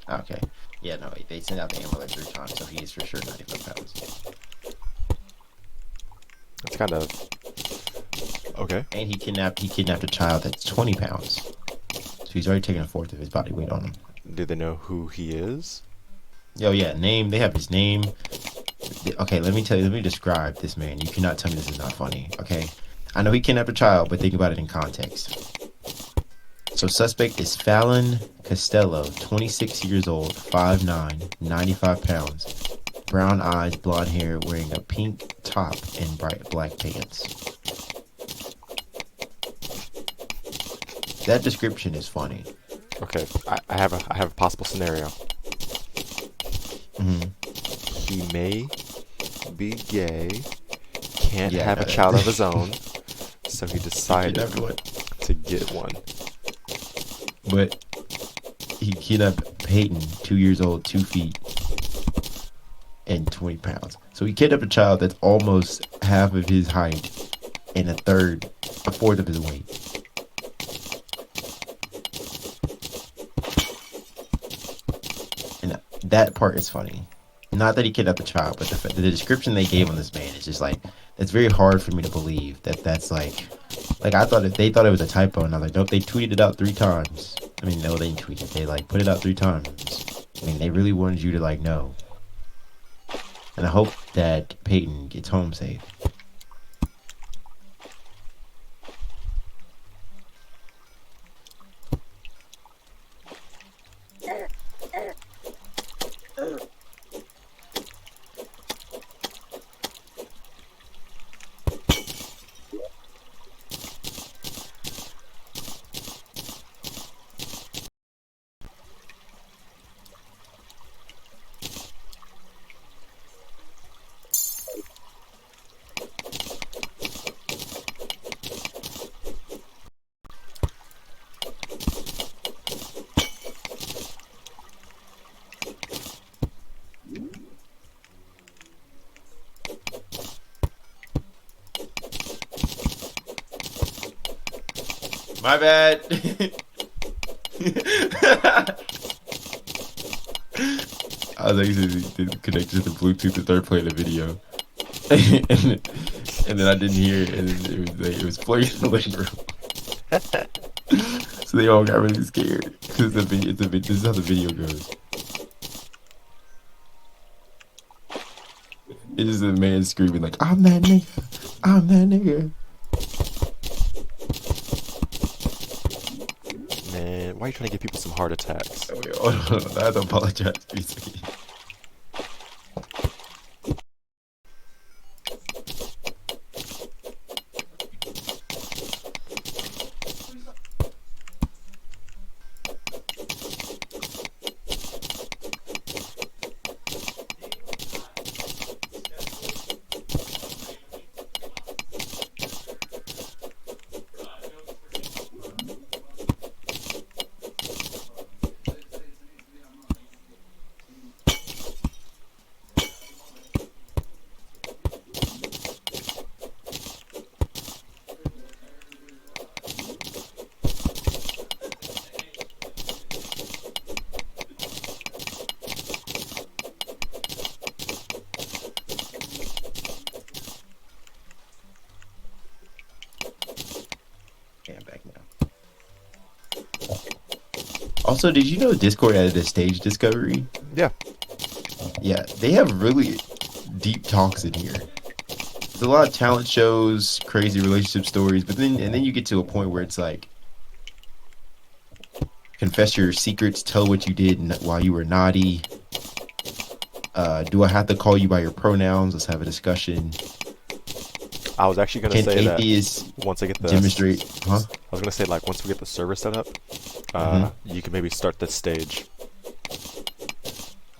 Okay. Yeah, no, they sent out the ammo like 3 times, so he is for sure 95 pounds. That's kind of okay. And he kidnapped a child that's 20 pounds. So he's already taken a fourth of his body weight on him. Do they know who he is? Oh yeah, name. They have his name. Okay, let me describe this man. You cannot tell me this is not funny, okay? I know he kidnapped a child, but think about it in context. So suspect is Fallon Costello, 26 years old, 5'9", 95 pounds, brown eyes, blonde hair, wearing a pink top and bright black pants. That description is funny. Okay, I have a possible scenario. Mm-hmm. He may be gay, can't Yeah, I have know a that. child of his own, so he decided Kidnapped one. to get one. But he kidnapped Peyton, 2 years old, 2 feet, and 20 pounds. So he kidnapped a child that's almost half of his height and a fourth of his weight. And that part is funny. Not that he kidnapped a child, but the description they gave on this man is just like, it's very hard for me to believe that's like I thought they thought it was a typo, and I was like, nope, they tweeted it out 3 times. I mean, no, they didn't tweet it. They like put it out 3 times. I mean, they really wanted you to like know. And I hope that Peyton gets home safe. My bad. I was actually connected to the Bluetooth to start playing the video, and then I didn't hear it, and it was playing in the living room. So they all got really scared because this is how the video goes. It's just a man screaming like, "I'm that nigga, I'm that nigga." Man, why are you trying to give people some heart attacks? Oh, wait, hold on. I have to apologize for you. I'm back now. Also, did you know Discord added a stage discovery? Yeah. Yeah, they have really deep talks in here. There's a lot of talent shows, crazy relationship stories, but then you get to a point where it's like, confess your secrets, tell what you did while you were naughty. Do I have to call you by your pronouns? Let's have a discussion. I was actually gonna Can say that atheists once I get the demonstrate? Huh? I was gonna say like once we get the server set up, you can maybe start this stage,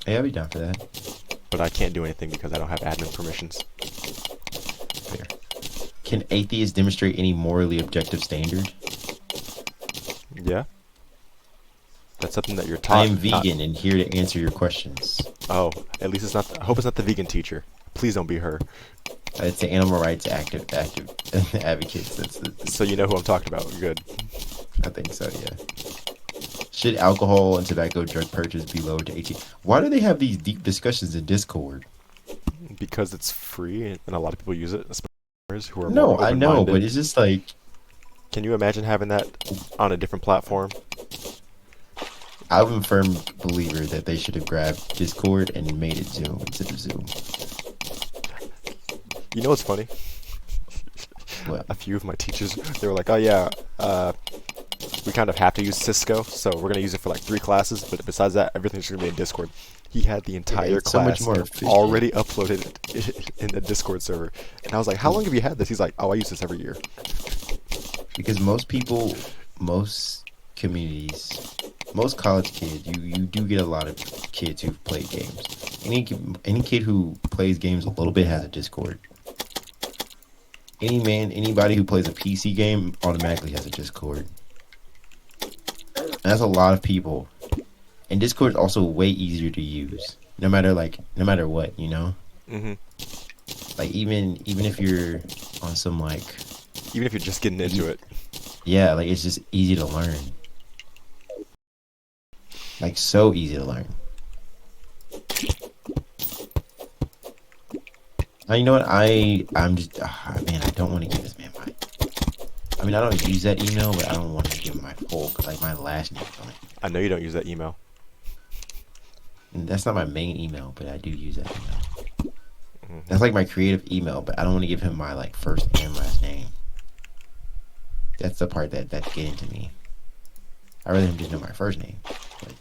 Yeah, I'll be down for that. but I can't do anything because I don't have admin permissions. Fair. Can atheists demonstrate any morally objective standard? Yeah. That's something that you're taught. I am vegan and here to answer your questions. Oh, at least it's not. I hope it's not the vegan teacher. Please don't be her. It's the animal rights active advocates. That's So you know who I'm talking about. Good. I think so. Yeah. Should alcohol and tobacco drug purchase be lowered to 18? Why do they have these deep discussions in Discord? Because it's free and a lot of people use it, especially who are more No, I know, but open-minded. it's just like Can you imagine having that on a different platform? I'm a firm believer that they should have grabbed Discord and made it Zoom instead of Zoom. You know what's funny? What? A few of my teachers, they were like, "Oh yeah, we kind of have to use Cisco, so we're gonna use it for like 3 classes. But besides that, everything's gonna be in Discord." He had the entire it's so much class more efficient. already uploaded in the Discord server, and I was like, "How long have you had this?" He's like, "Oh, I use this every year." Because most people, most communities, most college kids, you do get a lot of kids who play games. Any kid who plays games a little bit has a Discord. Anybody who plays a PC game automatically has a Discord. And that's a lot of people. And Discord is also way easier to use. No matter what, you know? Hmm. Like even if you're on some like Even if you're just getting into it. yeah, like it's just easy to learn. Like so easy to learn. Now, you know what? I'm just man, I don't want to give this man my. I mean, I don't use that email, but I don't want to give him my full like my last name on it. I know you don't use that email. And that's not my main email, but I do use that email. Hmm. That's like my creative email, but I don't want to give him my like first and last name. That's the part that's getting to me. I rather him just know my first name. But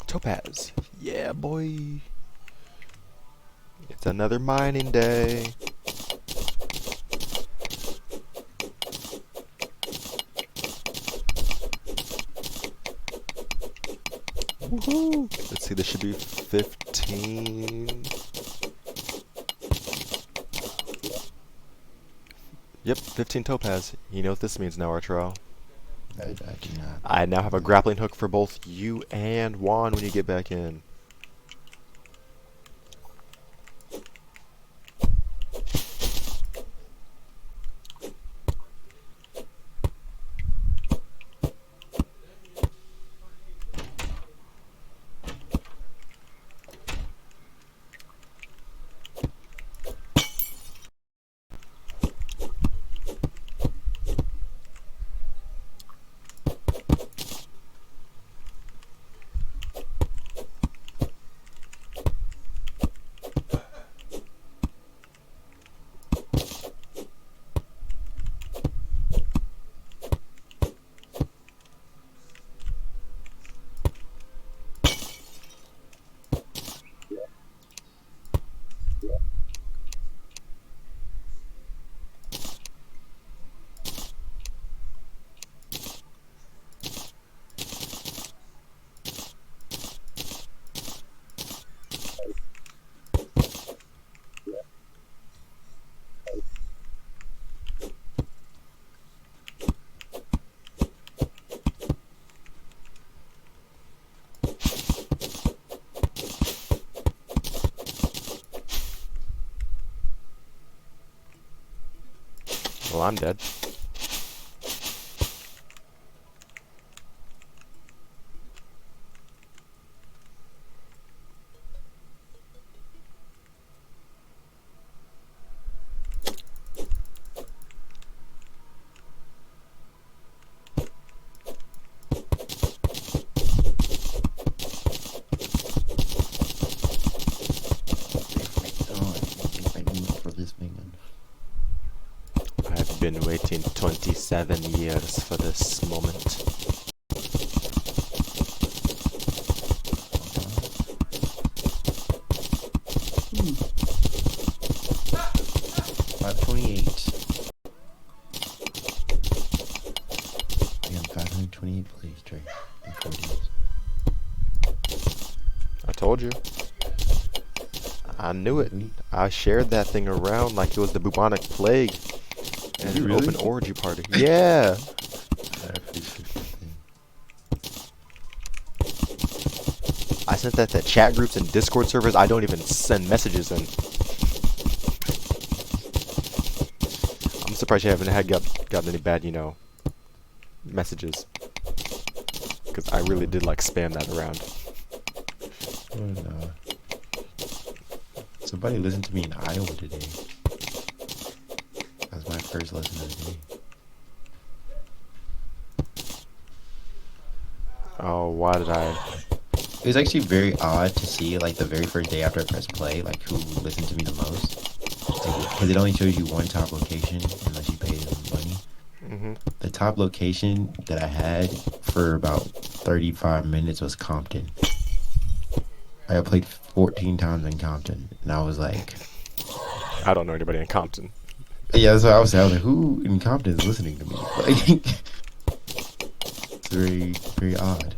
Topaz. Yeah, boy. It's another mining day. Woohoo! Let's see, this should be 15. Yep, 15 topaz. You know what this means now, Arturo. I do not. I now have a grappling hook for both you and Juan when you get back in. Well, I'm dead. For this man. I've been waiting 27 years for this moment. Ooh. 528. Again, 528 plays, Trey. In 4 days. I told you. I knew it. I shared that thing around like it was the bubonic plague. And you an really? open orgy party. Yeah. I appreciate that. I sent that to chat groups and Discord servers. I don't even send messages in. I'm surprised you haven't gotten any bad, messages. Because I really did like spam that around. Oh, no. Somebody listened to me in Iowa today. That was my first lesson of the day. Oh, why did I? It was actually very odd to see, like, the very first day after I pressed play, like, who listened to me the most. Because it only shows you one top location, unless you pay them money. Mm-hmm. The top location that I had for about 35 minutes was Compton. I played 14 times in Compton, and I was like... I don't know anybody in Compton. Yeah, that's what I was saying. I was like, who in Compton is listening to me? Like, it's very, very odd.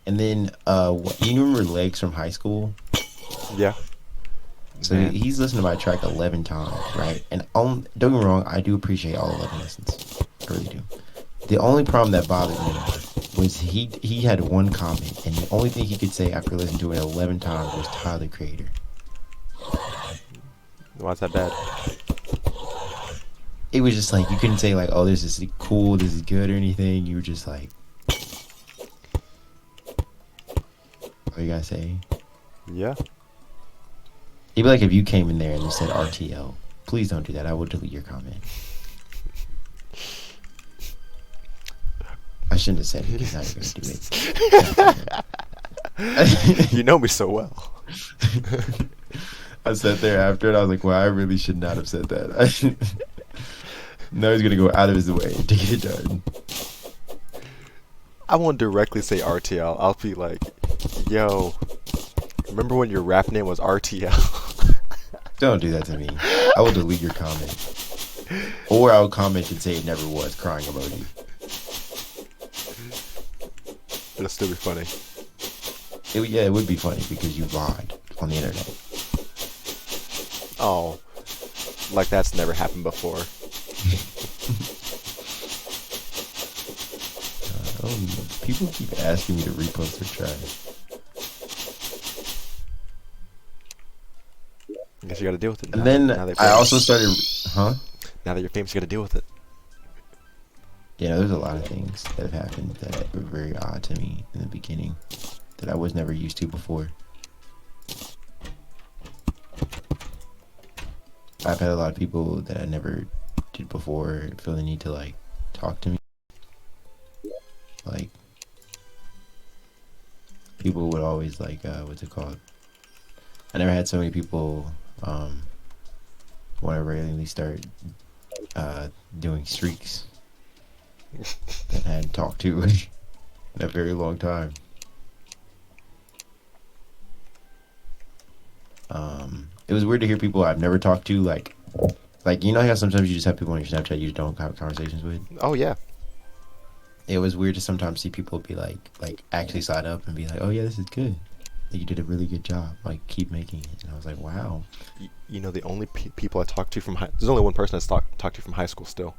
And then, you remember Legs from high school? Yeah. So Man. he's listened to my track 11 times, right? And don't get me wrong, I do appreciate all 11 listens. I really do. The only problem that bothered me was he had one comment, and the only thing he could say after listening to it 11 times was Tyler Creator. Why's that bad? It was just like, you couldn't say like, oh, this is cool, this is good or anything. You were just like, what you gotta say? Yeah. It'd be like if you came in there and just said RTL. Please don't do that. I will delete your comment. I shouldn't have said it because now you're going to do it. You know me so well. I sat there after it. I was like, well, I really should not have said that. Now he's going to go out of his way to get it done. I won't directly say RTL. I'll be like, yo, remember when your rap name was RTL? Don't do that to me. I will delete your comment. Or I'll comment and say it never was, crying emoji. It'll still be funny. Yeah, it would be funny because you lied on the internet. Oh, like that's never happened before. People keep asking me to repost their trash. I guess you gotta deal with it. And then now that I you're also famous. started, Now that you're famous, you gotta deal with it. Yeah, there's a lot of things that have happened that were very odd to me in the beginning that I was never used to before. I've had a lot of people that I never did before feel the need to like talk to me. Like people would always like what's it called? I never had so many people want to randomly start doing streaks that I hadn't talked to in a very long time. It was weird to hear people I've never talked to, like you know how sometimes you just have people on your Snapchat you don't have conversations with? Oh yeah. It was weird to sometimes see people be like actually sign up and be like, oh yeah, this is good. Like, you did a really good job. Like, keep making it. And I was like, wow. You know, the only people I talked to from there's only one person I talked to from high school still.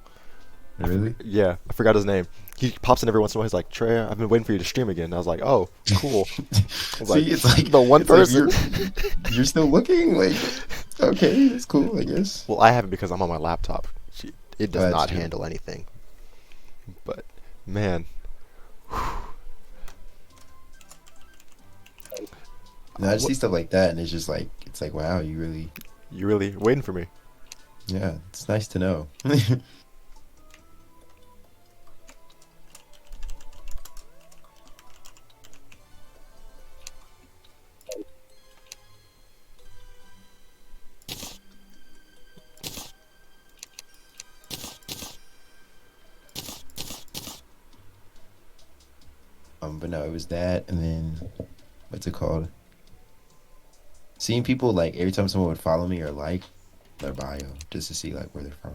Really? Yeah, I forgot his name. He pops in every once in a while. He's like, Trey, I've been waiting for you to stream again. I was like, oh, cool. I was See, it's like the one it's like person. you're still looking? Like, Okay, that's cool, I guess. Well, I have it because I'm on my laptop. It Oh, does that's not true. handle anything. But man, No, I just what see stuff like that, and it's just like it's like wow, you really, you really waiting for me? yeah, it's nice to know. But no, it was that, and then what's it called? Seeing people like every time someone would follow me or like their bio just to see like where they're from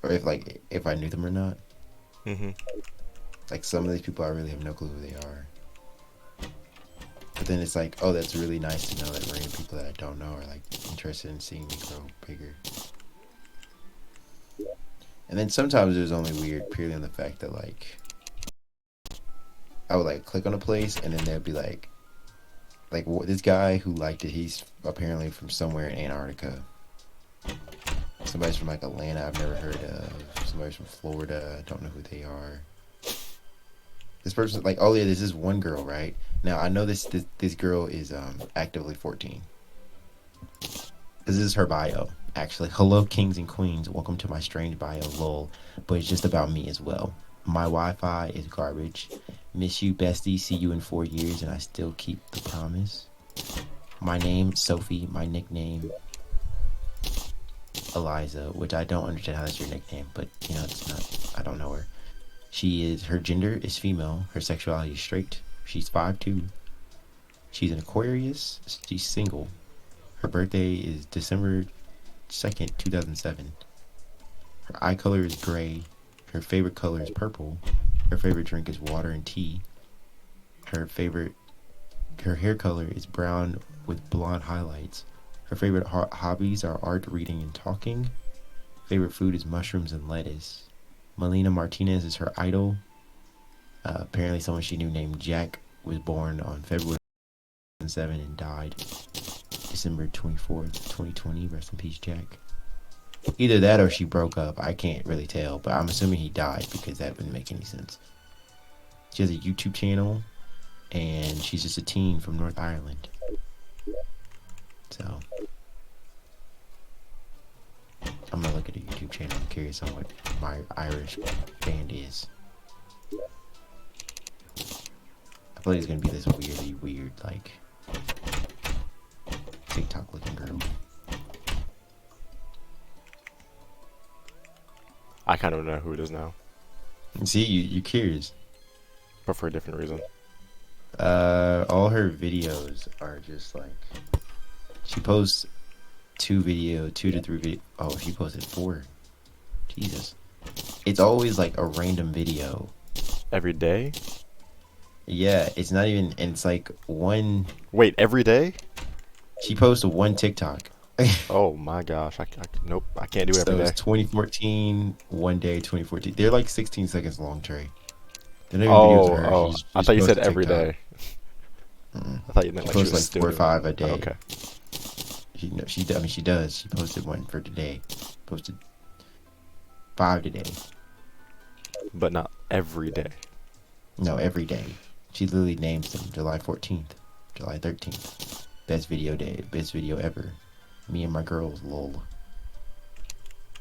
or if I knew them or not. Hmm. Like some of these people, I really have no clue who they are. But then it's like, oh, that's really nice to know that random people that I don't know are like interested in seeing me grow bigger. And then sometimes it was only weird purely on the fact that like I would like click on a place and then they'd be like this guy who liked it, he's apparently from somewhere in Antarctica. Somebody's from like Atlanta, I've never heard of. Somebody's from Florida, I don't know who they are. This person, like, oh yeah, this is one girl, right? Now I know this girl is actively 14. This is her bio, actually. Hello, kings and queens. Welcome to my strange bio, lol. But it's just about me as well. My Wi-Fi is garbage. Miss you, bestie. See you in 4 years, and I still keep the promise. My name, Sophie. My nickname, Eliza, which I don't understand how that's your nickname, but you know, it's not. I don't know her. Her gender is female. Her sexuality is straight. She's 5'2". She's an Aquarius. She's single. Her birthday is December 2nd, 2007. Her eye color is gray. Her favorite color is purple. Her favorite drink is water and tea. Her hair color is brown with blonde highlights. Her favorite hobbies are art, reading, and talking. Favorite food is mushrooms and lettuce. Melina Martinez is her idol. Apparently someone she knew named Jack was born on February 2007 and died December 24th, 2020. Rest in peace, Jack. Either that or she broke up. I can't really tell, but I'm assuming he died because that wouldn't make any sense. She has a YouTube channel, and she's just a teen from North Ireland. So, I'm gonna look at her YouTube channel. I'm curious on what my Irish band is. I feel like it's gonna be this weirdly weird, like, TikTok looking girl. I kind of know who it is now, See, you're curious. but for a different reason. All her videos are just like she posts 2 to 3 videos. Oh, she posted 4. Jesus, it's always like a random video. Every day? Yeah, it's not even, and it's like one. Wait, every day? She posted one TikTok. Oh my gosh, nope, I can't do it So every it's day. 2014, one day 2014. They're like 16 seconds long, Trey. They're not even videos Oh, of her. oh, She I just thought you said posted every TikTok. day. Mm-mm. I thought you meant She like she posts was like still 4 or doing 5 a it. day. Oh, okay. I mean, she does. She posted one for today. Posted 5 today. But not every day. No, every day. She literally names them. July 14th, July 13th. Best video day. Best video ever. Me and my girls, lol.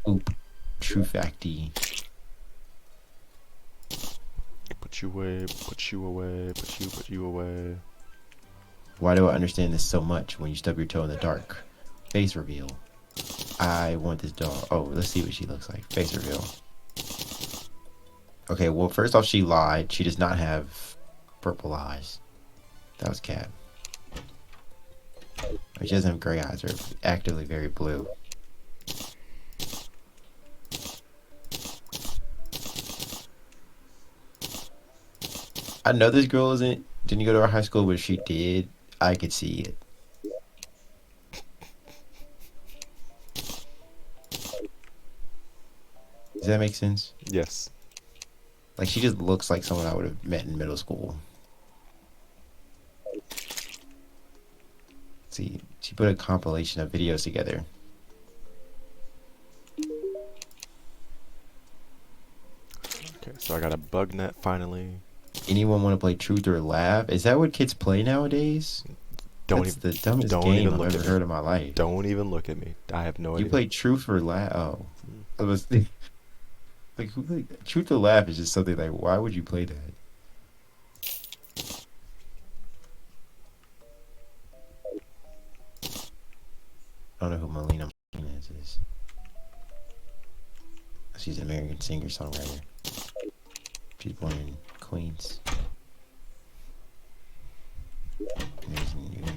Oop. True facty. Put you away, put you away, put you away. Why do I understand this so much when you stub your toe in the dark? Face reveal. I want this dog. Oh, let's see what she looks like. Face reveal. Okay, well, first off, she lied. She does not have purple eyes. That was Cat. She doesn't have gray eyes. They're actively very blue. I know this girl didn't go to our high school, but if she did, I could see it. Does that make sense? Yes. Like, she just looks like someone I would have met in middle school. See, she put a compilation of videos together. Okay, so I got a bug net finally. Anyone want to play Truth or Laugh? Is that what kids play nowadays? Don't That's even the dumbest don't game even I've look ever at heard me. in my life. Don't even look at me. I have no You idea. play Truth or Laugh? Oh, I was thinking, like, Truth or Laugh is just something like, why would you play that? I don't know who Melina Martinez is. She's an American singer-songwriter. She's born in Queens. And lives in New York.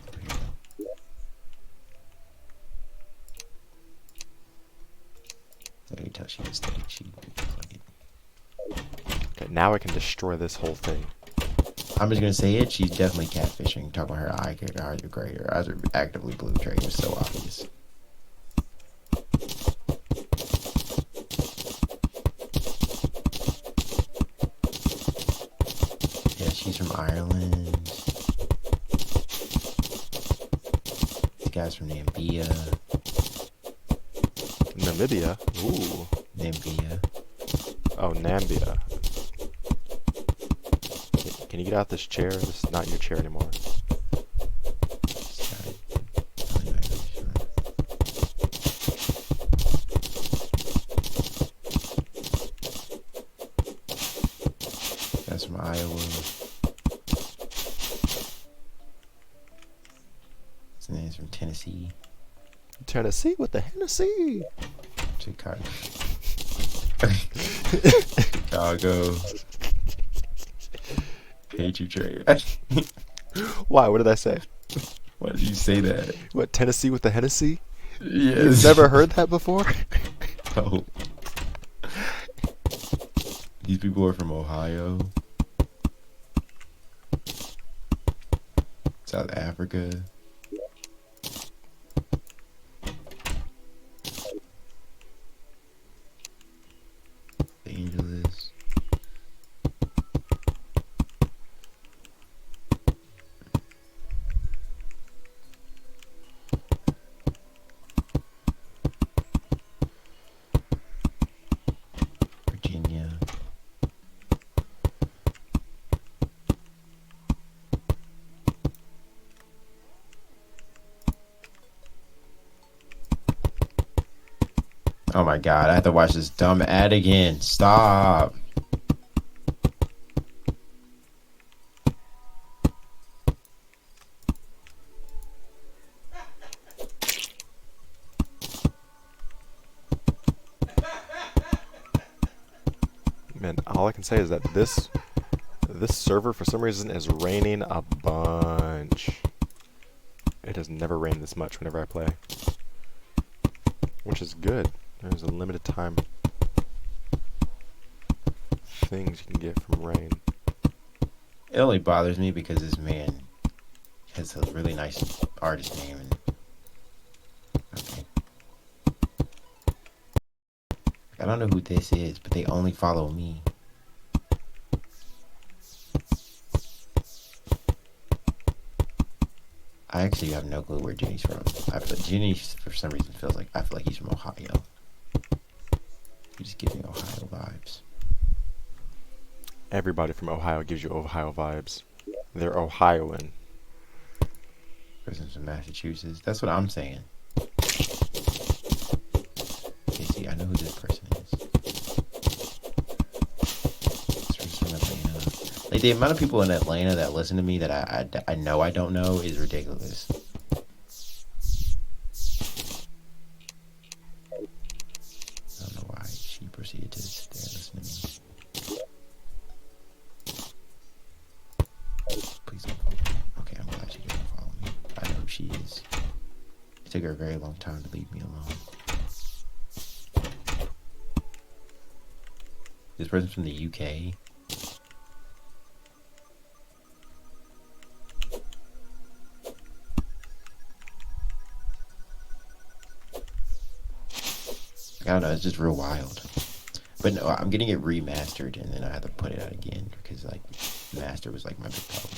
So you tell she was studying. She played. Okay, now I can destroy this whole thing. I'm just gonna say it. She's definitely catfishing. Talking about her eye are gray. Her eyes are actively blue. Trey, it was so obvious. Yeah, she's from Ireland. This guy's from Namibia. Namibia? Ooh. Namibia. Oh, Nambia. Can you get out this chair? This is not your chair anymore. That's from Iowa. His name's from Tennessee. Tennessee with the Hennessy. Chicago. Chicago. Hate you, Trey. Why? What did I say? Why did you say that? What, Tennessee with the Hennessy? Yes. You've never heard that before? No. These people are from Ohio. South Africa. Los Angeles. Virginia. Oh my god, I have to watch this dumb ad again. Stop. Man, all I can say is that this server for some reason is raining a bunch. It has never rained this much whenever I play, which is good. There's a limited time things you can get from rain. It only bothers me because this man has a really nice artist name. And okay. I don't know who this is, but they only follow me. I actually have no clue where Jenny's from. Jenny, for some reason, I feel like he's from Ohio. He just gives me Ohio vibes. Everybody from Ohio gives you Ohio vibes. They're Ohioan. Person's from Massachusetts. That's what I'm saying. Okay, see, I know who this person is. This person's from Atlanta. Like, the amount of people in Atlanta that listen to me that I know I don't know is ridiculous. I don't know why she proceeded to sit there and listen to me. Please don't follow me. Okay, I'm glad she didn't follow me. I know who she is. It took her a very long time to leave me alone. This person's from the UK. I don't know, it's just real wild. But no, I'm getting it remastered, and then I have to put it out again because like master was like my big problem.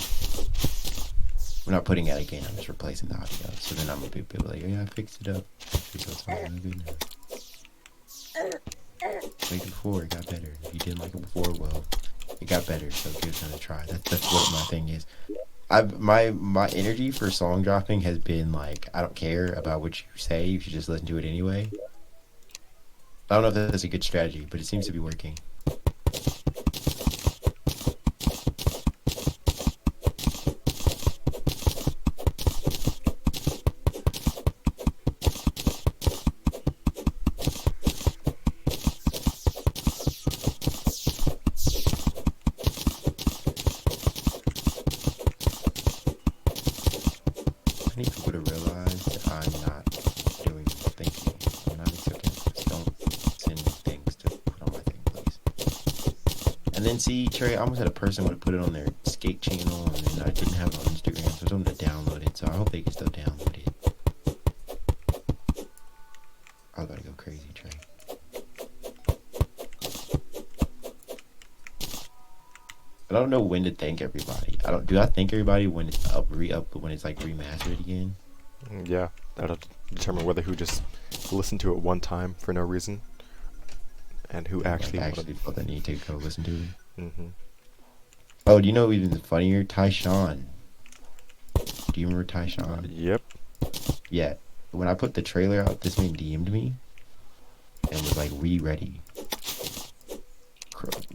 I'm not putting it again. I'm just replacing the audio. So then I'm gonna be people like, yeah, I fixed it up. So it sounds really good now. Like before, it got better. If you didn't like it before, well, it got better. So give it another try. That's what my thing is. My energy for song dropping has been like, I don't care about what you say. You should just listen to it anyway. I don't know if that's a good strategy, but it seems to be working. I need people to realize that I'm not doing thinking. I'm not accepting. Just don't send me things to put on my thing, please. And then see, Trey, I almost had a person would have put it on their skate channel, and then I didn't have it on Instagram, so I told them to download it. So I hope they can still download it. I was about to go crazy, Trey. I don't know when to thank everybody. Do I thank everybody when it's when it's like remastered again? Yeah, that'll determine whether who just listened to it one time for no reason, and who actually. Like, actually felt the need to go listen to it. Mm-hmm. Oh, do you know even funnier? Tre'Shaun. Do you remember Tre'Shaun? Yep. Yeah. When I put the trailer out, this man DM'd me and was like, "We ready?"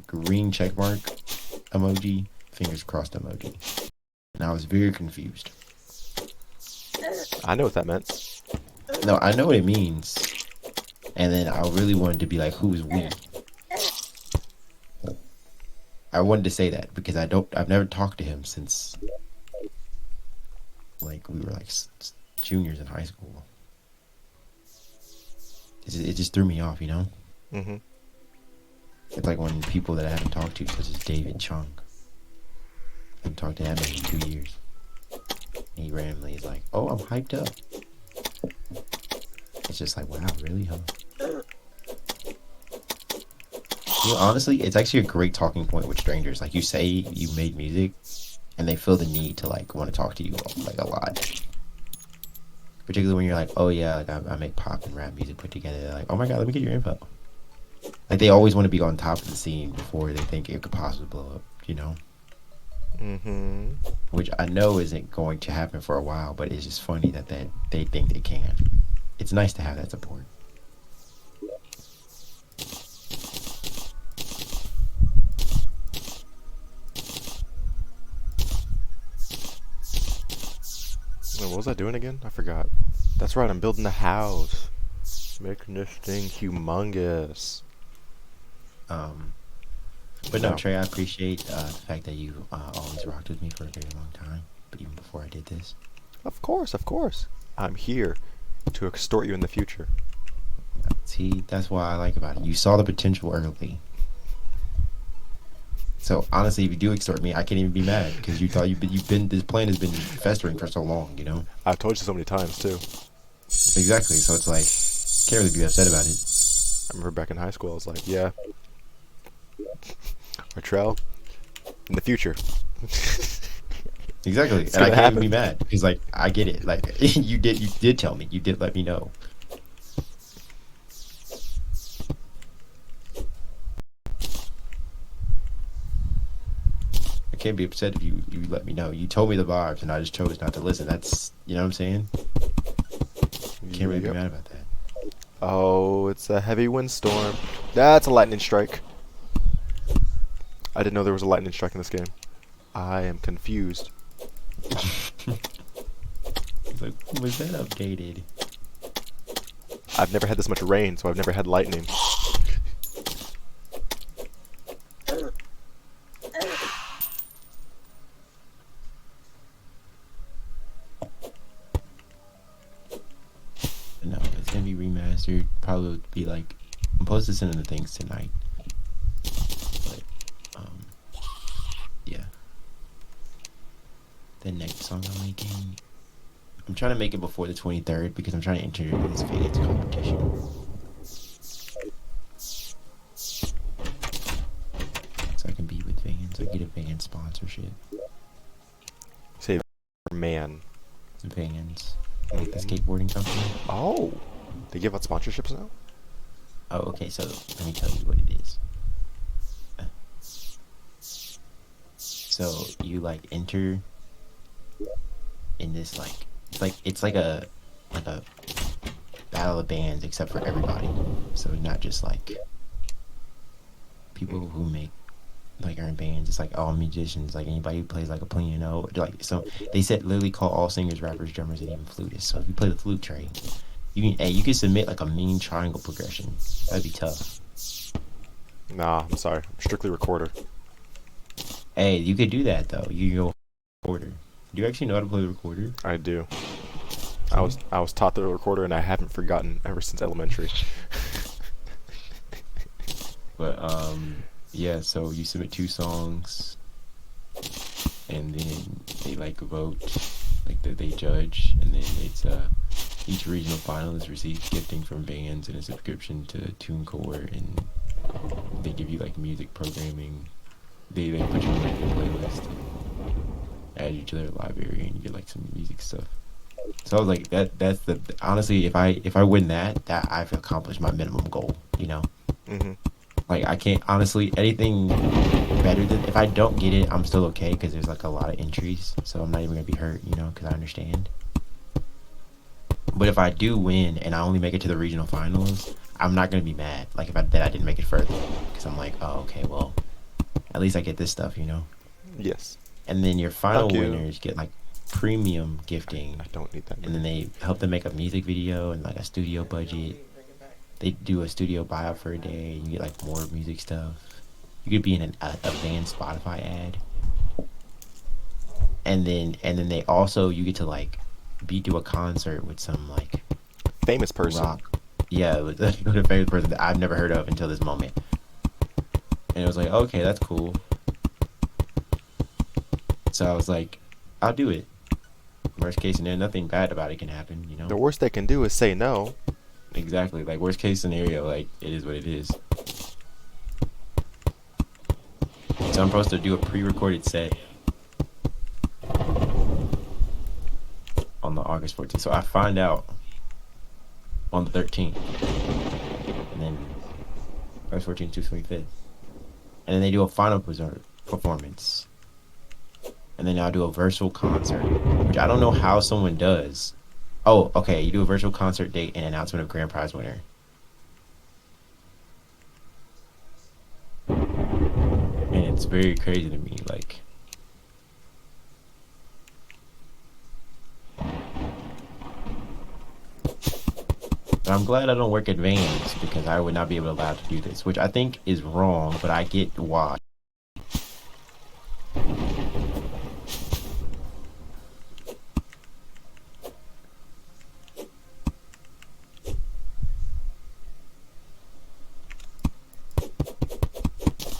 Green check mark emoji, fingers crossed emoji, and I was very confused. I know what that meant. No, I know what it means, and then I really wanted to be like, "Who's we?" I wanted to say that because I've never talked to him since like we were like juniors in high school. It just threw me off, you know? Mm-hmm. It's like when people that I haven't talked to, such as David Chung, I haven't talked to him in 2 years. And he randomly is like, "Oh, I'm hyped up." It's just like, wow, really, huh? You know, honestly, it's actually a great talking point with strangers. Like, you say you made music, and they feel the need to like want to talk to you like a lot. Particularly when you're like, "Oh yeah, like I make pop and rap music put together." They're like, "Oh my god, let me get your info." Like, they always want to be on top of the scene before they think it could possibly blow up, you know? Mm-hmm. Which I know isn't going to happen for a while, but it's just funny that they think they can. It's nice to have that support. What was I doing again? I forgot. That's right, I'm building a house. Making this thing humongous. But no, Wow. Trey, I appreciate the fact that you always rocked with me for a very long time, but even before I did this. Of course, of course. I'm here to extort you in the future. See, that's what I like about it. You saw the potential early. So honestly, if you do extort me, I can't even be mad because you thought this plan has been festering for so long, you know? I've told you so many times too. Exactly. So it's like, can't really be upset about it. I remember back in high school, I was like, yeah. Or Trell, in the future. Exactly. It's And I gonna can't even be happen. mad because like I get it. Like you did tell me. You did let me know. I can't be upset if you let me know. You told me the vibes and I just chose not to listen. That's, you know what I'm saying? Can't really be Yep. mad about that. Oh, it's a heavy windstorm. That's a lightning strike. I didn't know there was a lightning strike in this game. I am confused. Like, was that updated? I've never had this much rain, so I've never had lightning. No, it's gonna be remastered. Probably would be like, I'm supposed to send in the things tonight. But yeah. The next song I'm making, I'm trying to make it before the 23rd because I'm trying to enter this fans competition. So I can be with fans. I get a fan sponsorship. Say Man. Vans, like the skateboarding company. Oh, they give out sponsorships now. Oh, okay. So let me tell you what it is. So you like enter in this like a battle of bands except for everybody. So not just like people who make like are in bands. It's like all musicians, like anybody who plays like a piano. Like so they said literally call all singers, rappers, drummers, and even flutists. So if you play the flute, Trey, you can submit like a mean triangle progression. That'd be tough. Nah, I'm sorry. I'm strictly recorder. Hey, you could do that though. You can go recorder. Do you actually know how to play the recorder? I do. I was taught the recorder, and I haven't forgotten ever since elementary. But yeah. So you submit 2 songs, and then they like vote, like they judge, and then it's each regional finalist receives gifting from bands and a subscription to TuneCore, and they give you like music programming. They put you on like a playlist, add you to their library, and you get like some music stuff. So I was like, that's the honestly, if I win that I've accomplished my minimum goal. You know, Hmm. like I can't honestly anything better than if I don't get it, I'm still okay because there's like a lot of entries, so I'm not even gonna be hurt. You know, because I understand. But if I do win and I only make it to the regional finals, I'm not gonna be mad. Like if I didn't make it further, because I'm like, oh okay, well, at least I get this stuff, you know. Yes. And then your final Fuck you. winners get like premium gifting, I don't need that. and then they help them make a music video and like a studio budget. They do a studio buyout for a day. And you get like more music stuff. You could be in a band Spotify ad, and then they also you get to like do a concert with some like Famous person. rock. Yeah, with a famous person that I've never heard of until this moment. And it was like, okay, that's cool. So I was like, I'll do it. Worst case scenario, nothing bad about it can happen, you know? The worst they can do is say no. Exactly. Like, worst case scenario, like, it is what it is. So I'm supposed to do a pre-recorded set on the August 14th. So I find out on the 13th. And then August 14th to 25th. And then they do a final performance. And then I'll do a virtual concert, which I don't know how someone does. Oh, okay. You do a virtual concert date and announcement of grand prize winner. And it's very crazy to me. Like, but I'm glad I don't work at Vans because I would not be able to allow to do this, which I think is wrong, but I get why.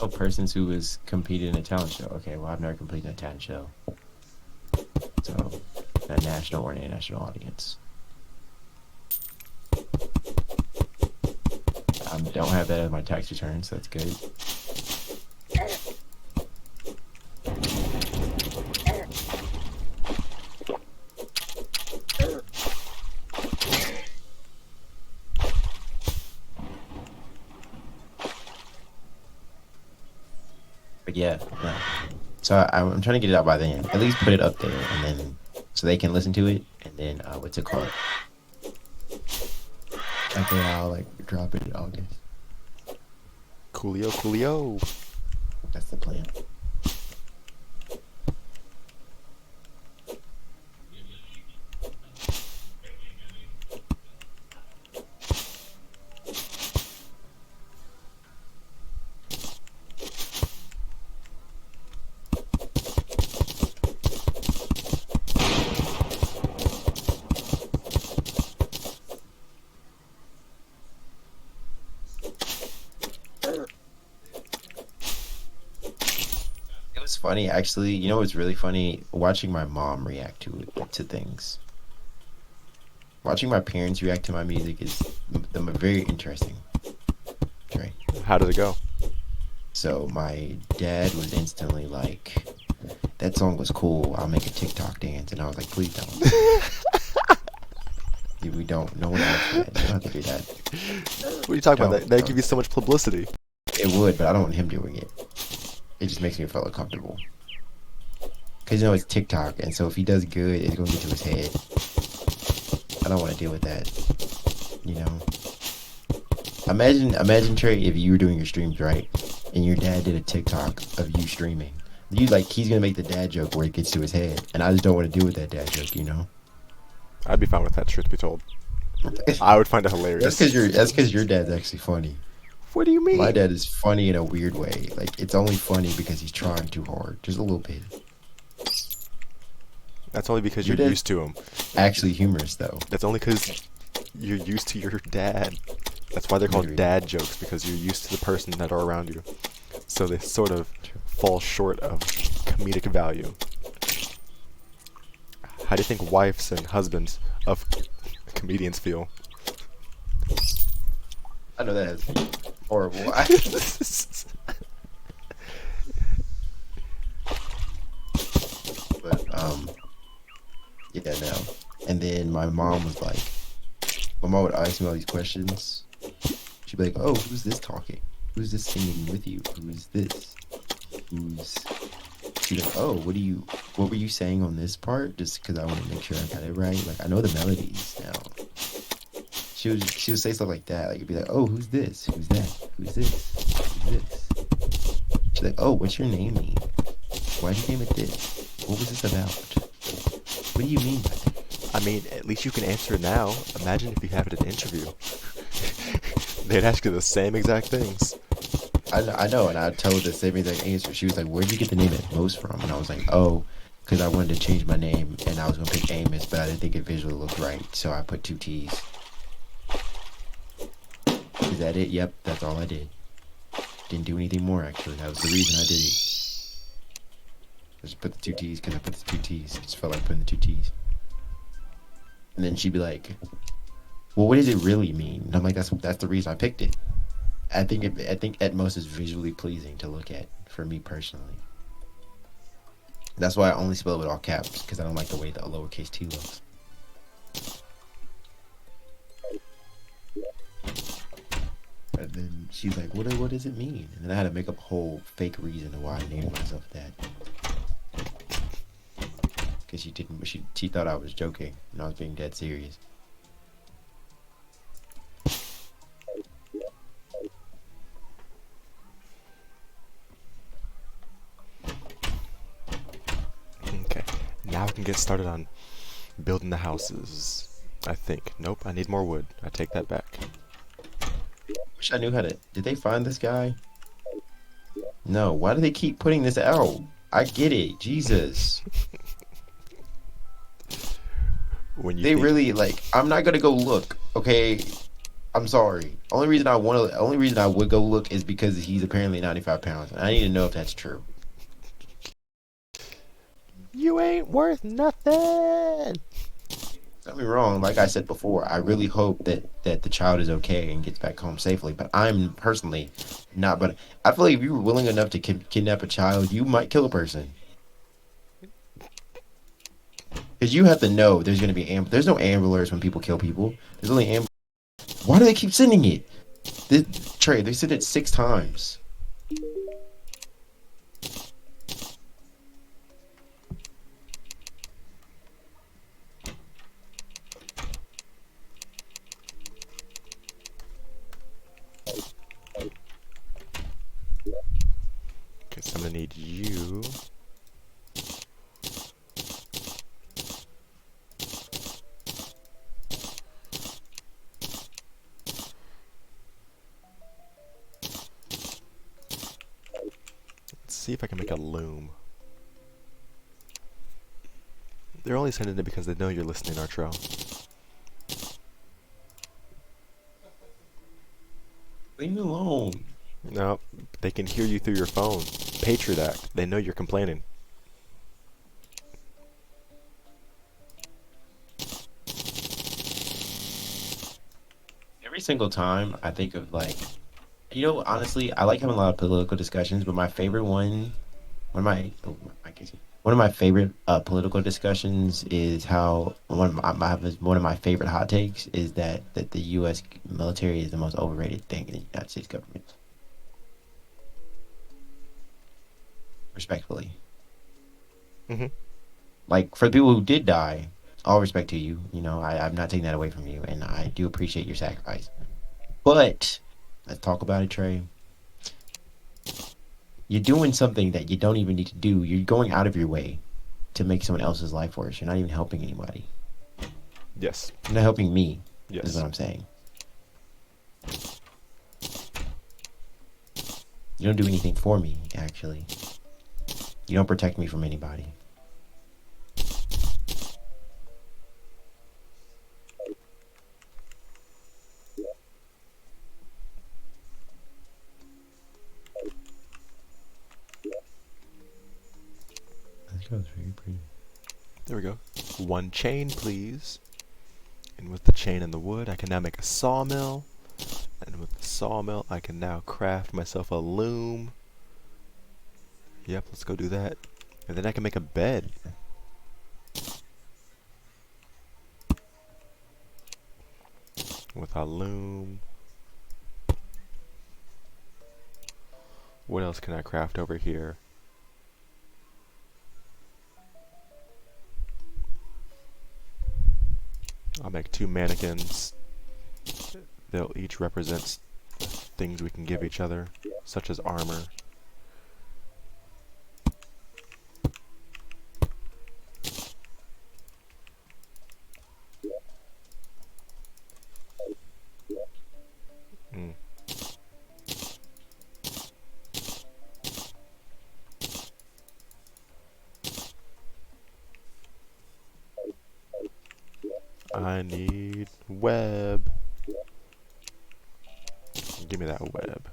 Oh, persons who was competed in a talent show. Okay, well, I've never competed in a talent show. So, a national or an international audience. I don't have that as my tax return, so that's good. But yeah, no. So I'm trying to get it out by then. At least put it up there, and then so they can listen to it. And then what's it called? Okay, I'll like drop it in August. Coolio, coolio. That's the plan. It was funny, actually. You know what's really funny? Watching my mom react to things. Watching my parents react to my music is very interesting. Right. How did it go? So my dad was instantly like, that song was cool. I'll make a TikTok dance. And I was like, please don't. Yeah, we don't. No one asked for that. You don't have to do that. What are you talking about? Don't, That don't. give you so much publicity. It would, but I don't want him doing it. It just makes me feel uncomfortable. Because, it's TikTok. And so if he does good, it's going to get to his head. I don't want to deal with that. Imagine Trey, if you were doing your streams right, and your dad did a TikTok of you streaming. He's gonna make the dad joke where it gets to his head, and I just don't want to deal with that dad joke. I'd be fine with that, truth be told. I would find it hilarious. That's because your dad's actually funny. What do you mean? My dad is funny in a weird way. Like, it's only funny because he's trying too hard, just a little bit. That's only because Your you're dad- used to him. Actually humorous though. That's only because you're used to your dad. That's why they're called Agreed. dad jokes, because you're used to the person that are around you. So they sort of fall short of comedic value. How do you think wives and husbands of comedians feel? I know that's horrible. But yeah, no. And then my mom would ask me all these questions. She'd be like, "Oh, who's this talking? Who's this singing with you? Who's this? She's like, "Oh, what were you saying on this part?" Just because I want to make sure I got it right. Like, I know the melodies now. She would say stuff like that. Like, it'd be like, "Oh, who's this? Who's that? Who's this? Who's this?" She's like, "Oh, what's your name mean? Why'd you name it this? What was this about? What do you mean by that?" I mean, at least you can answer it now. Imagine if you have it in an interview. They'd ask you the same exact things. I know, and I told the same exact answer. She was like, "Where'd you get the name Amos from?" And I was like, "Oh, because I wanted to change my name, and I was gonna pick Amos, but I didn't think it visually looked right, so I put 2 T's." Is that it? Yep, that's all I did. Didn't do anything more, actually. That was the reason I did it. Just put the 2 T's because I put the 2 T's. Just felt like putting the 2 T's. And then she'd be like, "Well, what does it really mean?" And I'm like, "That's the reason I picked it. I think at most it's visually pleasing to look at for me personally. That's why I only spell it with all caps, because I don't like the way the lowercase t looks." And then she's like, "What does it mean?" And then I had to make up a whole fake reason of why I named myself that. Because she thought I was joking, and I was being dead serious. Okay, now we can get started on building the houses. I think. Nope, I need more wood. I take that back. Wish I knew how to. Did they find this guy? No. Why do they keep putting this out? I get it. Jesus. When you They think- really I'm not gonna go look. Okay. I'm sorry. Only reason I would go look is because he's apparently 95 pounds. And I need to know if that's true. You ain't worth nothing. Don't get me wrong. Like I said before, I really hope that the child is okay and gets back home safely. But I'm personally not. But I feel like if you were willing enough to kidnap a child, you might kill a person. Because you have to know there's going to be there's no ambulance when people kill people. There's only Why do they keep sending it? Trey, they sent it 6 times. Okay, so I'm gonna need you. Let's see if I can make a loom. They're only sending it because they know you're listening, Artro. Leave me alone. No, they can hear you through your phone. Patriot Act. They know you're complaining. Every single time I think of honestly, I like having a lot of political discussions, but my favorite one of my One of my favorite political discussions is how one of my favorite hot takes is that the U.S. military is the most overrated thing in the United States government. Respectfully, Hmm. like for the people who did die, all respect to you. You know, I'm not taking that away from you, and I do appreciate your sacrifice. But let's talk about it, Trey. You're doing something that you don't even need to do. You're going out of your way to make someone else's life worse. You're not even helping anybody. Yes. You're not helping me, is what Yes. I'm saying. You don't do anything for me, actually. You don't protect me from anybody. This girl's very pretty. There we go. One chain, please. And with the chain and the wood, I can now make a sawmill. And with the sawmill, I can now craft myself a loom. Yep, let's go do that. And then I can make a bed. With a loom. What else can I craft over here? I'll make 2 mannequins. They'll each represent things we can give each other, such as armor. Mm. I need web. Give me that web.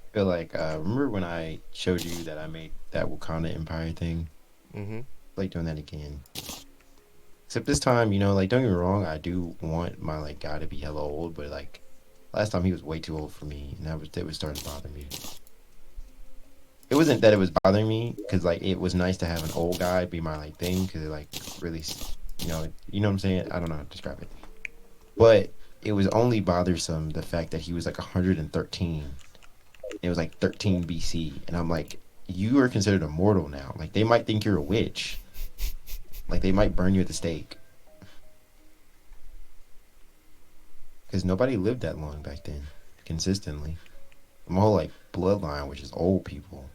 I feel like remember when I showed you that I made that Wakanda Empire thing? Mm-hmm. Like doing that again. Except this time, you know, like don't get me wrong, I do want my like guy to be hella old, but like last time he was way too old for me, and that was starting to bother me. It wasn't that it was bothering me, because like it was nice to have an old guy be my like thing, because it like really, you know what I'm saying? I don't know how to describe it, but it was only bothersome the fact that he was like 113. It was like 13 BC, and I'm like, you are considered immortal now. Like they might think you're a witch. Like they might burn you at the stake. Because nobody lived that long back then, consistently. My whole like bloodline, which is old people.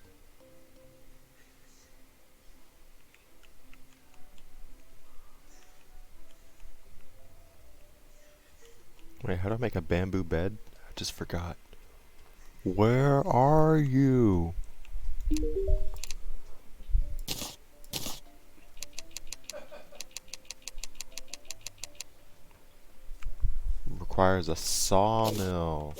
Wait, how do I make a bamboo bed? I just forgot. Where are you? Requires a sawmill.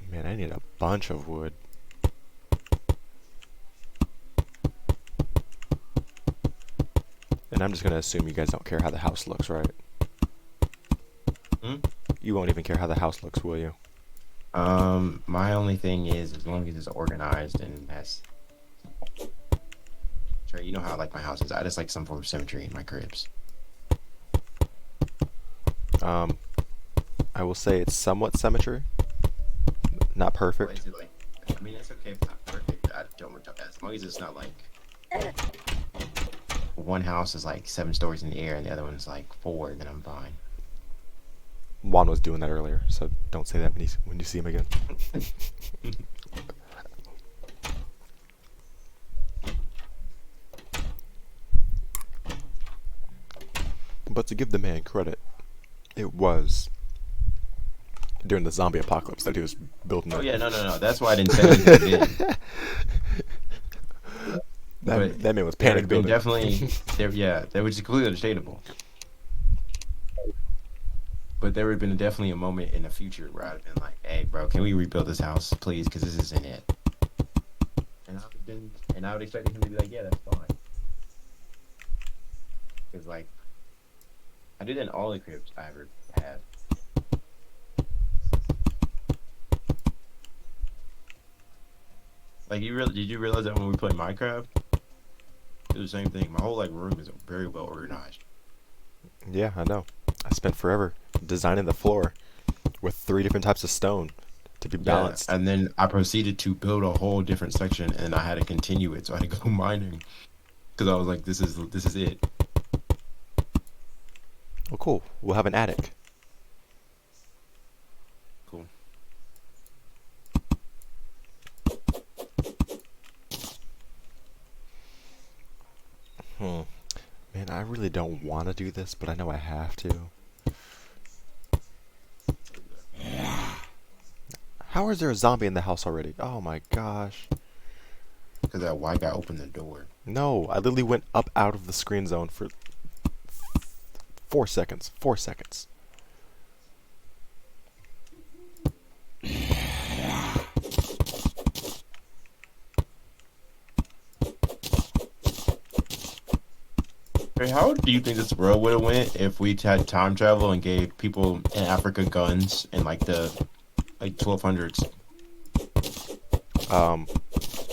Man, I need a bunch of wood. And I'm just gonna assume you guys don't care how the house looks, right? Hmm? You won't even care how the house looks, will you? My only thing is, as long as it's organized and has, sure, you know how like my house is. I just like some form of symmetry in my cribs. I will say it's somewhat symmetry. Not Or perfect. is it like? I mean, it's okay if it's not perfect. I don't want to, as long as it's not like one house is like 7 stories in the air and the other one's like 4, then I'm fine. Juan was doing that earlier, so don't say that when you see him again. But to give the man credit, it was during the zombie apocalypse that he was building Oh that. yeah, no. That's why I didn't say anything. I did. But That man was there panic had been building. definitely there. Yeah, that was completely understandable. But there would have been definitely a moment in the future where I'd have been like, "Hey, bro, can we rebuild this house, please? Because this isn't it." And I would expect him to be like, "Yeah, that's fine." Because like I did that in all the cribs I ever had. Like did you realize that when we played Minecraft, it was the same thing. My whole like room is very well organized. Yeah, I know. I spent forever designing the floor with 3 different types of stone to be balanced. Yeah, and then I proceeded to build a whole different section, and I had to continue it, so I had to go mining because I was like, this is it. Oh, cool. We'll have an attic. Cool. Man, I really don't want to do this, but I know I have to. How is there a zombie in the house already? Oh my gosh. Because that white guy opened the door. No, I literally went up out of the screen zone for 4 seconds. 4 seconds. Hey, how do you think this world would have went if we had time travel and gave people in Africa guns in like the 1200s?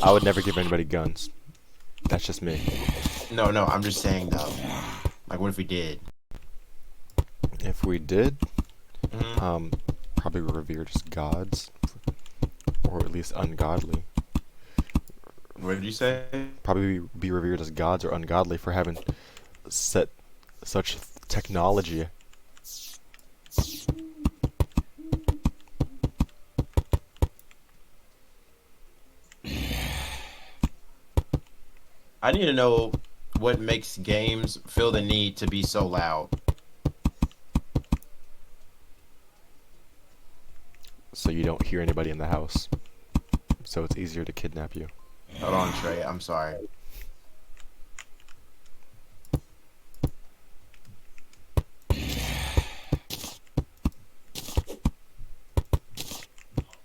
I would never give anybody guns. That's just me. No, I'm just saying though. Like, what if we did? If we did, Hmm. probably revered as gods, or at least ungodly. What did you say? Probably be revered as gods or ungodly for having set such technology. I need to know what makes games feel the need to be so loud. So you don't hear anybody in the house. So it's easier to kidnap you. Hold on, Trey. I'm sorry.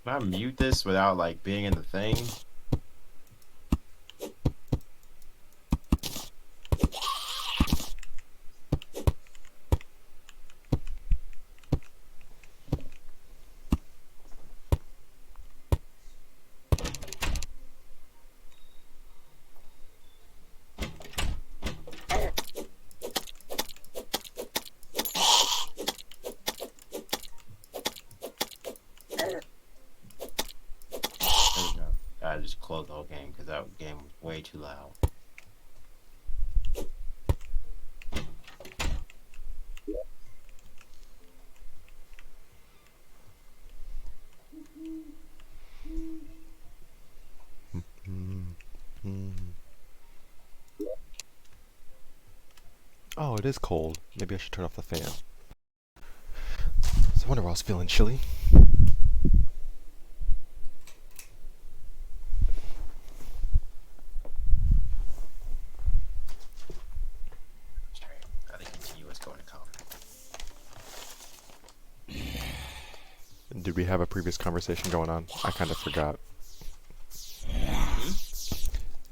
Can I mute this without like being in the thing? There we go. I just closed the whole game because that game was way too loud. it is cold. Maybe I should turn off the fan. So I wonder why I was feeling chilly. I think continue what's going to come. Did we have a previous conversation going on? I kind of forgot.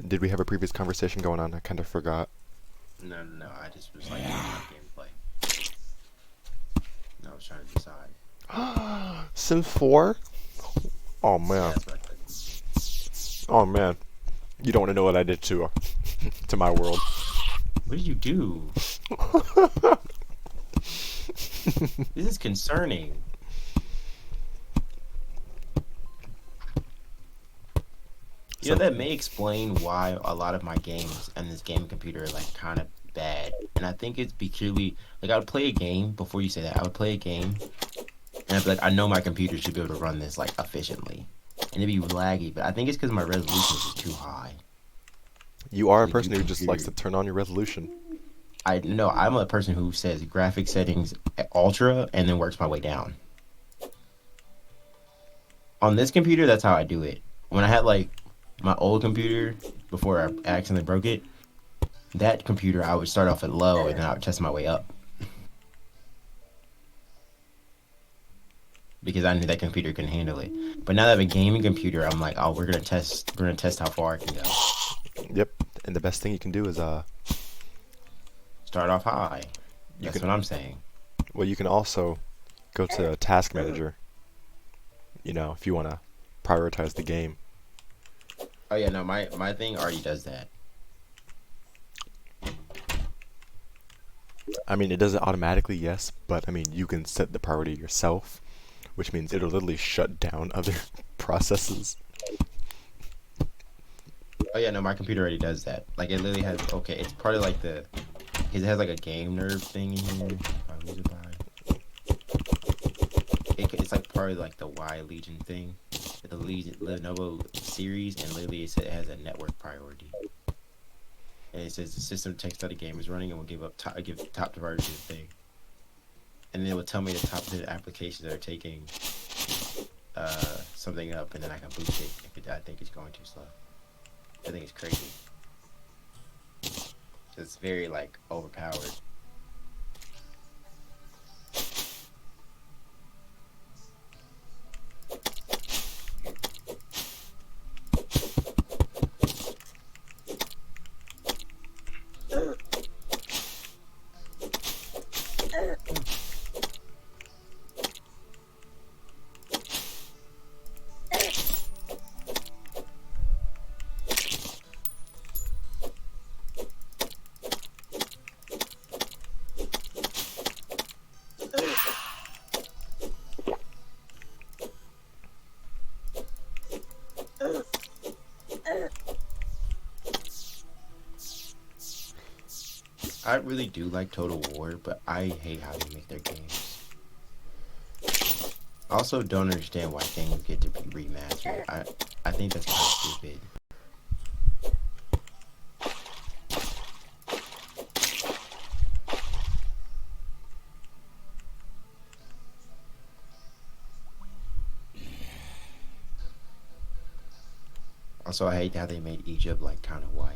Did we have a previous conversation going on? I kind of forgot. No, I just was like, gameplay. No, I was trying to decide. Sim 4? Oh man. Yeah, that's what I thought. Oh man. You don't want to know what I did to to my world. What did you do? This is concerning. You know, that may explain why a lot of my games and this gaming computer are like kind of bad. And I think it's purely like I would play a game before you say that. I would play a game and I'd be like, I know my computer should be able to run this like efficiently. And it'd be laggy, but I think it's because my resolution is too high. You are a Like, person you who just likes to computer- turn on your resolution. I know I'm a person who says graphic settings ultra and then works my way down. On this computer, that's how I do it. When I had like my old computer before I accidentally broke it, that computer I would start off at low and then I would test my way up. Because I knew that computer couldn't handle it. But now that I have a gaming computer, I'm like, oh, we're gonna test how far I can go. Yep. And the best thing you can do is Start off high. You That's can- what I'm saying. well, you can also go to Task Manager. You know, if you want to prioritize the game. Oh yeah, no, my thing already does that. I mean, it does it automatically, yes, but I mean, you can set the priority yourself, which means it'll literally shut down other processes. Oh yeah, no, my computer already does that. Like it literally has. Okay, it's part of like the. Cause it has like a game nerd thing in here. Who's it by? It's like part of like the Y Legion thing, the Lenovo series, and literally it has a network priority. And it says the system detects that the game is running and will give top priority to the thing. And then it will tell me the top 10 applications that are taking something up, and then I can boost it if I think it's going too slow. I think it's crazy. It's very like overpowered. I really do like Total War, but I hate how they make their games. I also don't understand why things get to be remastered. I think that's kind of stupid. Also, I hate how they made Egypt like kind of white.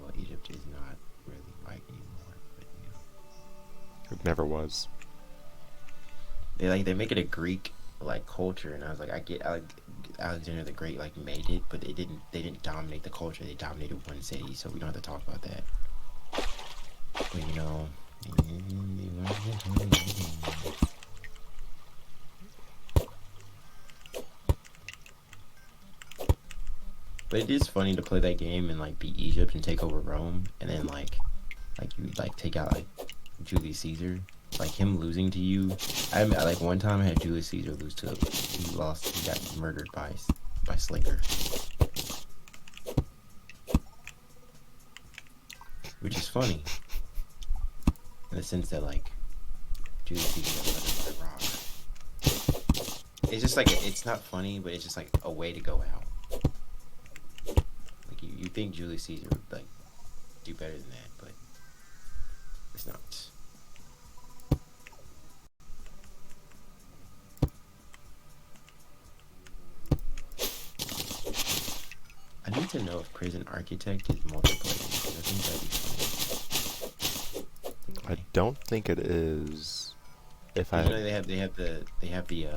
Well, Egypt is not really white anymore, but you know. It never was. They make it a Greek like culture, and I was like, I get Alexander the Great like made it, but they didn't dominate the culture. They dominated one city, so we don't have to talk about that. But you know. But it is funny to play that game and like beat Egypt and take over Rome, and then like you like take out like Julius Caesar. Like him losing to you. Like one time I had Julius Caesar lose to him. He lost. He got murdered by Slinger. Which is funny. In the sense that like Julius Caesar got murdered by Rock. It's just like it's not funny, but it's just like a way to go out. Like think Julius Caesar would like do better than that, but it's not. I need to know if Prison Architect is multiplayer because I think that'd be fun. I don't think it is. If You know I they have the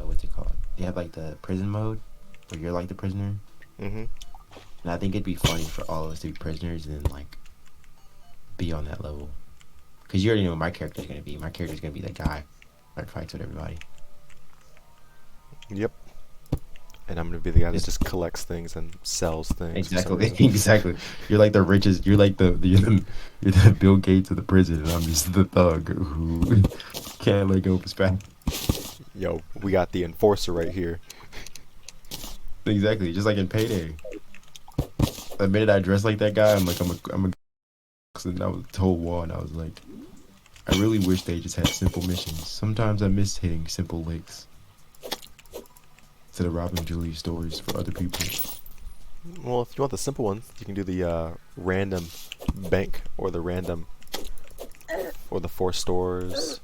what's it called? They have like the prison mode where you're like the prisoner. mm-hmm. And I think it'd be funny for all of us to be prisoners and then like be on that level. Cause you already know what my character's gonna be. My character's gonna be that guy that fights with everybody. Yep. And I'm gonna be the guy that It's- just collects things and sells things. for some Exactly, reason. exactly. You're like the richest. You're like you're the Bill Gates of the prison, and I'm just the thug who can't let go of his past. Yo, we got the enforcer right here. Exactly, just like in Payday. The minute I dress like that guy, I'm like I'm a. And I was told wall, and I was like, I really wish they just had simple missions. Sometimes I miss hitting simple licks instead of robbing jewelry stores for other people. Well, if you want the simple ones, you can do the random bank or the random or the 4 stores.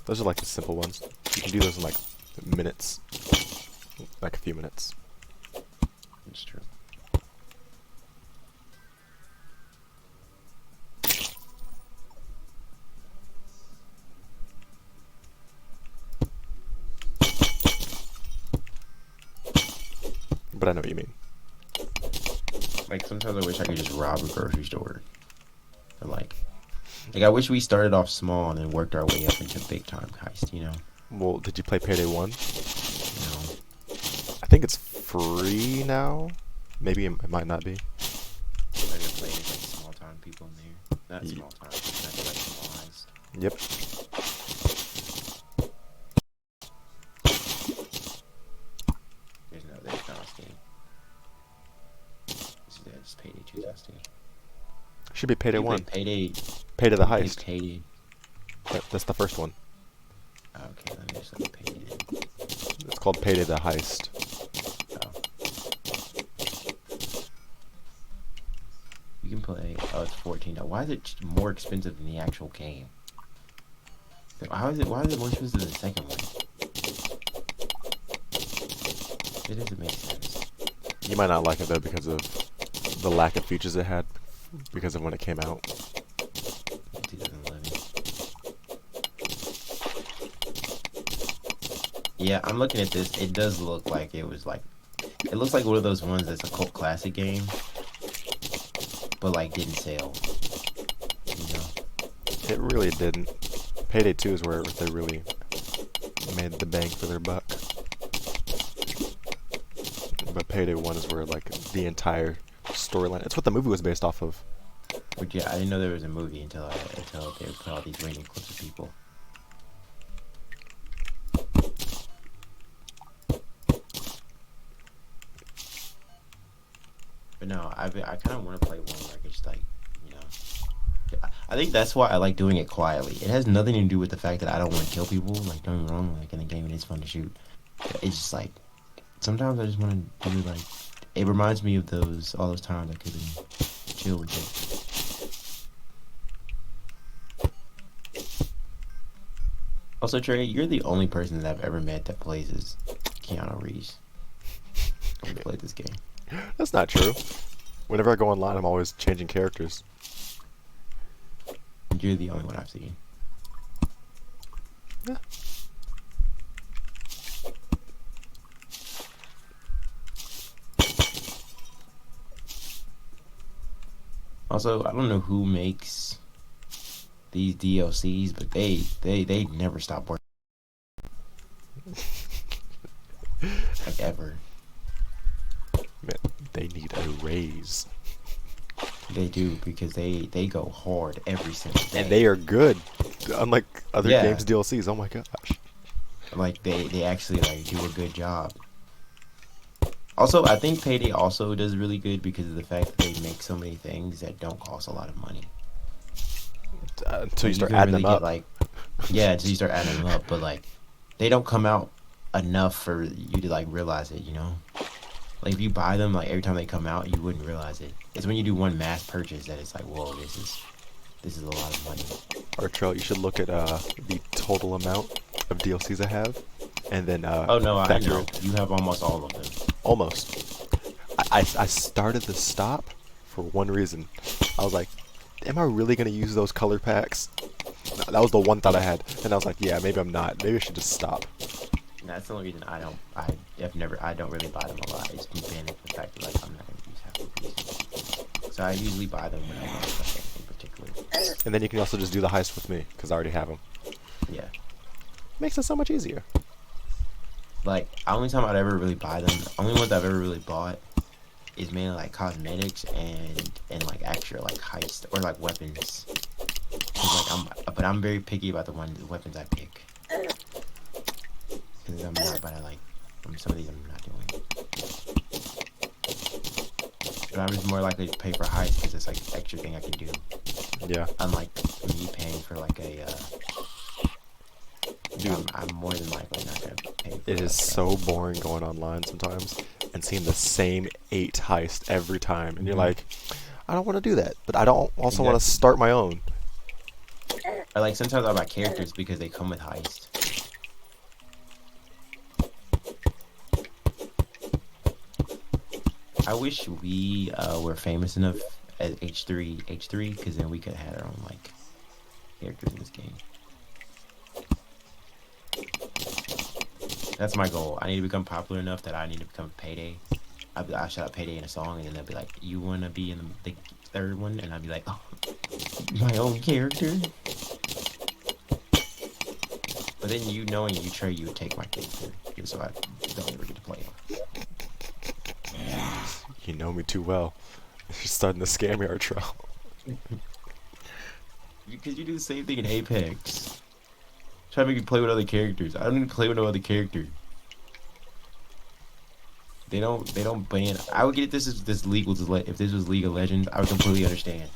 Those are like the simple ones. You can do those in like minutes, like a few minutes. It's true. But I know what you mean. Like sometimes I wish I could just rob a grocery store. Or like I wish we started off small and then worked our way up into big time heist. You know. Well, did you play Payday 1? You I think it's free now. Maybe it might not be. know. I didn't play any like small time people in there. Not Ye- small time. Not like small heist. Yep. There's no Steam. It's Payday 2's on Steam. Should be Payday You 1. played Payday. Payday the you played heist. Payday. That's the first one. Okay, let me just look at Payday. Then. It's called Payday the heist. Oh. You can play. Oh, it's $14. Why is it more expensive than the actual game? How is it? Why is it more expensive than the second one? It doesn't make sense. You might not like it though because of the lack of features it had because of when it came out. 2011. Yeah, I'm looking at this. It does look like it was like. It looks like one of those ones that's a cult classic game, but like didn't sell. You know. It really didn't. Payday 2 is where they really made the bang for their buck. But Payday 1 is where like the entire storyline. It's what the movie was based off of. But yeah, I didn't know there was a movie until they put all these random clips of people. But no, I kind of want to play one where I could just like, you know. I think that's why I like doing it quietly. It has nothing to do with the fact that I don't want to kill people. Like, don't get me wrong. Like in the game, it is fun to shoot. It's just like sometimes I just want to do like. It reminds me of all those times I could chill with it. Also, Trey, you're the only person that I've ever met that plays as Keanu Reeves. When we played this game. That's not true. Whenever I go online, I'm always changing characters. You're the only one I've seen. Yeah. Also, I don't know who makes these DLCs, but they never stop working. Like ever. Man, they need a raise. They do because they go hard every single day. And they are good. Unlike other Yeah. games DLCs. Oh my gosh. Like they actually like do a good job. Also, I think Payday also does really good because of the fact that they make so many things that don't cost a lot of money. Until you Like, start can adding really them up. get, like, yeah, until you start adding them up, but like they don't come out enough for you to like realize it, you know. Like if you buy them, like every time they come out, you wouldn't realize it. It's when you do one mass purchase that it's like, whoa, this is a lot of money. Or Trail, you should look at the total amount of DLCs I have, and then Oh no, I factor know. in. You have almost all of them. Almost. I started the stop for one reason. I was like, am I really gonna use those color packs? That was the one thought I had, and I was like, yeah, maybe I'm not. Maybe I should just stop. That's the only reason I don't really buy them a lot. It's been the fact that like I'm not gonna use half of these. So I usually buy them when I want something in particular. And then you can also just do the heist with me, because I already have them. Yeah. Makes it so much easier. Like, the only time I'd ever really buy them, the only ones I've ever really bought is mainly like cosmetics and like extra like heist or like weapons. 'Cause, like I'm very picky about the weapons I pick. Because I'm not, but I like some of these I'm not doing. But I'm just more likely to pay for heist because it's like an extra thing I can do. Yeah. Unlike me paying for like a. Dude, I'm more than likely not gonna pay. For it is so boring going online sometimes and seeing the same 8 heists every time, and you're like, I don't want to do that, but I don't also want to start my own. Or like sometimes I buy characters because they come with heist. I wish we were famous enough as H3, because then we could have had our own like characters in this game. That's my goal. I need to become popular enough that I need to become Payday. I shout out Payday in a song, and then they'll be like, "You wanna be in the third one?" And I'll be like, "Oh, my own character." But then you knowing you Trey, you would take my character, so I don't ever get to play him. You know me too well. You're starting to scam me, Artrell. Because you do the same thing in Apex. Try to make me play with other characters. I don't need to play with no other character. They don't ban. I would get if if this was League of Legends, I would completely understand.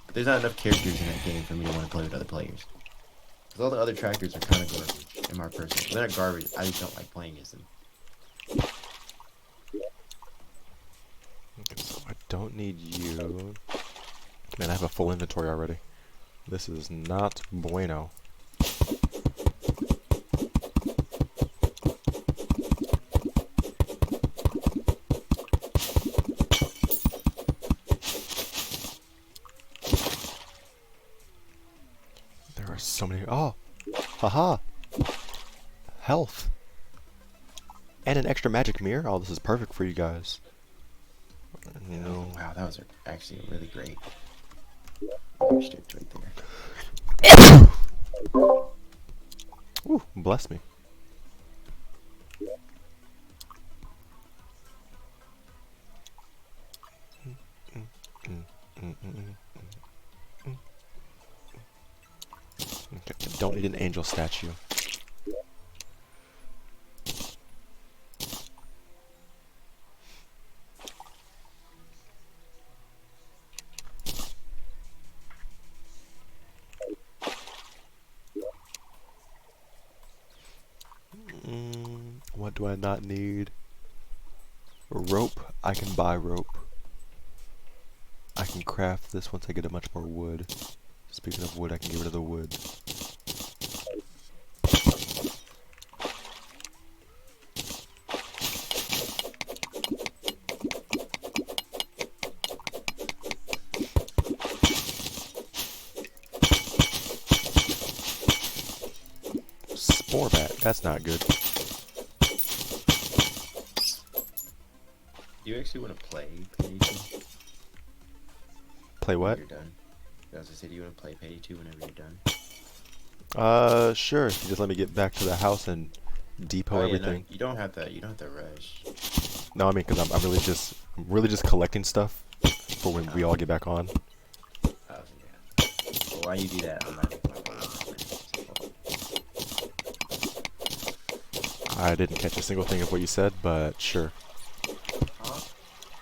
But there's not enough characters in that game for me to want to play with other players. Because all the other trackers are kind of garbage, in my personal. They're not garbage. I just don't like playing against them. Okay, so I don't need you. Man, I have a full inventory already. This is not bueno. There are so many. Oh! Haha! Health! And an extra magic mirror? Oh, this is perfect for you guys. No. Wow, that was actually really great. Stripped right there. Ooh, bless me. Okay, don't need an angel statue. What do I not need? Rope. I can buy rope. I can craft this once I get a much more wood. Speaking of wood, I can get rid of the wood. Spore bat. That's not good. Do you actually want to play Payday 2? Play what? When you're done. As I said, do you want to play Payday 2 whenever you're done? Sure. If you just let me get back to the house and depot everything. No, you don't have to. You don't have to rush. No, I mean, because I'm really just collecting stuff for when we all get back on. Oh yeah. Well, while you do that, I'm not making my phone. I didn't catch a single thing of what you said, but sure. Huh?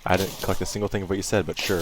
I didn't collect a single thing of what you said, but sure.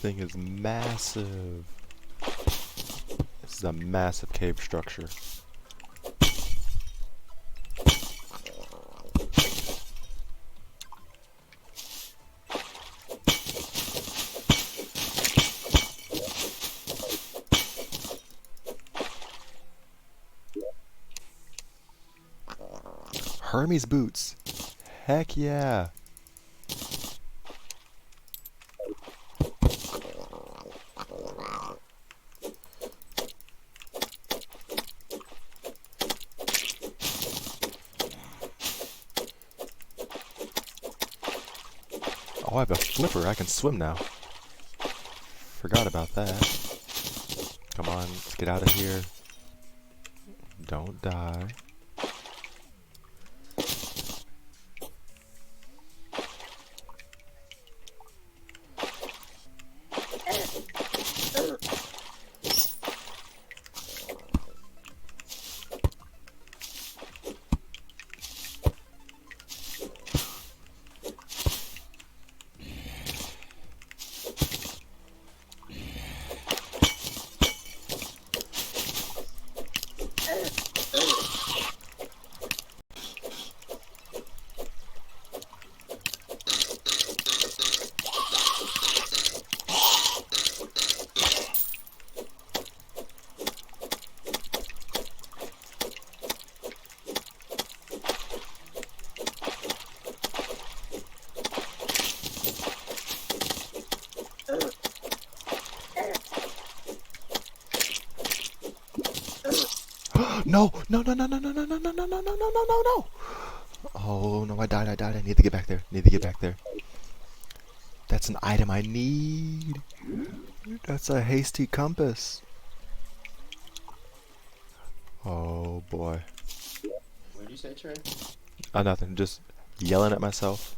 thing is massive. This is a massive cave structure. Hermes boots. Heck yeah. Oh, I have a flipper. I can swim now. Forgot about that. Come on, let's get out of here. Don't die. No, no, no, no, no, no, no, no, no, no, no, no, no, no, no, no. Oh no, I died, I need to get back there. Need to get back there. That's an item I need. That's a hasty compass. Oh boy. What did you say, Trey? Nothing, just yelling at myself.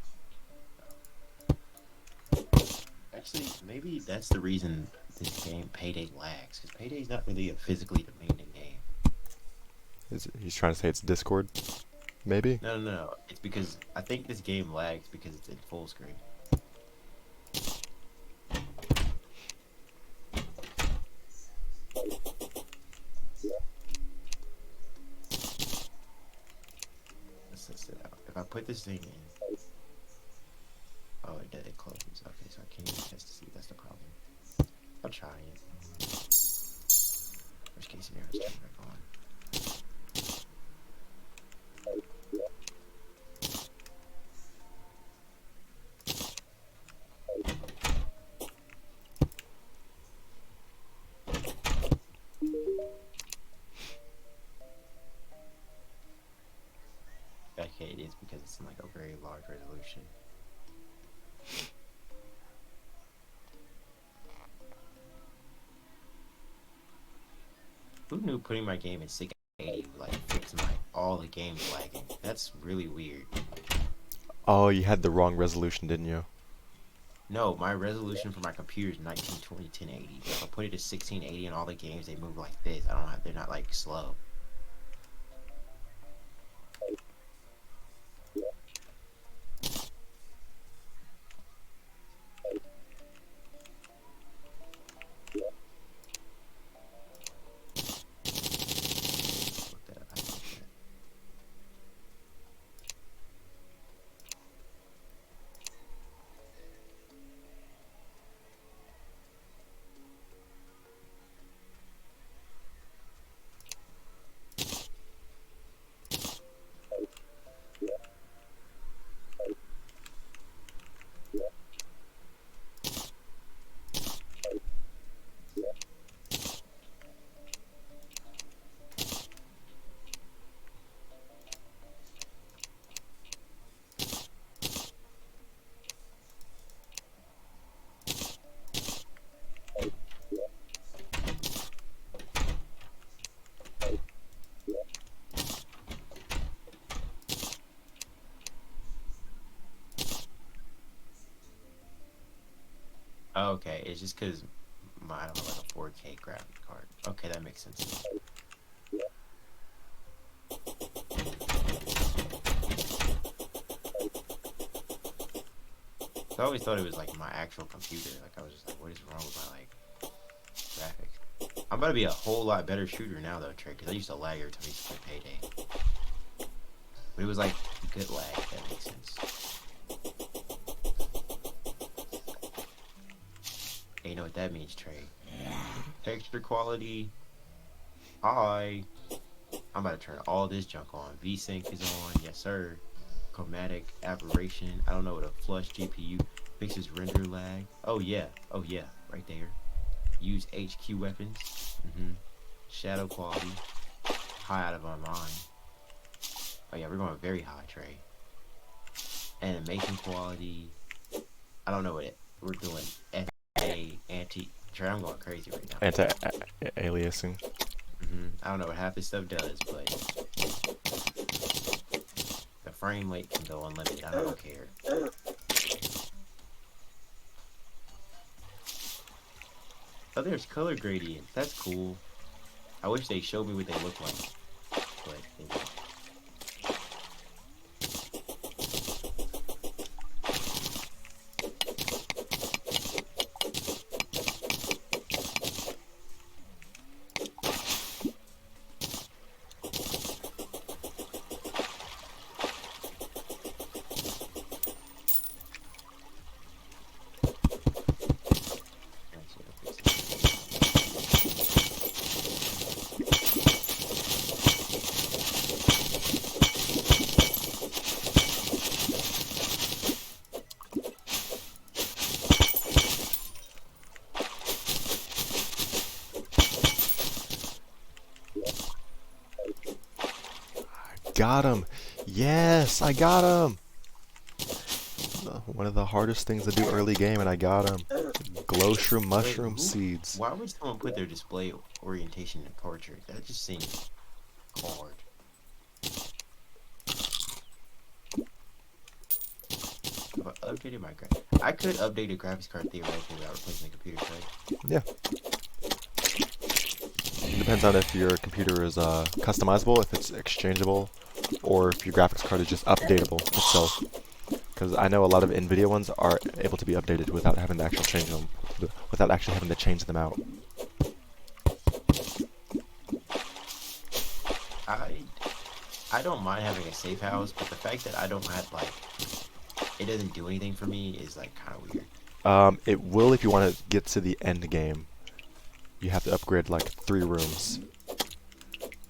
Actually, maybe that's the reason this game Payday lags, because Payday's not really a physically demanding game. He's trying to say it's Discord? Maybe? No. It's because I think this game lags because it's in full screen. Let's test it out. If I put this thing in, oh, it closes. Okay, so I can't even test to see if that's the problem. I'll try it. Worst case scenario, let's turn it back on. Okay, it is because it's in like a very large resolution. Who knew putting my game in 680 would like fix my all the games lagging? That's really weird. Oh, you had the wrong resolution, didn't you? No, my resolution for my computer is 1920 1080. But if I put it to 1680 and all the games they move like this, I don't have. They're not like slow. Okay, it's just because I don't have like a 4K graphic card. Okay, that makes sense. I always thought it was like my actual computer. Like I was just like, what is wrong with my like graphics? I'm about to be a whole lot better shooter now though, Trey, because I used to lag every time I used to play Payday. But it was like good lag, if that makes sense. And you know what that means, Trey? Texture quality. I'm about to turn all this junk on. VSync is on, yes sir. Chromatic aberration. I don't know what a flush GPU fixes render lag. Oh yeah, right there. Use HQ weapons. Shadow quality. High out of my mind. Oh yeah, we're going very high, Trey. Animation quality. I don't know what we're doing. FA anti. Trey, I'm going crazy right now. Anti-aliasing. I don't know what half this stuff does, but the frame rate can go unlimited. I don't care. Oh, there's color gradients. That's cool. I wish they showed me what they look like, but they don't. Got him. Yes, I got him. One of the hardest things to do early game, and I got him. Glow shroom mushroom seeds. Why would someone put their display orientation in portrait? That just seems hard. If I updated my I could update a graphics card theoretically without replacing the computer, right? Yeah. It depends on if your computer is customizable, if it's exchangeable, or if your graphics card is just updatable itself. Because I know a lot of NVIDIA ones are able to be updated without having to actually change them, without actually having to change them out. I don't mind having a safe house, but the fact that I don't have like it doesn't do anything for me is like kind of weird. It will if you want to get to the end game. You have to upgrade like 3 rooms.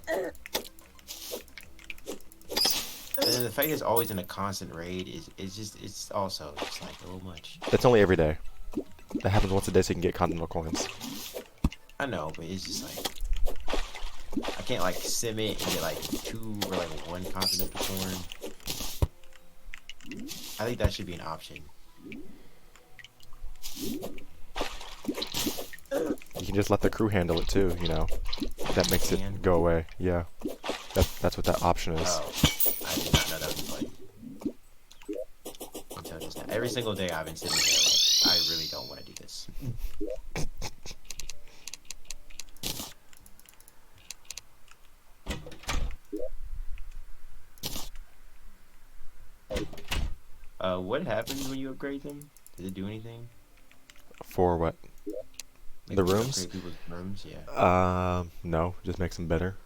And then the fact it's always in a constant raid it's also just like a little much. It's only every day. That happens once a day so you can get continental coins. I know, but it's just like I can't like sim it and get like 2 or like 1 continental coin. I think that should be an option. You can just let the crew handle it too, you know. That makes it go away. Yeah. That's what that option is. Oh, I did not know that was a button. Until just now. Every single day I've been sitting there like, I really don't want to do this. What happens when you upgrade them? Does it do anything? For what? Like The when you rooms? upgrade people's rooms, yeah. No, just makes them better.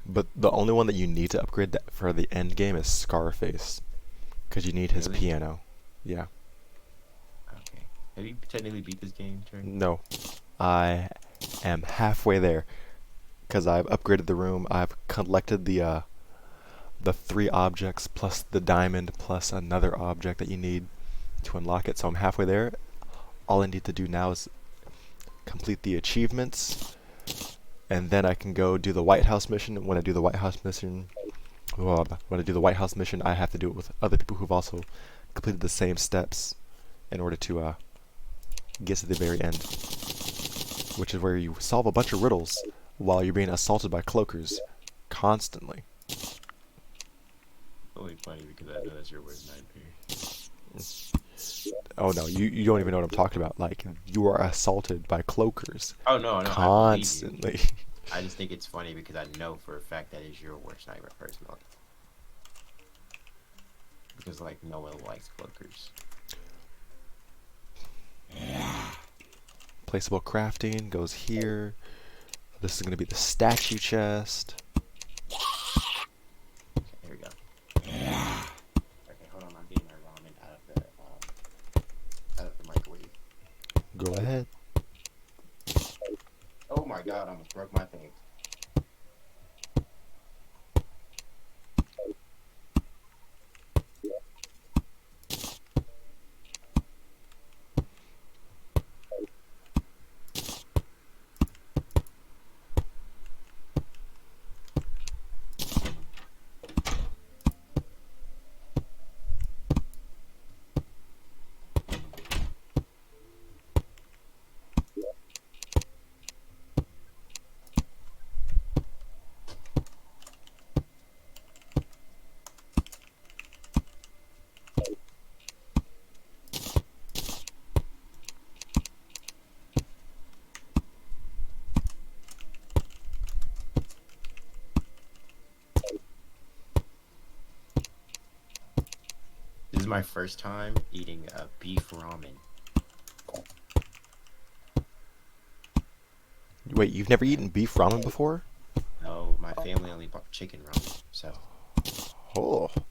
But the only one that you need to upgrade that for the end game is Scarface, because you need his Really? piano. Yeah. Okay. Have you technically beat this game, Trey? No, I am halfway there, because I've upgraded the room. I've collected the 3 objects plus the diamond plus another object that you need to unlock it. So I'm halfway there. All I need to do now is complete the achievements, and then I can go do the White House mission. When I do the White House mission, I have to do it with other people who've also completed the same steps in order to get to the very end, which is where you solve a bunch of riddles while you're being assaulted by cloakers constantly. Only funny because I know that's your worst nightmare. Oh no, you don't even know what I'm talking about. Like, you are assaulted by cloakers Oh no, no, constantly. I just think it's funny because I know for a fact that is your worst nightmare personally. because like no one likes cloakers. Placeable crafting goes here. This is going to be the statue chest. Okay, here we go. Okay, hold on. I'm getting my ramen out of the microwave. Go ahead. Oh my god! I almost broke my thing. This is my first time eating beef ramen. Wait, you've never eaten beef ramen before? No, my family only bought chicken ramen. So, Oh. 'cause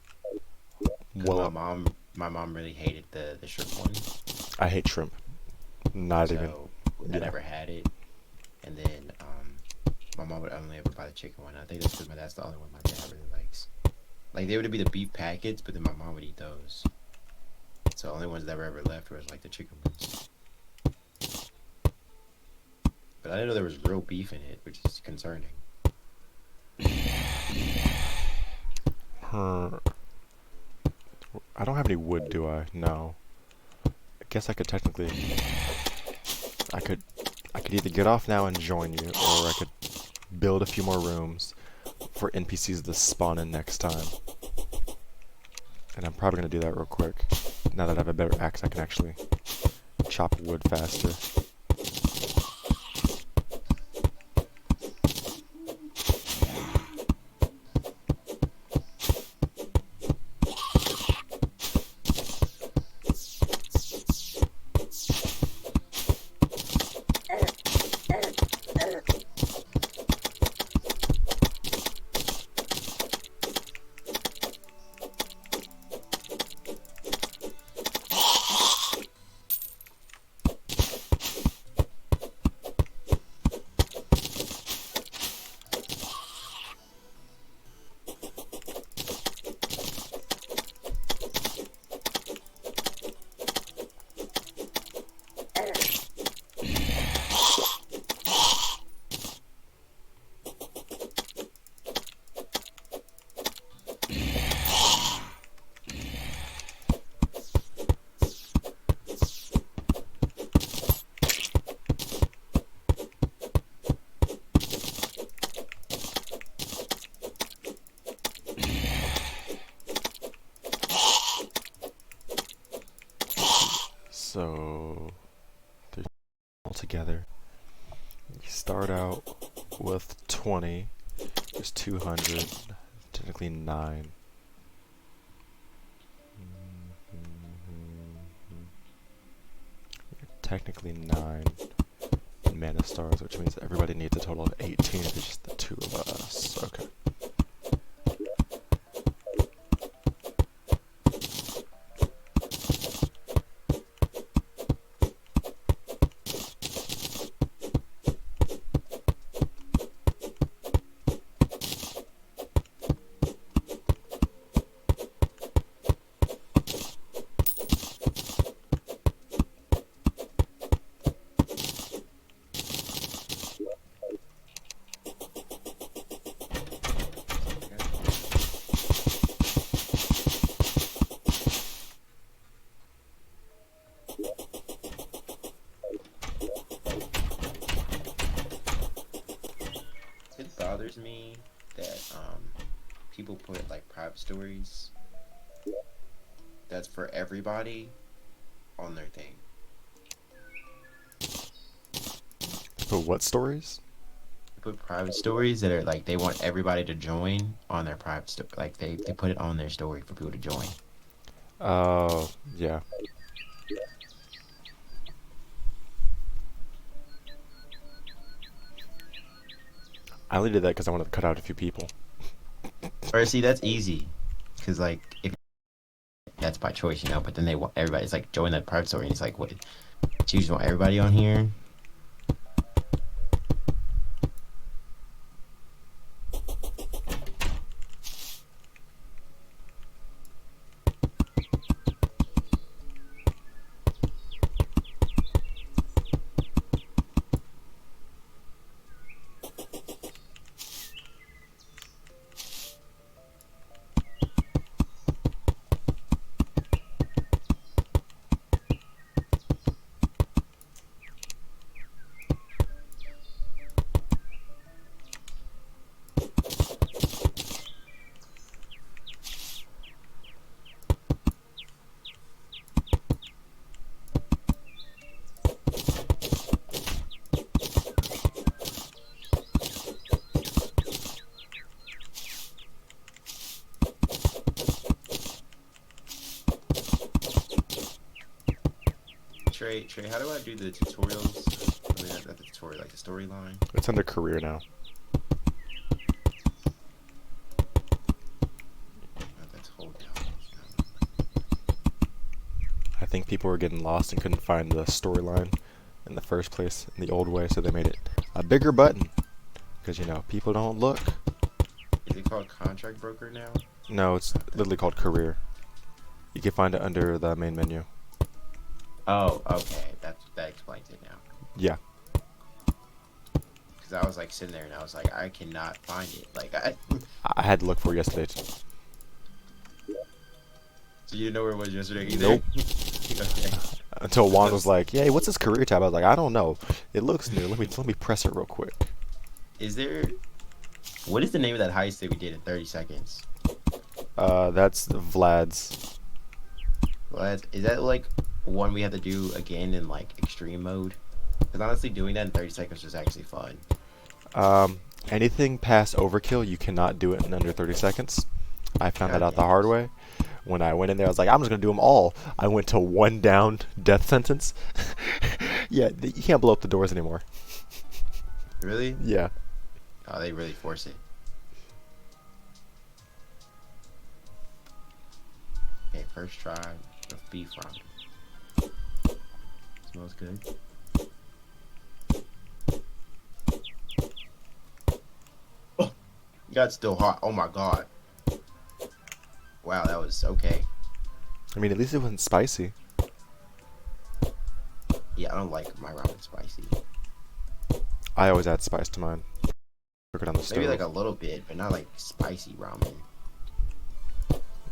Well, my mom really hated the shrimp one. I hate shrimp. Not So even. I Yeah. never had it. And then my mom would only ever buy the chicken one. I think that's because that's the only one my dad really likes. Like they would be the beef packets, but then my mom would eat those. So the only ones that were ever left was like the chicken ones. But I didn't know there was real beef in it, which is concerning. Huh. I don't have any wood, do I? No. I guess I could technically. I could either get off now and join you, or I could build a few more rooms for NPCs to spawn in next time. And I'm probably gonna do that real quick. Now that I have a better axe, I can actually chop wood faster. So, there's altogether. You start out with 20. There's 200. Technically 9. Technically 9 mana stars, which means everybody needs a total of 18 if it's just the two of us. Okay. It bothers me that people put like private stories that's for everybody on their thing. But what stories? They put private stories that are like they want everybody to join on their private story. Like they put it on their story for people to join. Oh, yeah. I only did that because I wanted to cut out a few people. Or see, that's easy, because like if that's by choice, you know. But then they want everybody's like join that private story, and it's like, what? So you just want everybody on here? Trey, how do I do the tutorials? I mean, not the tutorial, like the storyline. It's under career now. That's hold down. I think people were getting lost and couldn't find the storyline in the first place in the old way, so they made it a bigger button. Because, you know, people don't look. Is it called contract broker now? No, it's literally called career. You can find it under the main menu. Oh, okay. That explains it now. Yeah. Because I was like sitting there and I was like, I cannot find it. Like I had to look for it yesterday. So you didn't know where it was yesterday either? Nope. Okay. Until Juan was like, "Hey, what's this career tab?" I was like, "I don't know. It looks new. Let me press it real quick." Is there? What is the name of that heist that we did in 30 seconds? That's Vlad's. Well, is that like one we have to do again in like extreme mode? Because honestly, doing that in 30 seconds was actually fun. Anything past overkill, you cannot do it in under 30 seconds. I found that out the hard way. When I went in there, I was like, I'm just gonna do them all. I went to one down death sentence. Yeah, you can't blow up the doors anymore. Really? Yeah. Oh, they really force it. Okay, first try of beef ramen. Smells good. Oh, God, still hot. Oh my God. Wow, that was okay. I mean, at least it wasn't spicy. Yeah, I don't like my ramen spicy. I always add spice to mine. Cook it on the stove. Maybe like a little bit, but not like spicy ramen.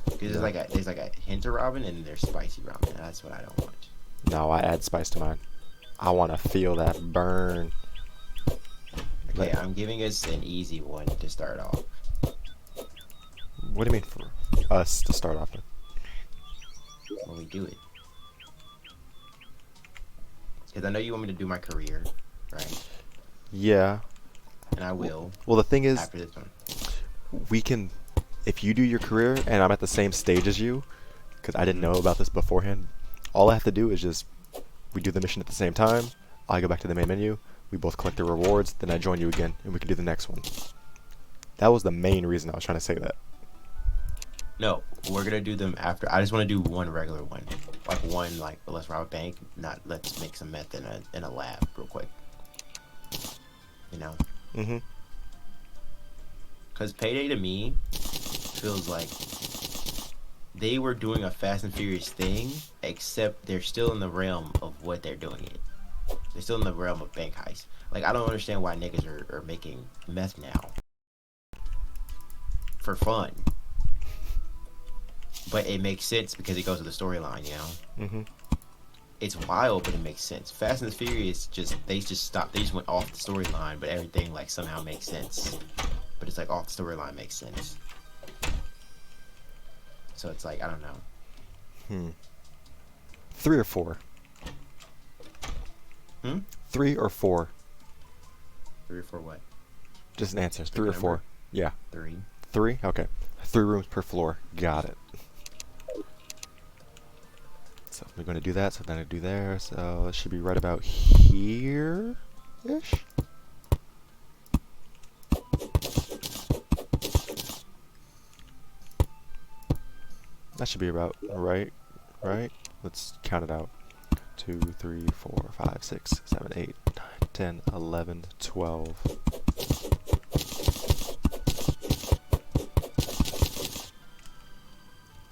Because there's like a hint of ramen and there's spicy ramen. And that's what I don't want. No, I add spice to mine. I want to feel that burn. Okay, I'm giving us an easy one to start off. What do you mean for us to start off with? When we do it. Because I know you want me to do my career, right? Yeah. And I will. Well, the thing is, after this one. we can, if you do your career and I'm at the same stage as you, because I didn't know about this beforehand, all I have to do is just, we do the mission at the same time, I go back to the main menu, we both collect the rewards, then I join you again, and we can do the next one. That was the main reason I was trying to say that. No, we're gonna do them after. I just want to do one regular one, like one like let's rob a bank, not let's make some meth in a lab real quick. You know, Mm-hmm. because Payday to me feels like they were doing a Fast and Furious thing, except they're still in the realm of what they're doing it. They're still in the realm of bank heist. Like I don't understand why niggas are making meth now for fun. But it makes sense because it goes with the storyline, you know? Mm-hmm. It's wild, but it makes sense. Fast and the Furious, they just stopped. They just went off the storyline, but everything, like, somehow makes sense. But it's like, off the storyline makes sense. So it's like, I don't know. 3 or 4? 3 or 4? 3 or 4 what? Just an answer. Pick 3 a or 4? number. Yeah. 3. 3? Okay. 3 rooms per floor. Got it. So we're going to do that. So then I do there. So it should be right about here-ish. That should be about right. Let's count it out. 2, 3, 4, 5, 6, 7, 8, 9, 10, 11, 12.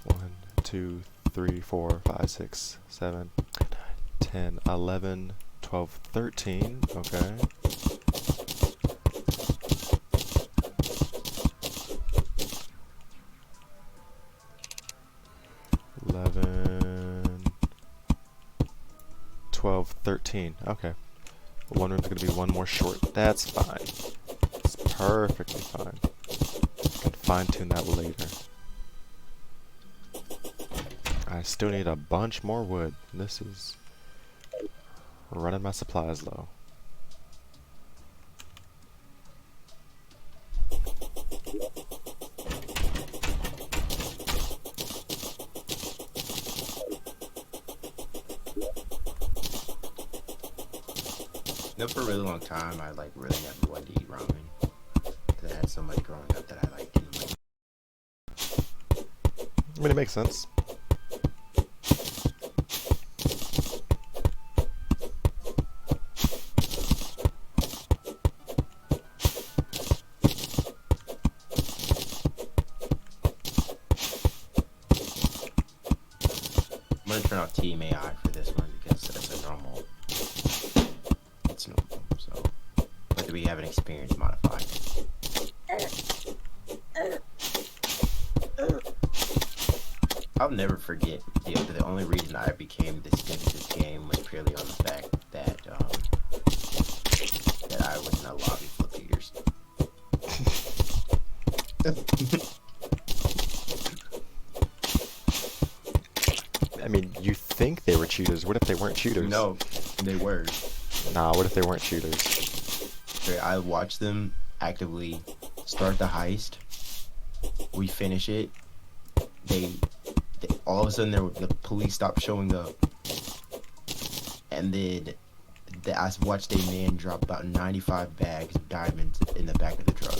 1, 2, 3, 4, 5, 6, 7, 10, 11, 12, 13. Okay. $11, 12, 13. Okay. One room's gonna be one more short. That's fine. It's perfectly fine. I can fine tune that later. I still need a bunch more wood. This is running my supplies low. No, for a really long time, I like really never wanted to eat ramen. Cause I had somebody growing up that I like didn't like. I mean, it makes sense. I'm gonna turn off Team AI for this one because it's a normal. It's normal, so. But we have an experience modified. I'll never forget the only reason I became this good at this game was purely on the fact that that I was in a lobby full of cheaters. I mean, you think they were cheaters. What if they weren't cheaters? No, they were. Nah, what if they weren't cheaters? I watched them actively start the heist. We finish it. They all of a sudden the police stopped showing up, and then I watched a man drop about 95 bags of diamonds in the back of the truck.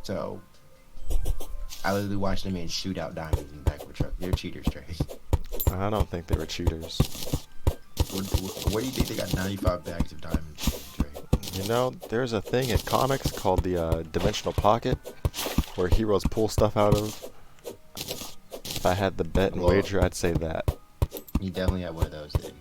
So I literally watched a man shoot out diamonds in the back of a truck. They're cheaters, Trey. I don't think they were cheaters. Where do you think they got 95 bags of diamonds, Trey? You know, there's a thing in comics called the Dimensional Pocket, where heroes pull stuff out of. If I had the bet and wager, I'd say that. You definitely had one of those then.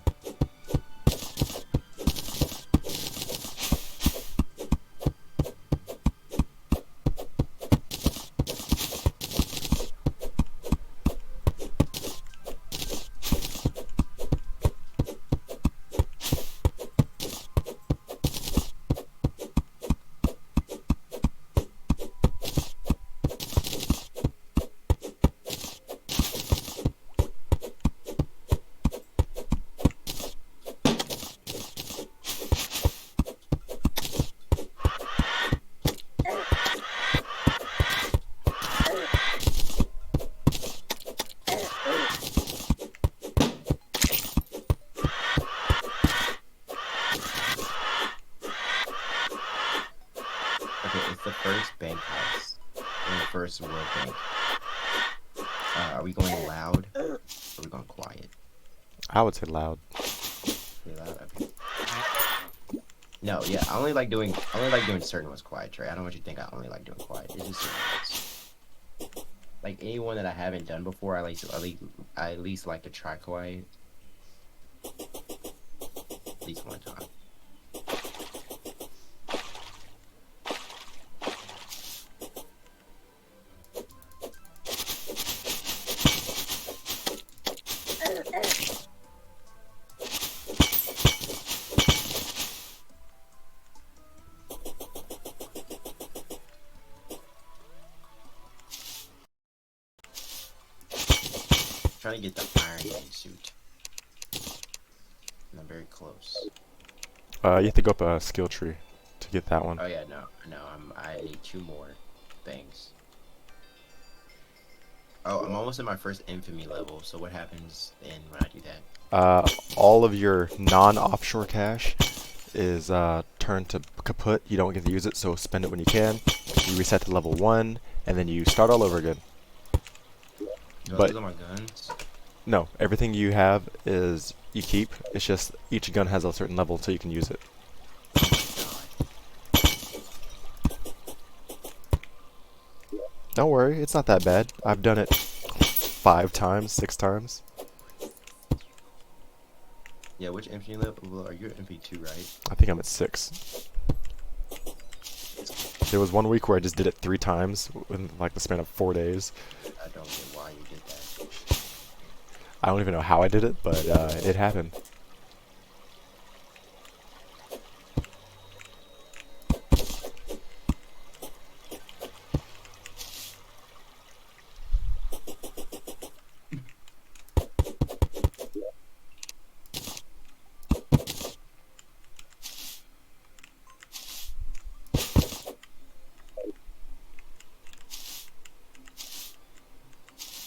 It's the first bank house in the first World Bank. Are we going loud or are we going quiet? I would say loud. Say loud? Okay. No, yeah, I only like doing certain ones quiet, Trey. I don't want you to think I only like doing quiet. It's just certain ones. Like anyone that I haven't done before, I at least like to try quiet. At least one time. Trying to get the Iron Man suit. And I'm very close. You have to go up a skill tree to get that one. Oh yeah, no, I need 2 more things. Oh, I'm almost at my first infamy level. So what happens then when I do that? All of your non-offshore cash is turned to kaput. You don't get to use it, so spend it when you can. You reset to level 1, and then you start all over again. Do I But lose all my guns? no, everything you have is you keep. It's just each gun has a certain level, so you can use it. Don't worry, it's not that bad. I've done it 5 times, 6 times. Yeah, which infamy level are you? At MP2, right? I think I'm at 6. There was one week where I just did it 3 times in like the span of 4 days. I don't get why you did that. I don't even know how I did it, but it happened.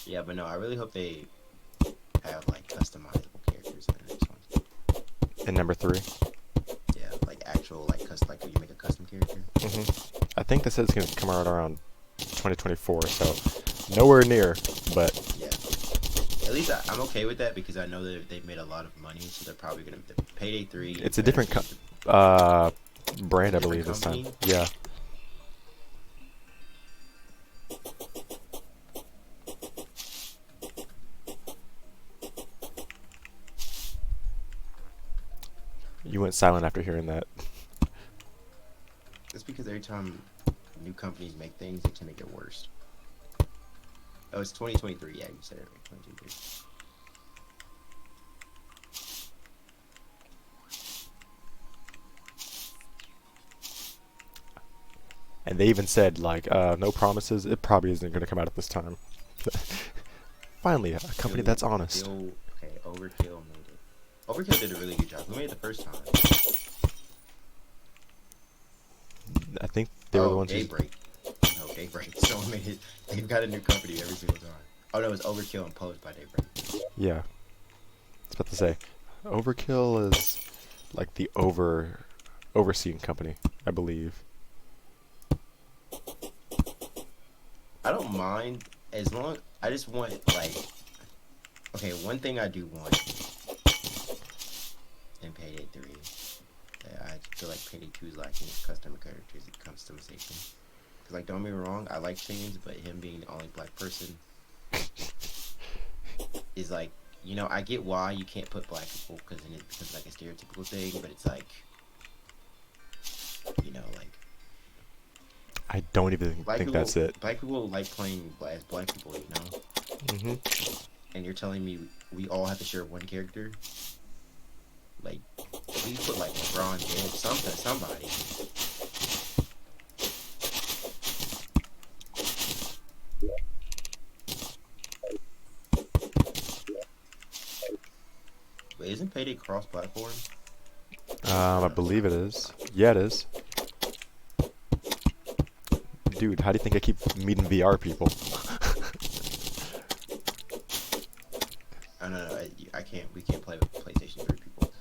Yeah, but no, I really hope they have like customizable characters in the next one. In number 3. Yeah, like actual like you make a custom character. I think they said it's going to come out around 2024, so nowhere near, but Yeah. At least I'm okay with that because I know that they've made a lot of money, so they're probably gonna Payday 3. it's a different brand, I believe, this time. company? Yeah. You went silent after hearing that. It's because every time new companies make things, they tend to get worse. Oh, it's 2023. Yeah, you said it right. 2023. And they even said, like, no promises, it probably isn't going to come out at this time. Finally, a company that's honest. Okay, Overkill made it. Overkill did a really good job. Who made it the first time? I think they were the ones who... Daybreak. No, Daybreak. Someone made it. They've got a new company every single time. Oh no, it's Overkill and published by Daybreak. Yeah. I was about to say, Overkill is like the overseeing company, I believe. I don't mind as long. I just want like. Okay, one thing I do want in Payday 3 that I feel like Payday 2 is lacking is custom characters and customization. Cause like, don't get me wrong, I like Chains, but him being the only black person is like, you know, I get why you can't put black people because it becomes like a stereotypical thing, but it's like, you know, like. I don't even think that's it. Black people like playing as black people, you know? And you're telling me we all have to share one character? Like, please put like LeBron James, somebody. Wait, isn't Payday cross-platform? I believe it is. Yeah, it is. Dude, how do you think I keep meeting VR people? Oh, no, I can't. We can't play with PlayStation 3 people.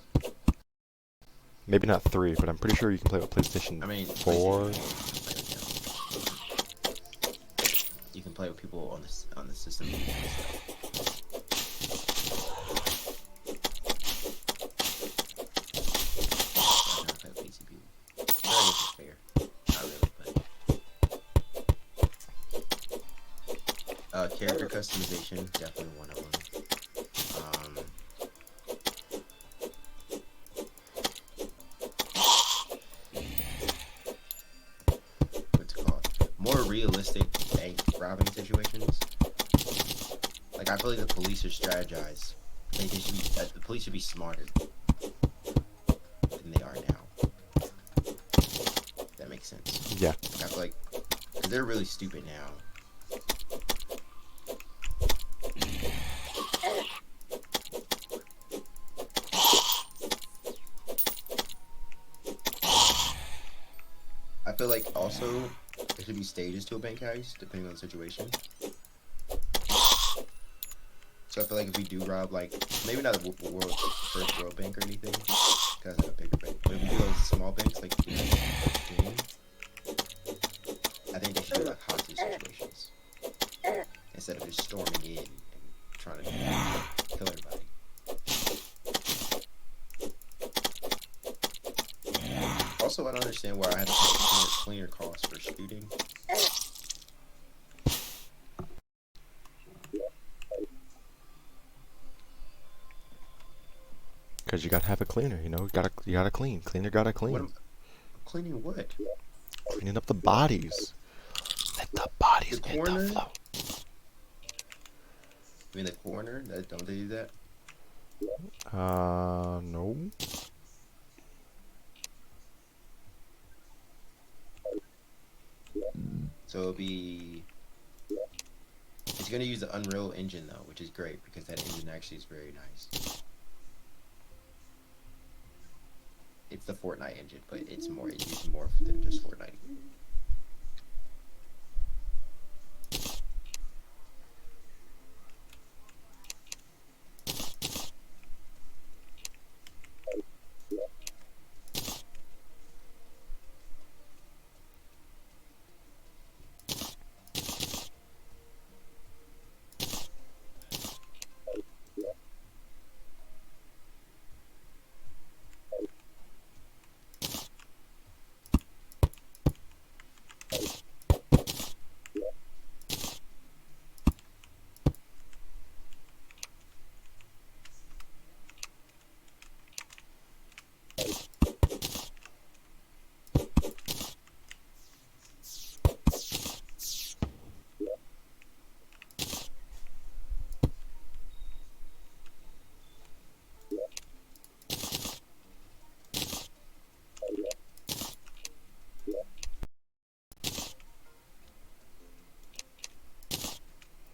Maybe not 3, but I'm pretty sure you can play with PlayStation 4. You can play with people on the system. Character customization, definitely one of them. What's it called? More realistic bank robbing situations. Like, I feel like the police should strategize. I think the police should be smarter than they are now. That makes sense. Yeah. Like, I feel like, because they're really stupid now. I feel like also there should be stages to a bank heist depending on the situation. So I feel like if we do rob, like, maybe not the first world bank or anything, because it's a bigger bank. But if we do those small banks, like we did in the game, I think they should do like hostage situations instead of just storming in and trying to kill everybody. Also, I don't understand why I have to pay cleaner costs for shooting. Because you gotta have a cleaner, you know. You gotta clean. Cleaner gotta What clean. am cleaning what? Cleaning up the bodies. Let the bodies The hit corner? the flow. I mean the corner? Don't they do that? No. So it'll be. It's gonna use the Unreal Engine though, which is great because that engine actually is very nice. It's the Fortnite engine, but it's uses more than just Fortnite.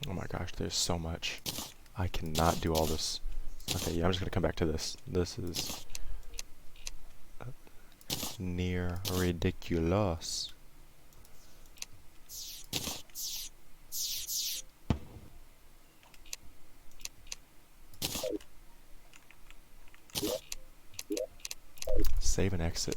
Oh my gosh, there's so much. I cannot do all this. Okay, yeah, I'm just gonna come back to this. This is near ridiculous. Save and exit.